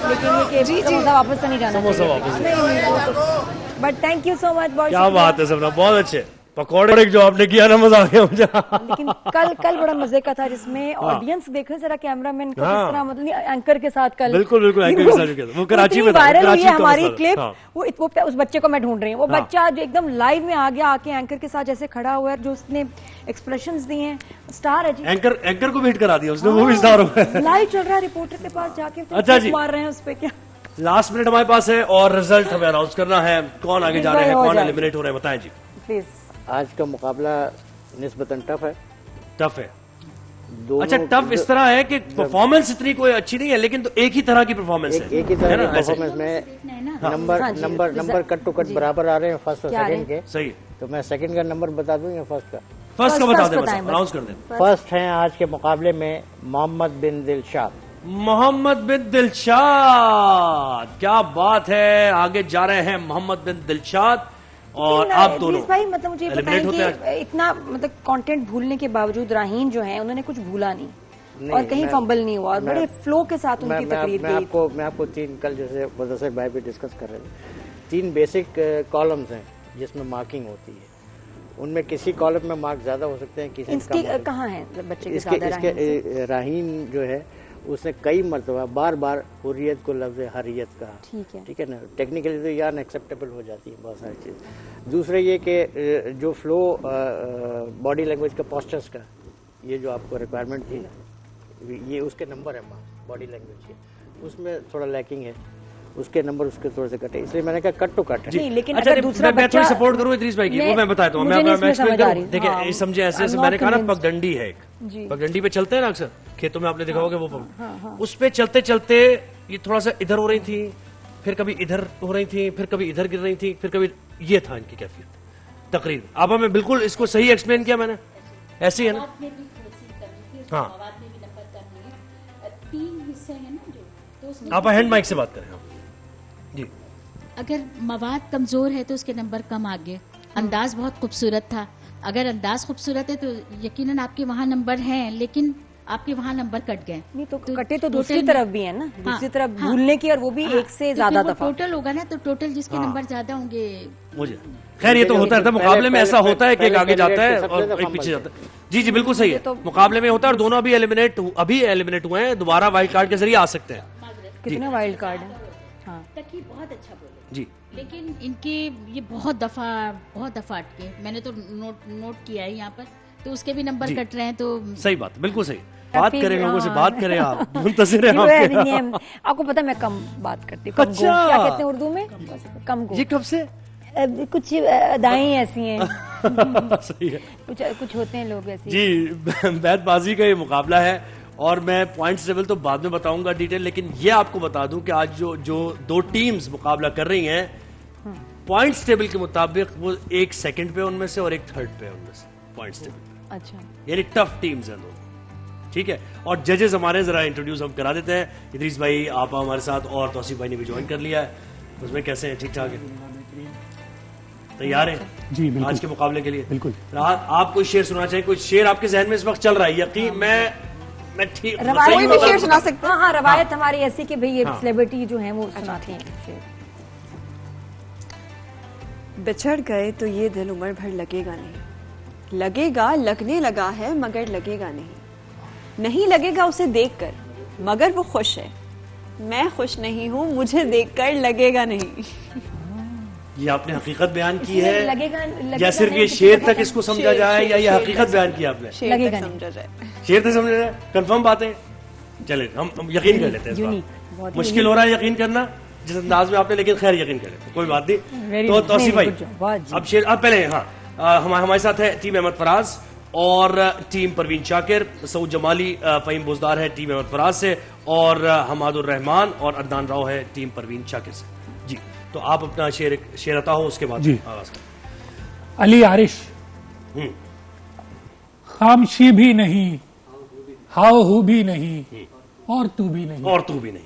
लेकिन ये कि समोसा वापस तो नहीं जाना, समोसा वापस नहीं। But thank you so much, बहुत क्या बात है सबना, बहुत अच्छे पकौड़े जो आपने किया ना, मजा आ गया मुझे। लेकिन कल बड़ा मजे का था, जिसमें ऑडियंस देखे जरा कैमरामैन को किस तरह, मतलब एंकर के साथ कल बिल्कुल एंकर के साथ, वो कराची में वायरल हुई है हमारी क्लिप। वो उस बच्चे को मैं ढूंढ रही हूँ, वो बच्चा जो एकदम लाइव में आ गया, आके एंकर के साथ जैसे खड़ा हुआ है, जो उसने एक्सप्रेशंस दिए हैं, स्टार है जी। एंकर को भी हिट करा दिया उसने, वो भी स्टार हो गया। लाइव चल रहा है, रिपोर्टर के पास जाके अच्छा जी मार रहे हैं उस पे। क्या लास्ट मिनट हमारे पास है, और रिजल्ट हमें अनाउंस करना है, कौन आगे जा रहे हैं, कौन एलिमिनेट हो रहे हैं, बताएं जी प्लीज। आज का मुकाबला निस्बतन टफ है, अच्छा, टफ इस तरह है कि परफॉर्मेंस इतनी कोई अच्छी नहीं है, लेकिन तो एक ही तरह की परफॉर्मेंस है। एक ही तरह की परफॉर्मेंस में नंबर कट टू कट बराबर आ रहे हैं फर्स्ट और सेकंड के। सही। तो मैं सेकंड का नंबर बता दूं या फर्स्ट का? फर्स्ट का बता दें, अनाउंस कर दें। फर्स्ट है आज के मुकाबले में मोहम्मद बिन दिलशाद। मोहम्मद बिन दिलशाद, क्या बात है, आगे जा रहे हैं मोहम्मद बिन दिलशाद। और आप दोनों भाई, मतलब मुझे बताएं कि इतना मतलब कंटेंट भूलने के बावजूद राहीन जो है उन्होंने कुछ भूला नहीं और कहीं फंबल नहीं हुआ और बड़े फ्लो के साथ उनकी तकरीर गई। मैं आपको तीन, कल जैसे मुदस्सिर भाई भी डिस्कस कर रहे थे, 3 बेसिक कॉलम्स हैं जिसमें मार्किंग होती है। उनमें किसी कॉलम में मार्क ज्यादा हो सकते हैं, किसी कहाँ है बच्चे के इसके राहीन जो है उसने कई मरतबा बार बार हुर्रियत को लफ्ज़ हरियत कहा। ठीक है ना, टेक्निकली तो यह अनएक्सेप्टेबल हो जाती है बहुत सारी चीज़। दूसरा ये कि जो फ्लो बॉडी लैंग्वेज का, पोस्चर्स का, ये जो आपको रिक्वायरमेंट थी, ये उसके नंबर है बॉडी लैंग्वेज के, उसमें थोड़ा लैकिंग है, उसके नंबर उसके थोड़े से कटे, इसलिए मैंने कहा कट टू कट है। लेकिन अगर दूसरा मैं थोड़ी सपोर्ट करूं इदरीस भाई की, वो मैं बताता हूं, मैं देखिए समझे ऐसे मैंने कहा ना, पगडंडी है एक, पगडंडी पे चलते हैं ना अक्सर खेतों में, आपने देखा होगा वो उस पे चलते चलते ये थोड़ा सा इधर हो रही थी, फिर कभी इधर हो रही थी, फिर कभी इधर गिर रही थी, फिर कभी ये था इनकी कैफियत तकरीर। अब हमें बिल्कुल इसको सही एक्सप्लेन किया मैंने, ऐसे ही है ना? हाँ, आप हैंड माइक से बात करें जी। अगर मवाद कमजोर है तो उसके नंबर कम आ गए। अंदाज बहुत खूबसूरत था, अगर अंदाज खूबसूरत है तो यकीनन आपके वहाँ नंबर हैं, लेकिन आपके वहाँ नंबर कट गए। नहीं तो कटे तो दूसरी तरफ भी है ना, दूसरी तरफ भूलने की, और वो भी एक से ज्यादा दफा टोटल होगा ना, तो टोटल जिसके नंबर ज्यादा होंगे। मुझे खैर ये तो होता है मुकाबले में, ऐसा होता है कि एक आगे जाता है और एक पीछे जाता है। जी जी बिल्कुल सही है, मुकाबले में होता है, और दोनों अभी एलिमिनेट हुए हैं, दोबारा वाइल्ड कार्ड के जरिए आ सकते हैं। कितने वाइल्ड कार्ड है? तकी बहुत अच्छा बोले जी, लेकिन इनके ये बहुत दफा अटके, मैंने तो नोट किया है यहाँ पर, तो उसके भी नंबर कट रहे हैं। तो सही बात, बिल्कुल सही बात करें, लोगों से बात करें, आप मुंतज़िर हैं आपको पता मैं कम बात करती हूँ। क्या कहते हैं उर्दू में? कम गो। ये कब से? कुछ अदाएं ऐसी हैं सही है, कुछ होते हैं लोग ऐसे जी। बैतबाजी का ये मुकाबला है और मैं पॉइंट्स टेबल तो बाद में बताऊंगा डिटेल, लेकिन ये आपको बता दूं कि आज जो 2 टीम्स मुकाबला कर रही हैं पॉइंट्स टेबल के मुताबिक, वो 1 सेकंड पे उनमें से और 1 थर्ड पे उनमें से पॉइंट्स टेबल पे। अच्छा, यानी टफ टीम्स हैं दोनों, ठीक है। और जजेस हमारे जरा इंट्रोड्यूस हम करा देते हैं। इदरीस भाई आप हमारे साथ, और तौसीफ भाई ने भी ज्वाइन कर लिया है। उसमें कैसे हैं? ठीक ठाक है, तैयार हैं जी? बिल्कुल, आज के मुकाबले के लिए बिल्कुल। आप कोई शेर सुना चाहिए? कोई शेर आपके जहन में इस वक्त चल रहा है? यकीन मैं ठीक कोई भी शेर सुना सकते हैं। हाँ, रवायत हमारी ऐसी कि भाई ये सेलिब्रिटी जो हैं वो सुनाते हैं। बिछड़ गए तो ये दिल उम्र भर लगेगा नहीं, लगेगा लगने लगा है मगर लगेगा नहीं लगेगा उसे देखकर मगर वो खुश है, मैं खुश नहीं हूँ मुझे देखकर लगेगा नहीं। ये आपने हकीकत बयान की है लगेगा या सिर्फ ये शेर तक इसको समझा जाए, या ये हकीकत बयान की आपने? लगेगा समझा जाए, शेर तक समझा जाए, कंफर्म बात है। चले हम यकीन कर लेते हैं, मुश्किल हो रहा है यकीन करना जिस अंदाज में आपने, लेकिन खैर यकीन कर लेते हैं, कोई बात नहीं। तो तौसीफ भाई अब शेर, अब पहले हमारे साथ है टीम अहमद फराज और टीम परवीन शाकिर, सऊद जमाली फहीम बुजदार है टीम अहमद फराज से, और हमादुर रहमान और अदनान राव है टीम परवीन शाकिर से। जी, तो आप अपना शेर अता हो, उसके बाद जी। अली आरिश, खामशी भी नहीं, हाव हू भी नहीं, और तू भी नहीं,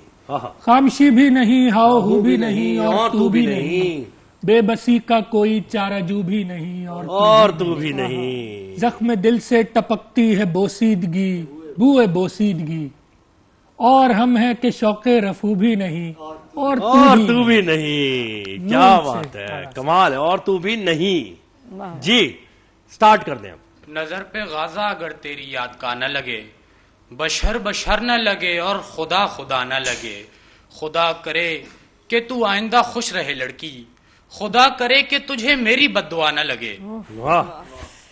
खामशी भी नहीं, हाव हू भी नहीं, और तू भी नहीं, बेबसी का कोई चाराजू भी नहीं, और तू भी नहीं, जख्म दिल से टपकती है बोसीदगी, बुए बोसीदगी, और हम हैं कि शौके रफू भी नहीं, और तू भी नहीं। क्या बात है, कमाल है, और तू भी नहीं। जी, स्टार्ट कर दें। नजर पे गाजा अगर तेरी याद का न लगे, बशर बशर न लगे, और खुदा खुदा न लगे, खुदा करे कि तू आइंदा खुश रहे लड़की, खुदा करे कि तुझे मेरी बद्दुआ न लगे। वाह,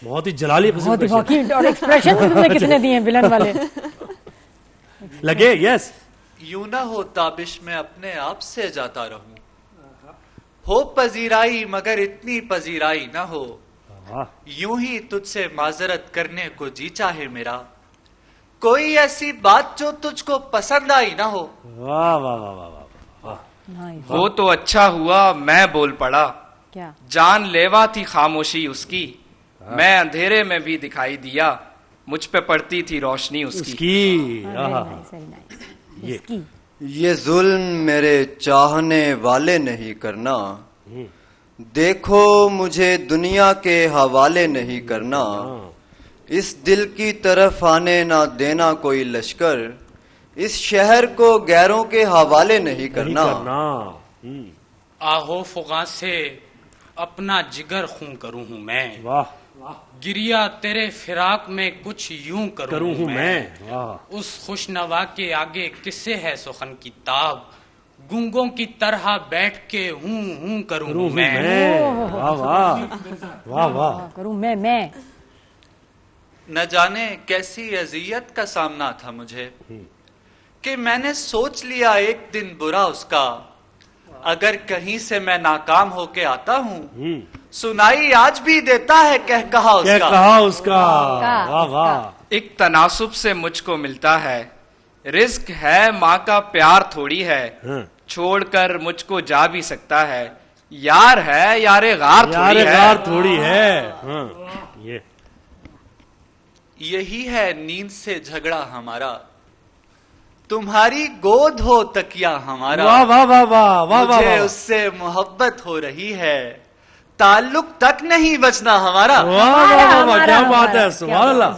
बहुत ही जलाली और एक्सप्रेशन तुमने कितने दिए विलन वाले लगे। यस, यूं ना हो ताबिश में अपने आप से जाता रहूं, हो पजीराई मगर इतनी पजीराई ना हो, यूं ही तुझसे माजरत करने को जी चाहे मेरा, कोई ऐसी बात जो तुझको पसंद आई ना हो। वाह वाह वाह वाह वाह। वो तो अच्छा हुआ मैं बोल पड़ा, क्या जान लेवा थी खामोशी उसकी, मैं अंधेरे में भी दिखाई दिया, मुझ पे पड़ती थी रोशनी उसकी। ये जुल्म मेरे चाहने वाले नहीं करना, देखो मुझे दुनिया के हवाले नहीं करना, इस दिल की तरफ आने ना देना कोई लश्कर, इस शहर को गैरों के हवाले नहीं करना। आहो फुगा से अपना जिगर खून करूं हूं मैं, वाह। गिरिया तेरे फिराक में कुछ यूं करूं हूं मैं। वाह। उस खुशनवा के आगे किससे है सुखन की ताब, गुंगों की तरह बैठ के हूं करूं मैं। वाह वाह वाह वाह करूं मैं। न जाने कैसी अजियत का सामना था मुझे कि मैंने सोच लिया एक दिन बुरा उसका, अगर कहीं से मैं नाकाम होके आता हूँ, सुनाई आज भी देता है कह कहा उसका। वाह वाह। एक तनासुब से मुझको मिलता है, रिस्क है माँ का प्यार थोड़ी है, छोड़कर मुझको जा भी सकता है, यार है यारे गार थोड़ी है। ये यही है नींद से झगड़ा हमारा, तुम्हारी गोद हो तकिया हमारा। वाह वाह वाह वाह वाह। मुझे उससे मोहब्बत हो रही है, ताल्लुक तक नहीं बचना हमारा। वाह वाह वाह, क्या बात है, सुभान अल्लाह।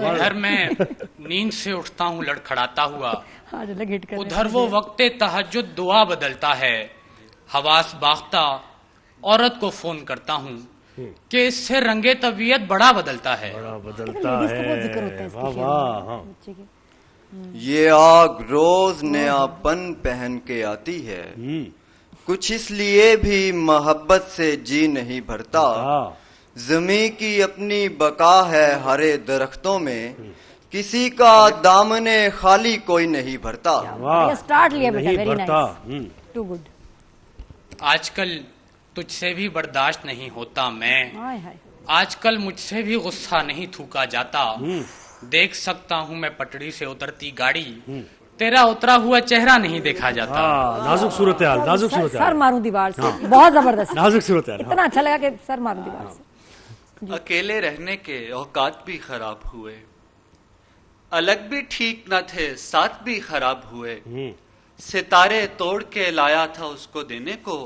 इधर मैं नींद से उठता हूँ लड़खड़ाता हुआ, उधर वो वक्ते तहज्जुद दुआ बदलता है, हवास बाख्ता औरत को फोन करता हूँ कि इससे रंगे तबीयत बड़ा बदलता है। वाह वाह। ये आग रोज नयापन पहन के आती है, कुछ इसलिए भी मोहब्बत से जी नहीं भरता, जमी की अपनी बका है हरे दरख्तों में, किसी का दामने खाली कोई नहीं भरता। स्टार्ट लिया बेटा, वेरी नाइस, टू गुड। आजकल तुझसे भी बर्दाश्त नहीं होता मैं, आजकल मुझसे भी गुस्सा नहीं थूका जाता, देख सकता हूँ मैं पटड़ी से उतरती गाड़ी, तेरा उतरा हुआ चेहरा नहीं देखा जाता। नाजुक सूरत हाल, नाजुक सूरत हाल। सर मारूं दीवार से, बहुत जबरदस्त, नाजुक सूरत हाल। इतना अच्छा लगा कि सर मारूं दीवार से। अकेले रहने के औकात भी खराब हुए, अलग भी ठीक न थे, साथ भी खराब हुए, सितारे तोड़ के लाया था उसको देने को,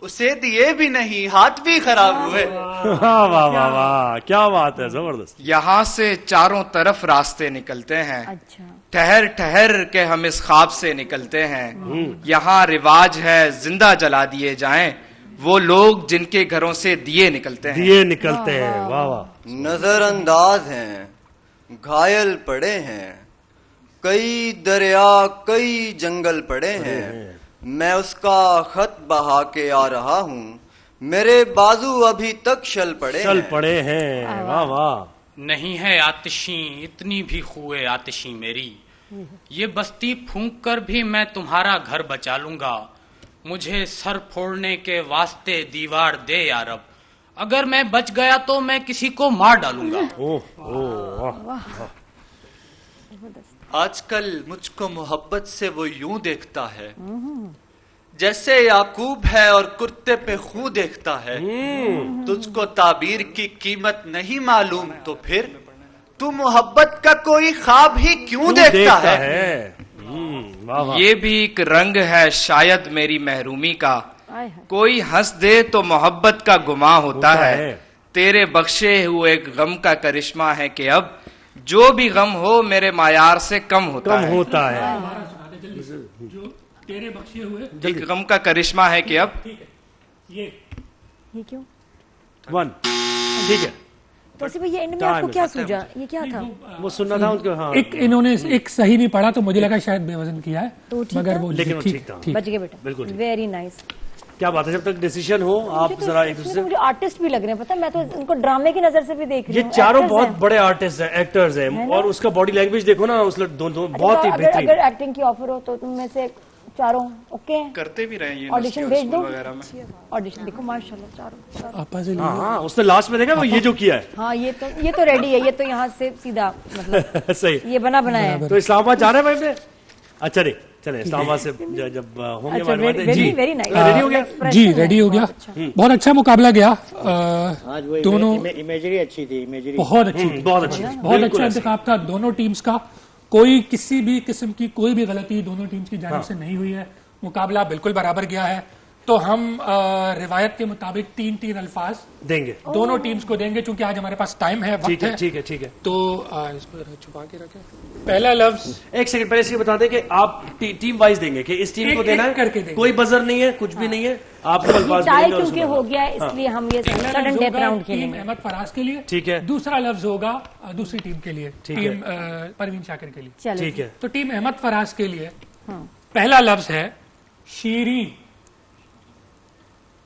उसे दिए भी नहीं, हाथ भी खराब हुए। वाह वाह वाह वाह, क्या बात है, जबरदस्त। यहाँ से चारों तरफ रास्ते निकलते हैं, अच्छा। ठहर ठहर के हम इस ख्वाब से निकलते हैं, यहाँ रिवाज है जिंदा जला दिए जाएं वो लोग जिनके घरों से दिए निकलते हैं। वाह वाह। नजरअंदाज हैं, घायल पड़े हैं, कई दरिया कई जंगल पड़े हैं, मैं उसका खत बहा के आ रहा हूँ, मेरे बाजू अभी तक शल पड़े हैं। वाह वाह। नहीं है आतिशी इतनी भी खुए आतिशी मेरी, ये बस्ती फूंक कर भी मैं तुम्हारा घर बचा लूंगा, मुझे सर फोड़ने के वास्ते दीवार दे यारब, अगर मैं बच गया तो मैं किसी को मार डालूंगा। आजकल मुझको मोहब्बत से वो यूं देखता है जैसे याकूब है और कुर्ते पे खूं देखता है, तुझको ताबीर की कीमत नहीं मालूम तो फिर तू मोहब्बत का कोई ख्वाब ही क्यों देखता है। ये भी एक रंग है शायद मेरी महरूमी का, कोई हंस दे तो मोहब्बत का गुमा होता है, तेरे बख्शे हुए गम का करिश्मा है कि अब जो भी गम हो मेरे मायार से कम होता है। जो तेरे बख्शे हुए एक गम का करिश्मा है कि अब ये क्यों वन ठीक है। तो ये एंड में आपको क्या सूझा, ये क्या था? वो सुनना था उनको। हाँ। एक इन्होंने एक सही नहीं पढ़ा तो मुझे लगा शायद बेवजन किया है, तो मगर वो लेकिन ठीक था, बच गए बेटा, बिल्कुल वेरी नाइस। क्या बात है, जब तक डिसीजन हो आप जरा एक दूसरे। मुझे आर्टिस्ट भी लग रहे हैं, पता है, मैं तो उनको ड्रामे की नजर से भी देख रही हूँ। ये चारों बहुत बड़े आर्टिस्ट हैं, एक्टर्स हैं, और उसका बॉडी लैंग्वेज देखो ना, उस दोनों बहुत ही बेहतरीन। अगर एक्टिंग की ऑफर हो तो तुम में से चारों ओके करते भी रहे ये ऑडिशन भेज दो वगैरह में। ऑडिशन देखो माशाल्लाह चारों आपा से हाँ उसने लास्ट में देखा वो ये जो किया है। हाँ ये तो रेडी है, ये तो यहाँ से सीधा मतलब सही ये बनाया है। तो इस्लामाबाद जा रहे हैं भाई? अच्छा नहीं चले इस्लामाबाद से जब होंगे जी वेरी नाइस रेडी हो गया जी रेडी हो गया। बहुत अच्छा मुकाबला गया। आज वो दोनों इमेजरी अच्छी थी, इमेजरी बहुत अच्छी थी, बहुत अच्छा इंतखाब था दोनों टीम्स का। कोई किसी भी किस्म की कोई भी गलती दोनों टीम्स की जानिब से नहीं हुई है। मुकाबला बिल्कुल बराबर गया है। तो हम रिवायत के मुताबिक 3-3 अल्फाज देंगे, दोनों टीम्स को देंगे क्योंकि आज हमारे पास टाइम है, वक्त है। ठीक है। तो इसको छुपा के रखें। पहला लफ्ज एक सेकंड पहले इसलिए बता दें कि आप टीम वाइज देंगे कि इस टीम को देना है करके देंगे। कोई बजर नहीं है, कुछ भी नहीं है, आपको अल्फाज टाई क्योंकि हो गया इसलिए हम ये सडन डेथ राउंड खेलेंगे। अहमद फराज के लिए ठीक है। दूसरा लफ्ज होगा दूसरी टीम के लिए, टीम परवीन शाकिर के लिए। ठीक है। तो टीम अहमद फराज के लिए पहला लफ्ज है शीरी।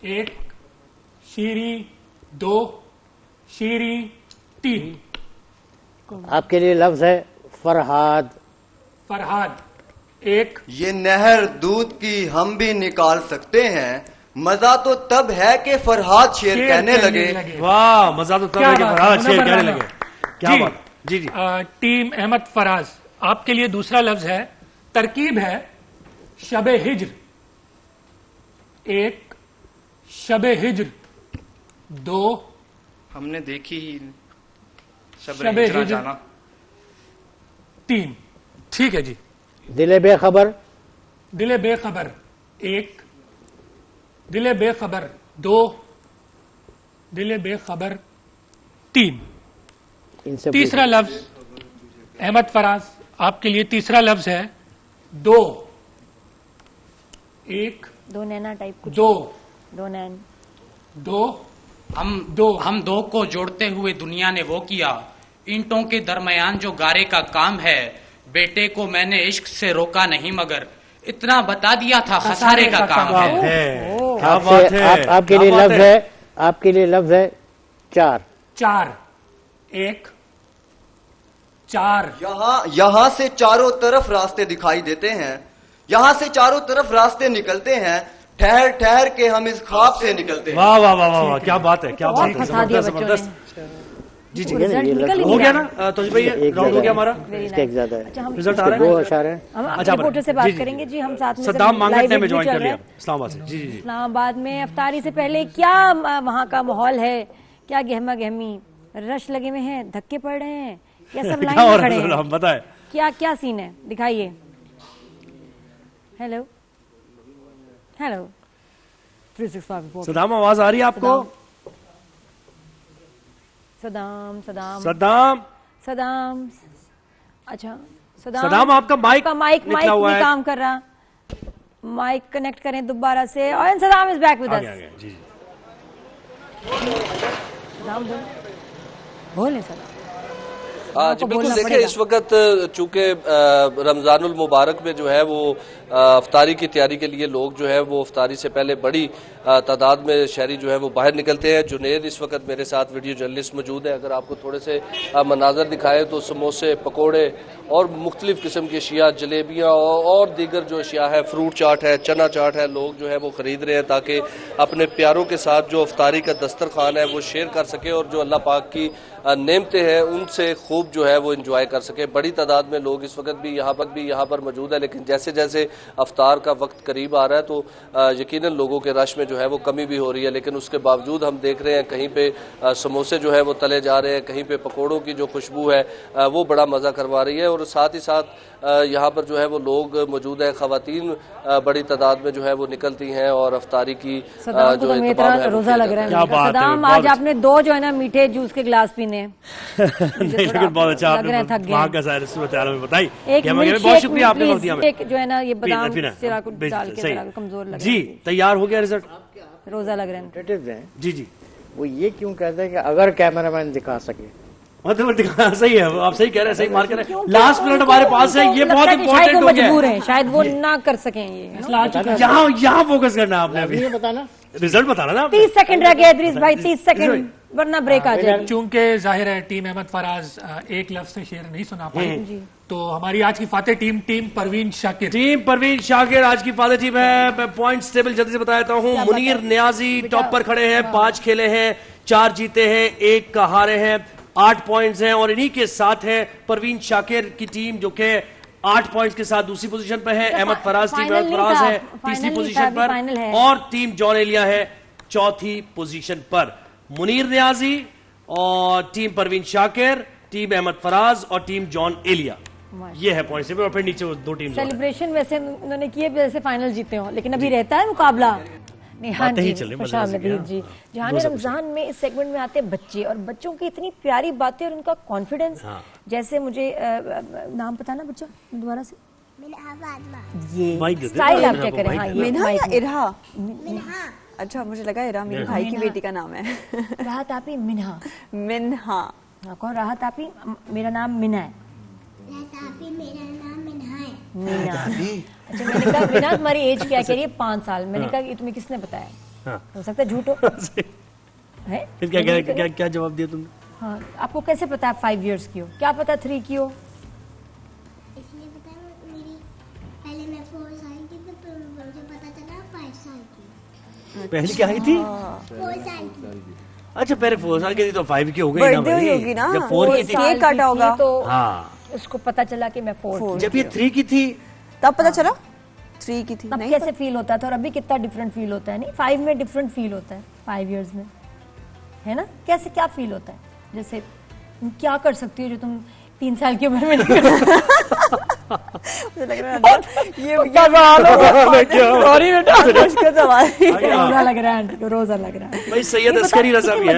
1 शीरी, 2 शीरी, 3। आपके लिए लफ्ज है फरहाद। फरहाद 1। ये नहर दूध की हम भी निकाल सकते हैं, मजा तो तब है कि फरहाद शेर कहने लगे। वाह मजा तो तब है कि फरहाद शेर कहने लगे। क्या बात जी। टीम अहमद फराज आपके लिए दूसरा लफ्ज है तरकीब है शबे हिज्र। 1 शबे हिज्र, 2 हमने देखी ही शबे हिज्र जाना। 3 ठीक है जी। दिले बेखबर। दिले बेखबर 1, दिले बेखबर 2, दिले बेखबर 3। तीसरा लफ्ज अहमद फराज आपके लिए तीसरा लफ्ज है 2। 1 2 नैना टाइप कुछ। 2 नैन 2 हम दो को जोड़ते हुए दुनिया ने वो किया, ईंटों के दरमियान जो गारे का काम है। बेटे को मैंने इश्क से रोका नहीं मगर इतना बता दिया था खसारे का काम है। क्या बात है। आपके लिए लफ्ज है, आपके लिए लफ्ज है 4। 1 4। यहाँ से चारों तरफ रास्ते दिखाई देते हैं, यहाँ से चारों तरफ रास्ते निकलते हैं, ठहर ठहर के हम इस ख्वाब से निकलते हैं। वाह वाह वाह वाह क्या बात है, क्या बात है, जबरदस्त। जी हो गया ना तो भाई राउंड हो गया हमारा। ज्यादा है रिजल्ट आ रहा है। 2 अशारे। अच्छा रिपोर्टर से बात करेंगे जी। हम साथ में सद्दाम मांगट ने ज्वाइन कर लिया इस्लामाबाद से। जी इस्लामाबाद में अफ्तारी से पहले क्या वहाँ का माहौल है, क्या गहमा गहमी, रश लगे हुए हैं, धक्के पड़ रहे हैं या सब लाइन में खड़े हैं, बताए क्या सीन है दिखाइए। हेलो 365 सद्दाम आवाज आ रही है आपको? सदाम अच्छा सदाम आपका माइक निकला हुआ है, काम कर रहा। माइक कनेक्ट करें दोबारा से। और Saddam is back with us. जी सदाम बोले सदाम। जी बिल्कुल। देखिए इस वक्त चूंकि रमजानुल मुबारक में जो है वो अफ्तारी की तैयारी के लिए लोग जो है वो अफ्तारी से पहले बड़ी तादाद में शहरी जो है वो बाहर निकलते हैं। जुनेद इस वक्त मेरे साथ वीडियो जर्नलिस्ट मौजूद है। अगर आपको थोड़े से मनाजर दिखाए तो समोसे, पकोड़े और मुख्तलिफ किस्म की अशिया, जलेबियाँ और दीगर जो अशिया है, फ्रूट चाट है, चना चाट है, लोग जो है वो खरीद रहे हैं ताकि अपने प्यारों के साथ जो अफ्तारी का दस्तरखान है वो शेयर कर सके और जो अल्लाह पाक की नेमतें हैं उनसे खूब जो है वो एंजॉय कर सके। बड़ी तादाद में लोग इस वक्त भी यहाँ पर मौजूद है, लेकिन जैसे जैसे अफ्तार का वक्त करीब आ रहा है तो यकीनन लोगों के रश में जो है वो कमी भी हो रही है। लेकिन उसके बावजूद हम देख रहे हैं कहीं पे समोसे जो है वो तले जा रहे हैं, कहीं पे पकौड़ों की जो खुशबू है वो बड़ा मज़ा करवा रही है। और साथ ही साथ यहाँ पर जो है वो लोग मौजूद है, ख़वातीन बड़ी तादाद में जो है वो निकलती हैं और अफ्तारी की जो रोजा लग रहा है। सदाम आज आपने 2 जो है ना मीठे जूस के ग्लास पीने लेकिन बहुत अच्छा आपने वहाँ का सारे सूरत में बताई। बहुत शुक्रिया आपने वक्त दिया। जो है ना ये बादाम सिरा को डाल के कमजोर लग जी तैयार हो गया रिजल्ट। रोजा लग रहे हैं जी वो ये क्यों कहते हैं कि अगर कैमरामैन दिखा सके, मतलब दिखा सही है, आप सही कह रहे हैं, सही मार कर रहे हैं। लास्ट मिनट हमारे पास है, ये बहुत इंपॉर्टेंट हो गया है, शायद वो ना कर सकें। यहाँ फोकस करना है आपने। अभी बताना रिजल्ट बताना ना। 30 सेकंड रह गया इदरीस भाई, 30 सेकंड। वरना ब्रेक आ जाएगी। चूंकि जाहिर है टीम अहमद फराज एक लफ्ज से शेर नहीं सुना पाई, तो हमारी आज की फातेह टीम परवीन शाकिर। टीम परवीन शाकिर आज की फातेह टीम है। मैं पॉइंट्स टेबल जल्दी से बता देता हूँ। मुनीर नियाजी टॉप पर खड़े हैं, 5 खेले हैं, 4 जीते हैं, 1 का हारे हैं, 8 पॉइंट्स हैं। और इन्हीं के साथ है परवीन शाकिर की टीम जो कि 8 पॉइंट्स के साथ दूसरी पोजीशन पर है। अहमद फराज टीम अहमद फराज है तीसरी पोजीशन पर, और टीम जॉन एलिया है चौथी पोजीशन पर। मुनीर नियाजी और टीम परवीन शाकिर, टीम अहमद फराज और टीम जॉन एलिया, ये है पॉइंट्स टेबल। और फिर नीचे 2 टीम। सेलिब्रेशन वैसे उन्होंने किए जैसे फाइनल जीते हो, लेकिन अभी रहता है मुकाबला। हाँ जी, खुशामदीद जी। जहाँ रमजान में इस सेगमेंट में आते हैं बच्चे, और बच्चों की इतनी प्यारी बातें और उनका कॉन्फिडेंस। जैसे मुझे नाम पता ना बच्चा दोबारा से, ये स्टाइल आप क्या करें? हाँ, मिन्हा या इरहा? अच्छा, मुझे लगा इरहा मेरे भाई की बेटी का नाम है। राहत आपी मिन्हा। मिन्हा कौन? राहत आपी, मेरा नाम मिन्हा है। मेरा नाम मिन्हा है। मीना। अच्छा, मैंने कहा मिन्हा तुम्हारी एज क्या कह रही है? 5 साल। मैंने कहा कि तुम्हें किसने बताया? हो सकता है झूठ हो। है? फिर क्या जवाब दिया तुमने? हाँ, आपको कैसे पता है 5 इयर्स की हो? क्या पता 3 की हो? इसलिए पता है मेरी, पहले मैं 4 साल की थी, तो मुझे पता चला 5 साल की। पहले क्या आई थी? 4 साल की। अच्छा, पहले 4 साल की थी तो 5 की हो गई ना भाई। होगी ना, जब 4 की थी केक काटा होगा तो हाँ, उसको पता चला कि मैं 4। जब ये 3 की थी तब पता चला 3 की थी। अब कैसे फील होता था और अभी कितना डिफरेंट फील होता है? नहीं, 5 में डिफरेंट फील होता है, 5 इयर्स में, है ना? कैसे क्या फील होता है? जैसे तुम क्या कर सकती हो जो तुम 3 साल की उम्र में नहीं कर सकती? मुझे लग रहा है ये सॉरी बेटा, मुश्किल सवाल रोजा लग रहा है, रोजा लग रहा है भाई। सैयद अस्करी रजा भी है।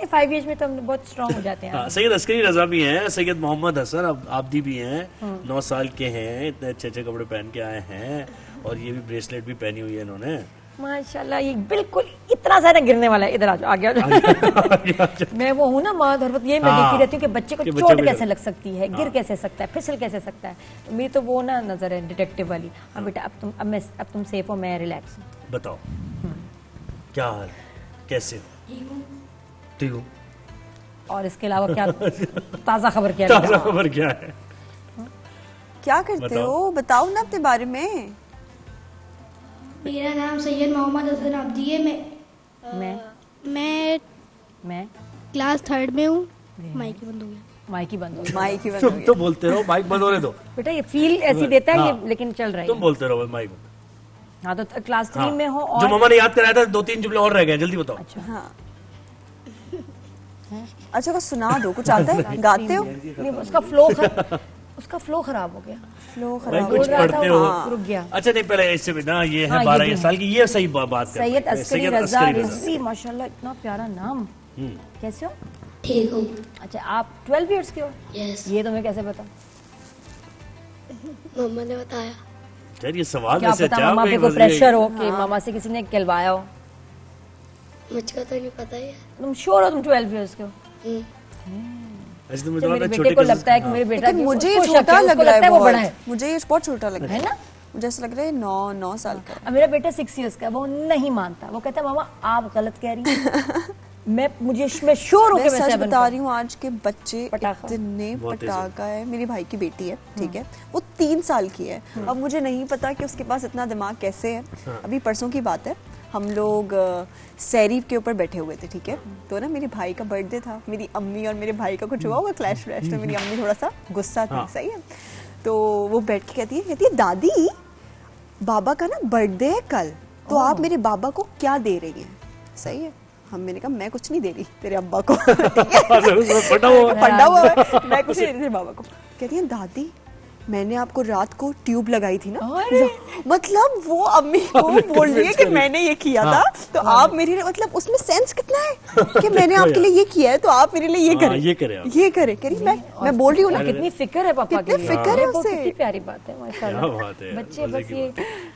5 इयर्स में तो हम बहुत स्ट्रांग हो जाते हैं। सैयद अस्करी रजा भी हैं, सैयद मोहम्मद हसन आब्दी भी हैं, 9 साल के हैं, इतने अच्छे कपड़े पहन के आए हैं, और ये भी ब्रेसलेट भी पहनी हुई है इन्होंने माशाल्लाह। ये बिल्कुल इतना सारा गिरने वाला है। इधर आ जाओ, आगे मैं वो हूँ ना माँ धरवत, ये मैं देखती रहती हूँ कि बच्चे को चोट कैसे लग सकती है, गिर कैसे सकता है, फिसल कैसे सकता है। तो मेरी तो वो ना नजर है डिटेक्टिव वाली। हाँ बेटा, अब तुम सेफ हो, मैं रिलैक्स हूँ। बताओ क्या हाल, कैसे हो? ठीक हूँ। और इसके अलावा क्या ताज़ा खबर क्या है? ताज़ा खबर क्या है? क्या करते हो, बताओ ना अपने बारे में। मेरा नाम सैयद मोहम्मद हसन आब्दी है। मैं क्लास 3 में हूँ। माइक बंद हो गया। माइक बंद हो गया। माइक बंद तुम तो बोलते रहो, माइक बंद होने दो बेटा। ये फील ऐसी देता है ये, लेकिन चल रहा है। तुम बोलते रहो माइक बंद। हाँ, तो क्लास 3 में हो। और जो मम्मा ने याद कराया था 2-3 जुमले और रह गए, जल्दी बताओ। अच्छा हाँ, अच्छा कुछ सुना दो, कुछ आता है? गाते हो? नहीं, उसका फ्लो खराब हो गया। फ्लो भाई खराब कुछ पढ़ते हो? रुक गया। अच्छा नहीं, पहले इससे भी ना, ये है हाँ, 12 साल की, ये सही बात है। सैयद अस्करी रजा रिजवी, माशाल्लाह इतना प्यारा नाम। कैसे हो? ठीक हूँ। अच्छा, आप 12 इयर्स के हो? यस। ये तुम्हें कैसे पता? मम्मा ने बताया। यार ये सवाल क्या पता मामा पे कोई प्रेशर हो कि मामा से किसी ने कहलवाया हो। मुझको तो नहीं पता है। तुम श्योर हो तुम 12 इयर्स के हो? ऐसे तो मेरे बेटे को लगता है कि मेरे बेटा, मुझे ये छोटा लग रहा है, वो बड़ा है। मुझे ये बहुत छोटा लग रहा है ना? मुझे ऐसा लग रहा है 9 साल का। अब मेरा बेटा 6 इयर्स का, वो नहीं मानता। वो कहता है मामा आप गलत कह रही हैं। मैं श्योर हूँ कि मैं सच बता रही हूँ, आज के बच्चे इतने पटाखा है। मेरी भाई की बेटी है, ठीक है, वो 3 साल की है। अब मुझे नहीं पता कि उसके पास इतना दिमाग कैसे है। अभी परसों की बात है, हम लोग सैरी के ऊपर बैठे हुए थे, ठीक है। तो ना मेरे भाई का बर्थडे था, मेरी अम्मी और मेरे भाई का कुछ हुआ होगा क्लैश व्लैश, तो मेरी अम्मी थोड़ा सा गुस्सा थी, सही है। तो वो बैठ के कहती है दादी बाबा का ना बर्थडे है कल, तो आप मेरे बाबा को क्या दे रही हैं? सही है। मैंने कहा मैं कुछ नहीं दे रही तेरे अब्बा को। फटा हुआ है, मैं कुछ नहीं दे रही तेरे बाबा को। कहती है दादी मैंने आपको रात को ट्यूब लगाई थी ना। मतलब वो अम्मी को बोल रही है कि मैंने ये किया था, तो आप मेरे लिए, मतलब उसमें सेंस कितना है कि मैंने आपके लिए ये किया है तो आप मेरे लिए ये करें, ये करें। कह रही मैं बोल रही हूँ ना, कितनी फिक्र है पापा की, फिक्र है उसे। कितनी प्यारी बात है माशाल्लाह। बच्चे बस ये,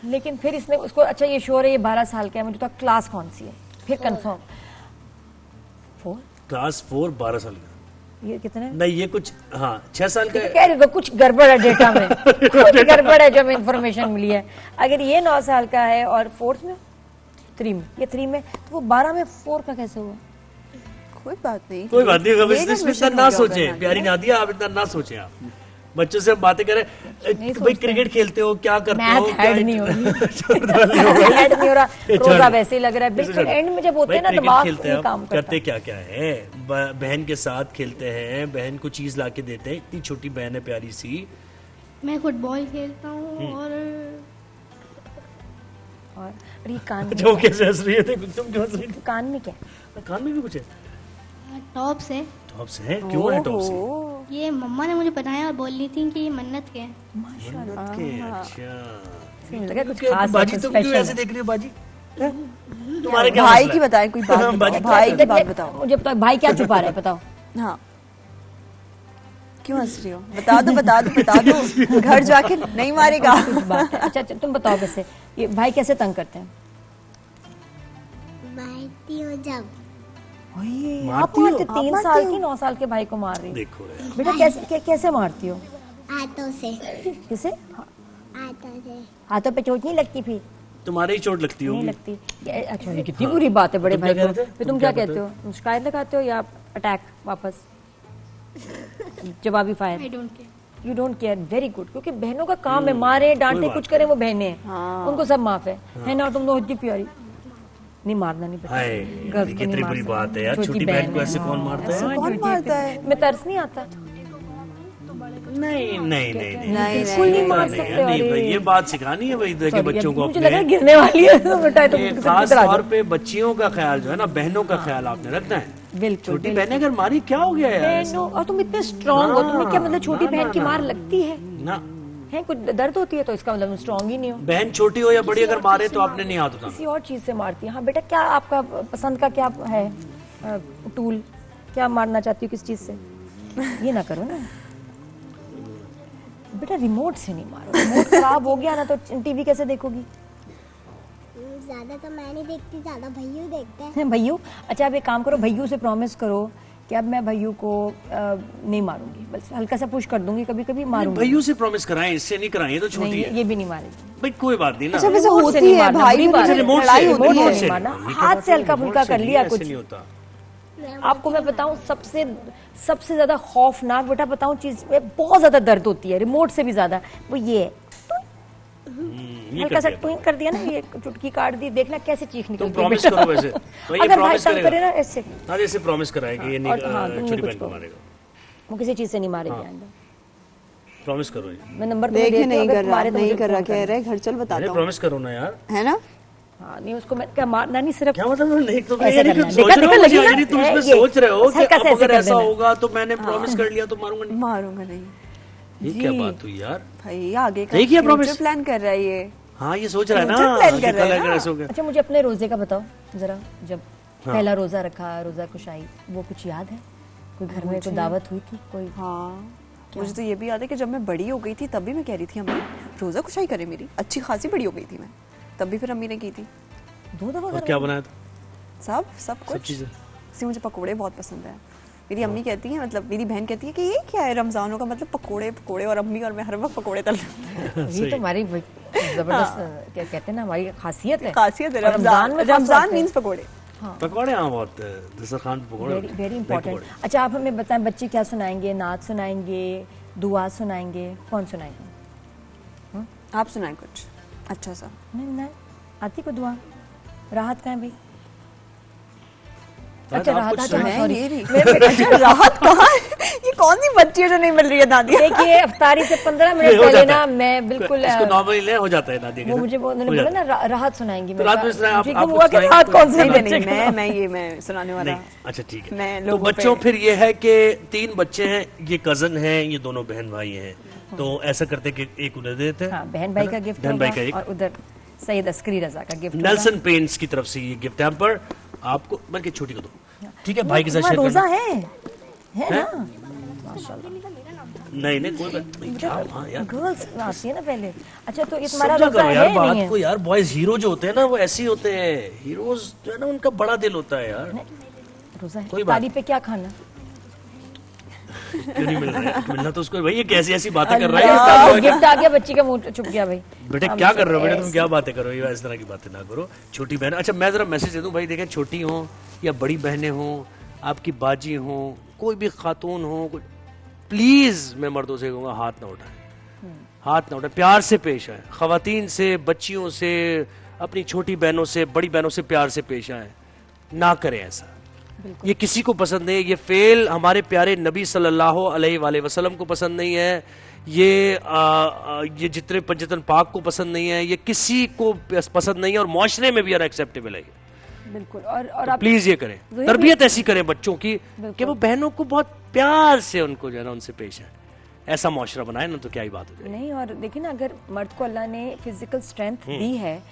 लेकिन फिर इसने उसको, अच्छा ये श्योर है ये 12 साल का है, मुझे तो क्लास कौन सी है? फिर कंफर्म 4 क्लास 4 12 साल का। ये कितने? नहीं ये कुछ, हाँ 6 साल का। कह रही कुछ गड़बड़ है डेटा में, कुछ गड़बड़ है जो हमें इन्फॉर्मेशन मिली है। अगर ये 9 साल का है और 4th में 3 में, ये 3 में, तो वो 12 में 4 का कैसे हुआ? कोई बात नहीं, कोई बात नहीं, इसमें इतना ना सोचे प्यारी नादिया, आप इतना ना सोचे। आप बच्चों से बातें करें, भाई क्रिकेट खेलते हो, क्या करते हो, ऐड नहीं हो रहा, रोजा वैसे ही लग रहा है बिल्कुल एंड में जब होते हैं ना दिमाग ये काम करते क्या क्या है, बहन के साथ खेलते हैं, बहन को चीज लाके देते हैं, इतनी छोटी बहन है प्यारी सी। मैं फुटबॉल खेलता हूँ और ये कान जो कैसे हंस रही है, तुम क्यों हंस रही थी? कान में क्या, कान में भी कुछ है? टॉप्स है। टॉप्स है, क्यों है टॉप्स? ये मम्मा ने मुझे बताया और बोल रही थी कि ये मन्नत के हैं। माशाल्लाह। अच्छा लगा कुछ खास बाजी, तुम क्यों ऐसे देख रही हो बाजी? तुम्हारे क्या भाई की बताएं, कोई बात बताओ, भाई की बात बताओ मुझे, बताओ भाई क्या छुपा रहा है, बताओ। हाँ क्यों हंस रही हो, बता दो बता दो बता दो, घर जाके नहीं मारेगा। अच्छा तुम बताओ वैसे ये भाई कैसे तंग करते हैं? मारती हो जब। आप मारते 3 साल की 9 साल के भाई को मार रही, देखो बेटा कैसे मारती हो? हाथों से। किसे? हाथों से। हाथों पे चोट नहीं लगती? फिर तुम्हारे ही चोट लगती होगी। नहीं लगती। अच्छा ये कितनी बुरी बात है बड़े भाई को। फिर तुम क्या कहते हो, शिकायत लगाते हो या अटैक वापस जवाबी fire? You don't care, very good, क्योंकि बहनों का काम है, मारे डांटे कुछ करें वो बहनें हैं, उनको सब माफ है ना? तुम लोग इतनी प्यारी, नहीं मारना नहीं पड़ता, गर्ल्स को नहीं बुरी बात है यार, छोटी बहन को ऐसे कौन मारता है? कौन मारता है? मैं तरस नहीं आता। नहीं नहीं नहीं बिल्कुल नहीं मार सकते। भाई ये बात सिखानी है भाई के बच्चों को, मुझे लगा गिरने वाली है तो बेटा तो खास तौर पे बच्चियों का ख्याल जो है ना, बहनों का ख्याल आपने रखना है। बिल्कुल, छोटी बहनें अगर मारी क्या हो गया यार? बहनों, और तुम इतने स्ट्रांग हो, तुम्हें क्या मतलब छोटी बहन की मार लगती है ना? है कुछ दर्द होती है तो इसका मतलब स्ट्रांग ही नहीं हो। बहन छोटी हो या बड़ी, अगर मारे तो आपने नहीं हाथ उठाना, किसी और चीज से मारती है। हाँ बेटा, क्या आपका पसंद का क्या है टूल, क्या मारना चाहती हो, किस चीज से? ये ना करो ना बेटा, रिमोट से नहीं मारो, रिमोट खराब हो गया ना तो टीवी कैसे देखोगी? ज्यादा तो मैं नहीं देखती, ज्यादा भैयू देखते हैं। भैयू? अच्छा अब एक काम करो, भैयू से प्रॉमिस करो कि अब मैं भैयू को नहीं मारूंगी, बस हल्का सा पुश कर दूंगी, कभी कभी मारूंगी। भैयू से प्रॉमिस कराएं, इससे नहीं कराएं, ये तो छोटी है। ये भी नहीं मारेगी भाई, कोई बात नहीं ना। अच्छा वैसे होती है भाई, रिमोट से हाथ से हल्का फुल्का कर लिया, कुछ नहीं होता। आपको मैं बताऊं सबसे ज्यादा खौफनाक बेटा बताऊं चीज में बहुत ज्यादा दर्द होती है, रिमोट से भी ज्यादा, वो ये है। हल्का सा ट्विंक कर दिया ना, ये चुटकी काट दी, देखना कैसे चीख निकलती है। प्रॉमिस करो वैसे, अगर भाई तंग करे ना ऐसे, हाँ जैसे प्रॉमिस कराएगा ये नहीं छोटी बहन को मारेगा, वो किसी चीज से नहीं मारेगी आइंदा। प्रॉमिस करो। मैं नंबर देखे नहीं कर रहा, नहीं कर रहा, कह रहे घर चल बताता हूं। प्रॉमिस करो ना यार, है ना? हाँ नहीं, उसको मैं क्या मारना नहीं, सिर्फ क्या मतलब नहीं, तो ये नहीं सोच रहे हो, यानी तुम इसमें सोच रहे हो कि अगर ऐसा होगा तो मैंने प्रॉमिस कर लिया तो मारूंगा नहीं? मारूंगा नहीं। ये क्या बात हुई यार? भाई आगे का फ्यूचर प्लान कर रहा है ये। हाँ ये सोच रहा है ना, प्लान कर रहा है। अच्छा मुझे अपने रोजे का बताओ जरा, जब पहला रोजा रखा, रोजा कुशाई, वो कुछ याद है? कोई घर में कोई दावत हुई थी कोई? हाँ मुझे तो ये भी याद है कि जब मैं बड़ी हो गई थी तब भी मैं कह रही थी अम्मी रोजा कुशाई करे, मेरी अच्छी खासी बड़ी हो गई थी मैं, तब भी फिर अम्मी ने की थी 2 दफा। और क्या बनाया था? सब कुछ। मुझे पकोड़े बहुत पसंद है। मेरी अम्मी कहती है, मतलब मेरी बहन कहती है कि ये क्या है रमजानों का मतलब पकोड़े, और अम्मी और मैं हर वक्त पकोड़े तल ये तो हमारी जबरदस्त क्या कहते हैं ना, हमारी खासियत है। रमजान मीन्स पकोड़े। पकोड़े हाँ बहुत दस्तरखान पे पकोड़े वेरी इंपॉर्टेंट। अच्छा आप हमें बताएं, बच्चे क्या सुनाएंगे? नात सुनाएंगे, दुआ सुनाएंगे, कौन सुनाएंगे? आप सुनाएं कुछ अच्छा सा। नहीं आती को दुआ? राहत कहाँ है भाई? अच्छा राहत राहत कहाँ? ये कौन सी बच्ची है जो नहीं मिल रही है नादिया? देखिए अफ्तारी से 15 मिनट पहले ना मैं बिल्कुल नॉर्मली हो जाता है नादिया, वो मुझे उन्होंने बोला ना राहत सुनाएंगी, मैं राहत कौन सी? नहीं मैं सुनाने वाला। अच्छा ठीक है, तो बच्चों फिर ये है कि 3 बच्चे हैं, ये कजन हैं, ये दोनों बहन भाई हैं, तो ऐसा करते कि एक उन्हें देते हैं, बहन भाई का गिफ्ट, बहन भाई का एक, और उधर सैयद अस्करी रजा का गिफ्ट, नेल्सन पेंट्स की तरफ से ये गिफ्ट हैम्पर आपको, बल्कि छोटी को दो, ठीक है? भाई के साथ शेयर रोजा है ना? माशाल्लाह। नहीं कोई बात नहीं, क्या यार गर्ल्स आती है ना पहले। अच्छा तो ये तुम्हारा रोजा है यार? बात को यार, बॉयज हीरो जो होते हैं ना वो ऐसे ही होते हैं, हीरोज जो है ना उनका बड़ा दिल होता है यार। रोजा है, तारीफ पे क्या खाना? क्यों नहीं मिल रहा है? मिलना तो उसको भाई, ये कैसी ऐसी बातें कर रहा है? गिफ्ट आ गया, बच्ची का मुंह छुप गया भाई। बेटे क्या कर रहे हो बेटे, तुम क्या बातें करो, ये इस तरह की बातें ना करो। छोटी बहन, अच्छा मैं जरा मैसेज दे दूं भाई, देखें छोटी हो या बड़ी बहनें हो, आपकी बाजी हो, कोई भी खातून हो, प्लीज मैं मर्दों से कहूँगा हाथ ना उठाएं, हाथ ना उठाएं, प्यार से पेश आए, खवातीन से, बच्चियों से, अपनी छोटी बहनों से, बड़ी बहनों से प्यार से पेश आए, ना करें ऐसा। ये किसी को पसंद नहीं है, ये फेल हमारे प्यारे नबी सल्लल्लाहु अलैहि वसल्लम को पसंद नहीं है, ये जितने पंजतन पाक को पसंद नहीं है, ये किसी को पसंद नहीं है और मुआशरे में भी अनएक्सेप्टेबल है। बिल्कुल। और तो प्लीज ये करें, तरबियत ऐसी करें बच्चों की कि वो बहनों को बहुत प्यार से उनको जो है ना उनसे पेश है, ऐसा मुआशरा बनाए ना, तो क्या ही बात हो जाए। नहीं, और देखिए ना, अगर मर्द को अल्लाह ने फिजिकल स्ट्रेंथ दी है,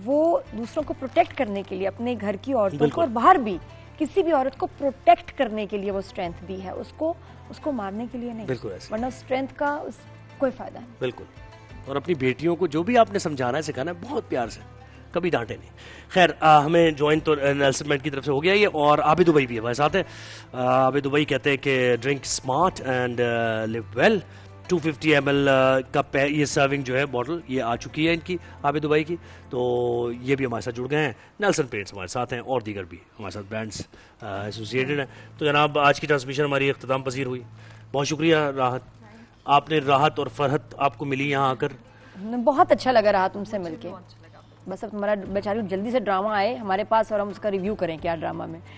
वो दूसरों को प्रोटेक्ट करने के लिए, अपने घर की औरतों को और बाहर भी किसी भी औरत को प्रोटेक्ट करने के लिए वो स्ट्रेंथ दी है, उसको मारने के लिए नहीं, वरना स्ट्रेंथ का कोई फायदा नहीं। बिल्कुल। और अपनी बेटियों को जो भी आपने समझाना है, सिखाना है, बहुत प्यार से, कभी डांटे नहीं। खैर, हमें ज्वाइन तो नेल्सन मैंड की तरफ से हो गया ये, और आबिद दुबई भी हमारे साथ है। आबिद दुबई कहते हैं कि drink smart and live well. 250 ml का ये सर्विंग जो है बॉटल ये आ चुकी है इनकी, आबिद दुबई की, तो ये भी हमारे साथ जुड़ गए हैं। नेल्सन पेंट्स हमारे साथ हैं और दीगर भी हमारे साथ ब्रांड्स एसोसिएटेड हैं। तो जनाब, आज की ट्रांसमिशन हमारी इख्तिताम पसीर हुई। बहुत शुक्रिया राहत, आपने राहत और फरहत आपको मिली यहाँ आकर, बहुत अच्छा लगा रहा तुमसे मिलके। बस अब तुम्हारा बेचारी जल्दी से ड्रामा आए हमारे पास और हम उसका रिव्यू करें क्या ड्रामा में।